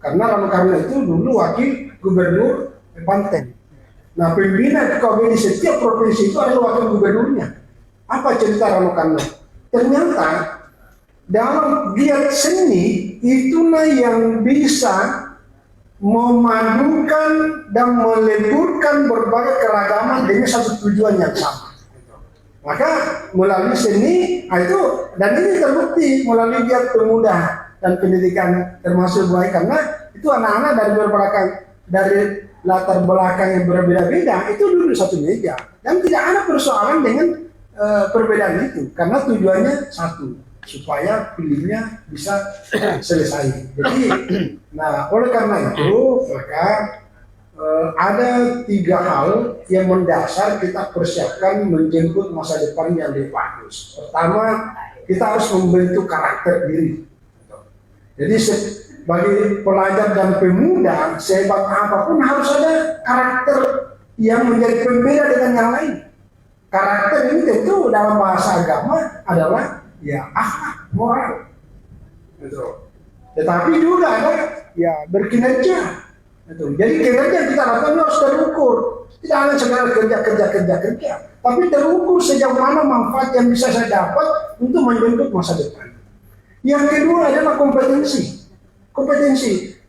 Speaker 5: karena Rano Karno itu dulu wakil gubernur Banten. Nah, pimpinan FKUB di setiap provinsi itu adalah wakil gubernurnya. Apa cerita Rano Karno? Ternyata dalam giat seni itulah yang bisa memadukan dan meleburkan berbagai keragaman dengan satu tujuan yang sama. Maka melalui seni itu, dan ini terbukti melalui giat pemuda dan pendidikan termasuk baik, karena itu anak-anak dari latar belakang yang berbeda-beda itu duduk satu meja dan tidak ada persoalan dengan perbedaan itu, karena tujuannya satu, supaya filmnya bisa selesai. Jadi, nah oleh karena itu maka ada 3 hal yang mendasar kita persiapkan menjemput masa depan yang lebih bagus. Pertama, kita harus membentuk karakter diri. Jadi bagi pelajar dan pemuda, sehebat apapun harus ada karakter yang menjadi pembeda dengan yang lain. Karakter ini tentu dalam bahasa agama adalah akhlak, moral. Tetapi juga ada berkinerja. Jadi kinerja kita lakukan harus terukur. Tidak hanya segala kerja, tapi terukur sejauh mana manfaat yang bisa saya dapat untuk membentuk masa depan. Yang kedua adalah kompetensi.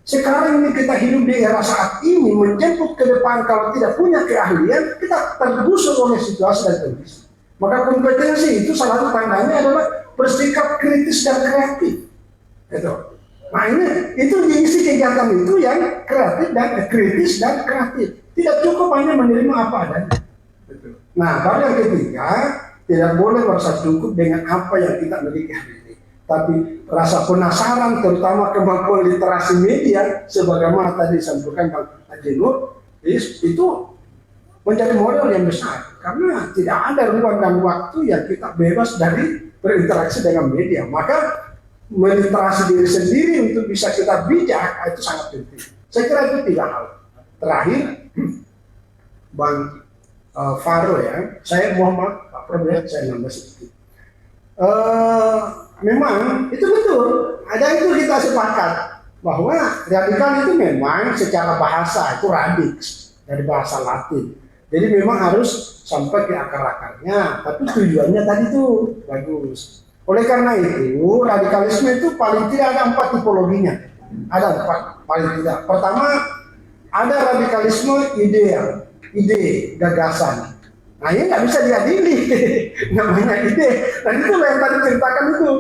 Speaker 5: Sekarang ini kita hidup di era saat ini, menjemput ke depan kalau tidak punya keahlian, kita tergusur oleh situasi dan kondisi. Maka kompetensi itu salah satu tandanya adalah bersikap kritis dan kreatif. Nah ini itu diisi kegiatan itu yang kreatif dan kritis dan kreatif. Tidak cukup hanya menerima apa adanya. Nah baru yang ketiga, tidak boleh merasa cukup dengan apa yang kita miliki hari ini. tapi rasa penasaran terutama kemampuan literasi media sebagaimana tadi disampaikan Bang Haji Nur itu menjadi modal yang besar karena tidak ada ruang dan waktu yang kita bebas dari berinteraksi dengan media. Maka meliterasi diri sendiri untuk bisa kita bijak itu sangat penting. Saya kira itu 3 hal. Terakhir, Bang Faro ya, saya mohon maaf Pak Prof ya, saya nambah sedikit. Memang itu betul, ada itu kita sepakat bahwa radikal itu memang secara bahasa itu radix dari bahasa Latin. Jadi memang harus sampai ke akar-akarnya, tapi tujuannya tadi tuh bagus. Oleh karena itu, radikalisme itu paling tidak ada 4 tipologinya. Ada 4 paling tidak. Pertama, ada radikalisme ideal, ide, gagasan. Nah ini nggak bisa diadili, namanya ide. Dan itu yang tadi ceritakan itu.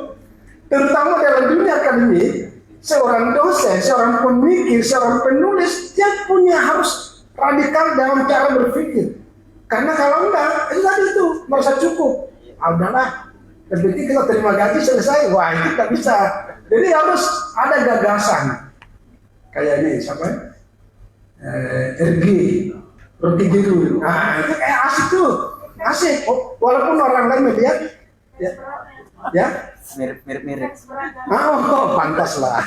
Speaker 5: Terutama dalam dunia akademik, seorang dosen, seorang pemikir, seorang penulis, dia punya harus radikal dalam cara berpikir. Karena kalau enggak, itu tadi itu merasa cukup. Udahlah, yang penting kita terima gaji selesai. Wah itu nggak bisa. Jadi harus ada gagasan. Kayak ini siapa? RG. Rocky Gerung. Nah itu kayak asik tuh, asik. Walaupun orang lain melihat, ya
Speaker 4: Mirip.
Speaker 5: oh pantas lah.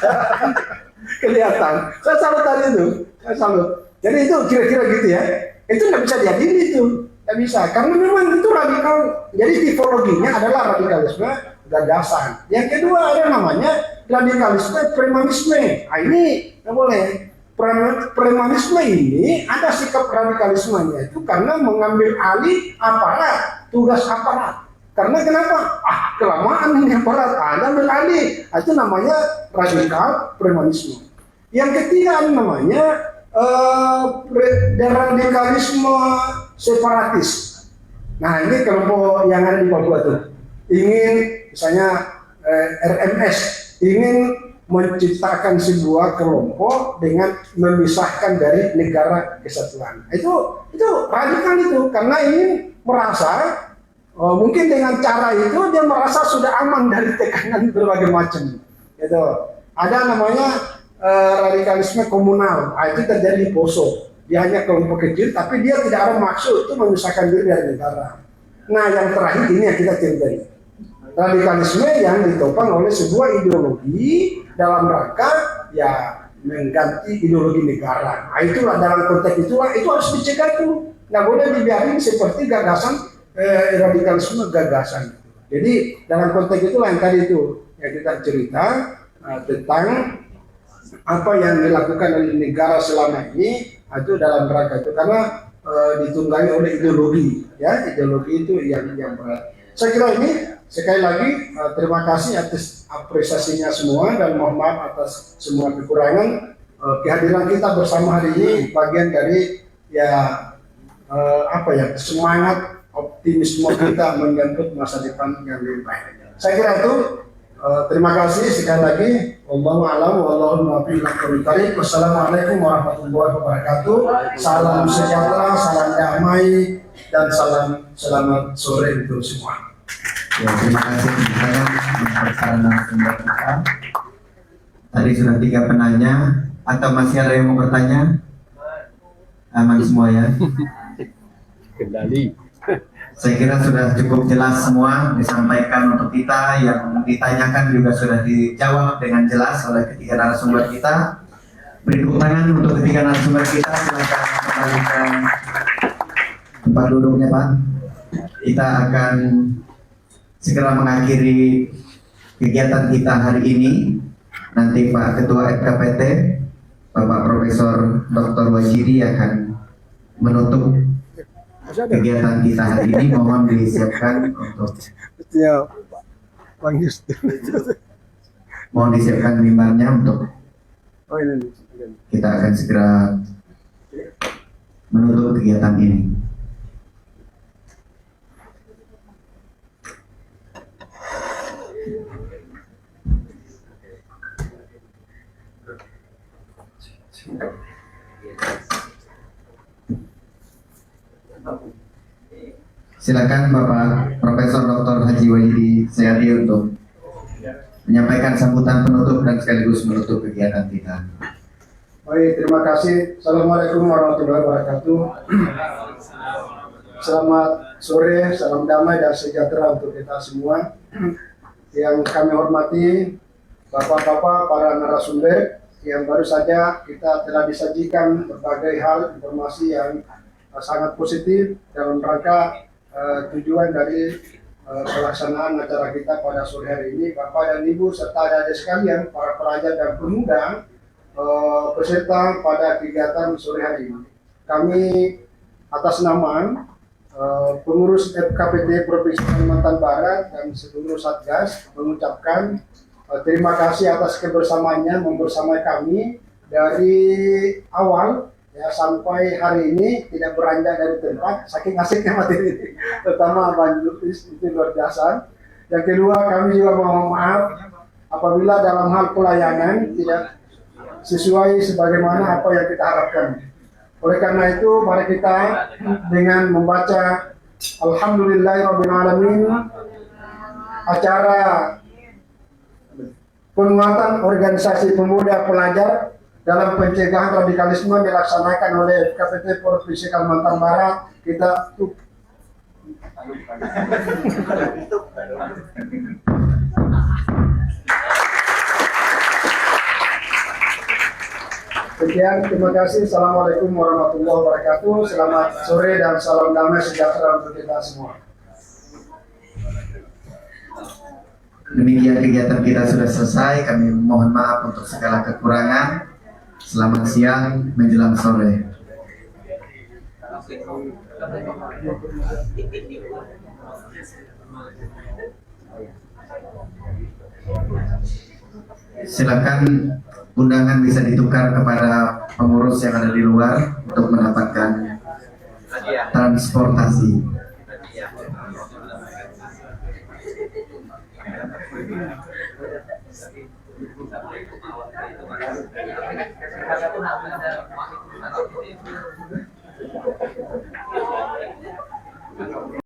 Speaker 5: Kelihatan. Saya salut tadi itu, saya salut. Jadi itu kira-kira gitu ya. Itu nggak bisa diadili itu, nggak bisa. Karena memang itu radikal. Jadi tipologinya adalah radikalisme gagasan. Yang kedua ada namanya radikalisme premanisme. Nah ini nggak boleh. Premanisme ini ada sikap radikalismenya itu karena mengambil alih aparat, tugas aparat. Karena kenapa? Kelamaan ini aparat, ambil alih. Itu namanya radikal premanisme. Yang ketiga namanya radikalisme separatis. Nah ini kelompok yang ada di Papua tuh ingin misalnya RMS ingin menciptakan sebuah kelompok dengan memisahkan dari negara kesatuan. Itu radikal itu karena ini merasa mungkin dengan cara itu dia merasa sudah aman dari tekanan berbagai macam. Itu ada namanya radikalisme komunal. Itu terjadi di Poso. Dia hanya kelompok kecil tapi dia tidak ada maksud itu memisahkan diri dari negara. Nah yang terakhir ini yang kita ceritain. Radikalisme yang ditopang oleh sebuah ideologi dalam rangka ya mengganti ideologi negara. Nah, itulah dalam konteks itulah itu harus dicegah itu. Nggak boleh dibiarin seperti gagasan radikalisme gagasan. Jadi dalam konteks itulah yang tadi itu yang kita cerita tentang apa yang dilakukan oleh negara selama ini itu dalam rangka itu karena ditunggangi oleh ideologi ya ideologi itu yang berat. Saya kira ini sekali lagi terima kasih atas apresiasinya semua dan mohon maaf atas semua kekurangan. Kehadiran kita bersama hari ini bagian dari semangat optimisme kita menyambut masa depan yang lebih baik. Saya kira itu terima kasih sekali lagi. Wallahu a'lam wallahu muwaffiq ila aqwamit thoriq. Wassalamualaikum warahmatullahi wabarakatuh. Salam sejahtera, salam damai dan salam selamat sore untuk semua.
Speaker 1: Ya, terima kasih saya untuk narasumber kita. Tadi sudah 3 penanya, atau masih ada yang mau bertanya? Aman semua ya.
Speaker 3: Kendali.
Speaker 1: Saya kira sudah cukup jelas semua disampaikan untuk kita, yang ditanyakan juga sudah dijawab dengan jelas oleh ketiga narasumber kita. Beri tepuk tangan untuk ketiga narasumber kita. Silakan kembali ke tempat duduknya Pak. Kita akan segera mengakhiri kegiatan kita hari ini. Nanti Pak Ketua FKPT, Bapak Profesor Dr. Wajidi akan menutup kegiatan kita hari ini. Mohon disiapkan untuk mohon disiapkan mimbarnya untuk kita akan segera menutup kegiatan ini. Silakan Bapak Profesor Dr. Haji Wahidi Seyadi untuk menyampaikan sambutan penutup dan sekaligus menutup kegiatan kita.
Speaker 5: Baik, terima kasih. Assalamualaikum warahmatullahi wabarakatuh. Selamat sore, salam damai dan sejahtera untuk kita semua. Yang kami hormati Bapak-bapak para narasumber yang baru saja kita telah disajikan berbagai hal informasi yang sangat positif dalam rangka tujuan dari pelaksanaan acara kita pada sore hari ini. Bapak dan Ibu serta adik-adik sekalian, para pelajar dan pemuda peserta pada kegiatan sore hari ini. Kami atas nama pengurus FKPT Provinsi Kalimantan Barat dan seluruh Satgas mengucapkan terima kasih atas kebersamaannya membersamai kami dari awal ya sampai hari ini, tidak beranjak dari tempat, saking asiknya materi ini, terutama Bang Lutfis, itu luar biasa. Yang kedua, kami juga mohon maaf apabila dalam hal pelayanan tidak sesuai sebagaimana apa yang kita harapkan. Oleh karena itu, mari kita dengan membaca Alhamdulillahirrahmanirrahim, acara penguatan organisasi pemuda pelajar dalam pencegahan radikalisme dilaksanakan oleh FKPT Provinsi Kalimantan Barat. Kita sekian, terima kasih. Assalamualaikum warahmatullahi wabarakatuh. Selamat sore dan salam damai sejahtera untuk kita semua.
Speaker 1: Demikian kegiatan kita sudah selesai. Kami mohon maaf untuk segala kekurangan. Selamat siang menjelang sore. Silakan undangan bisa ditukar kepada pengurus yang ada di luar untuk mendapatkan transportasi.
Speaker 4: Ada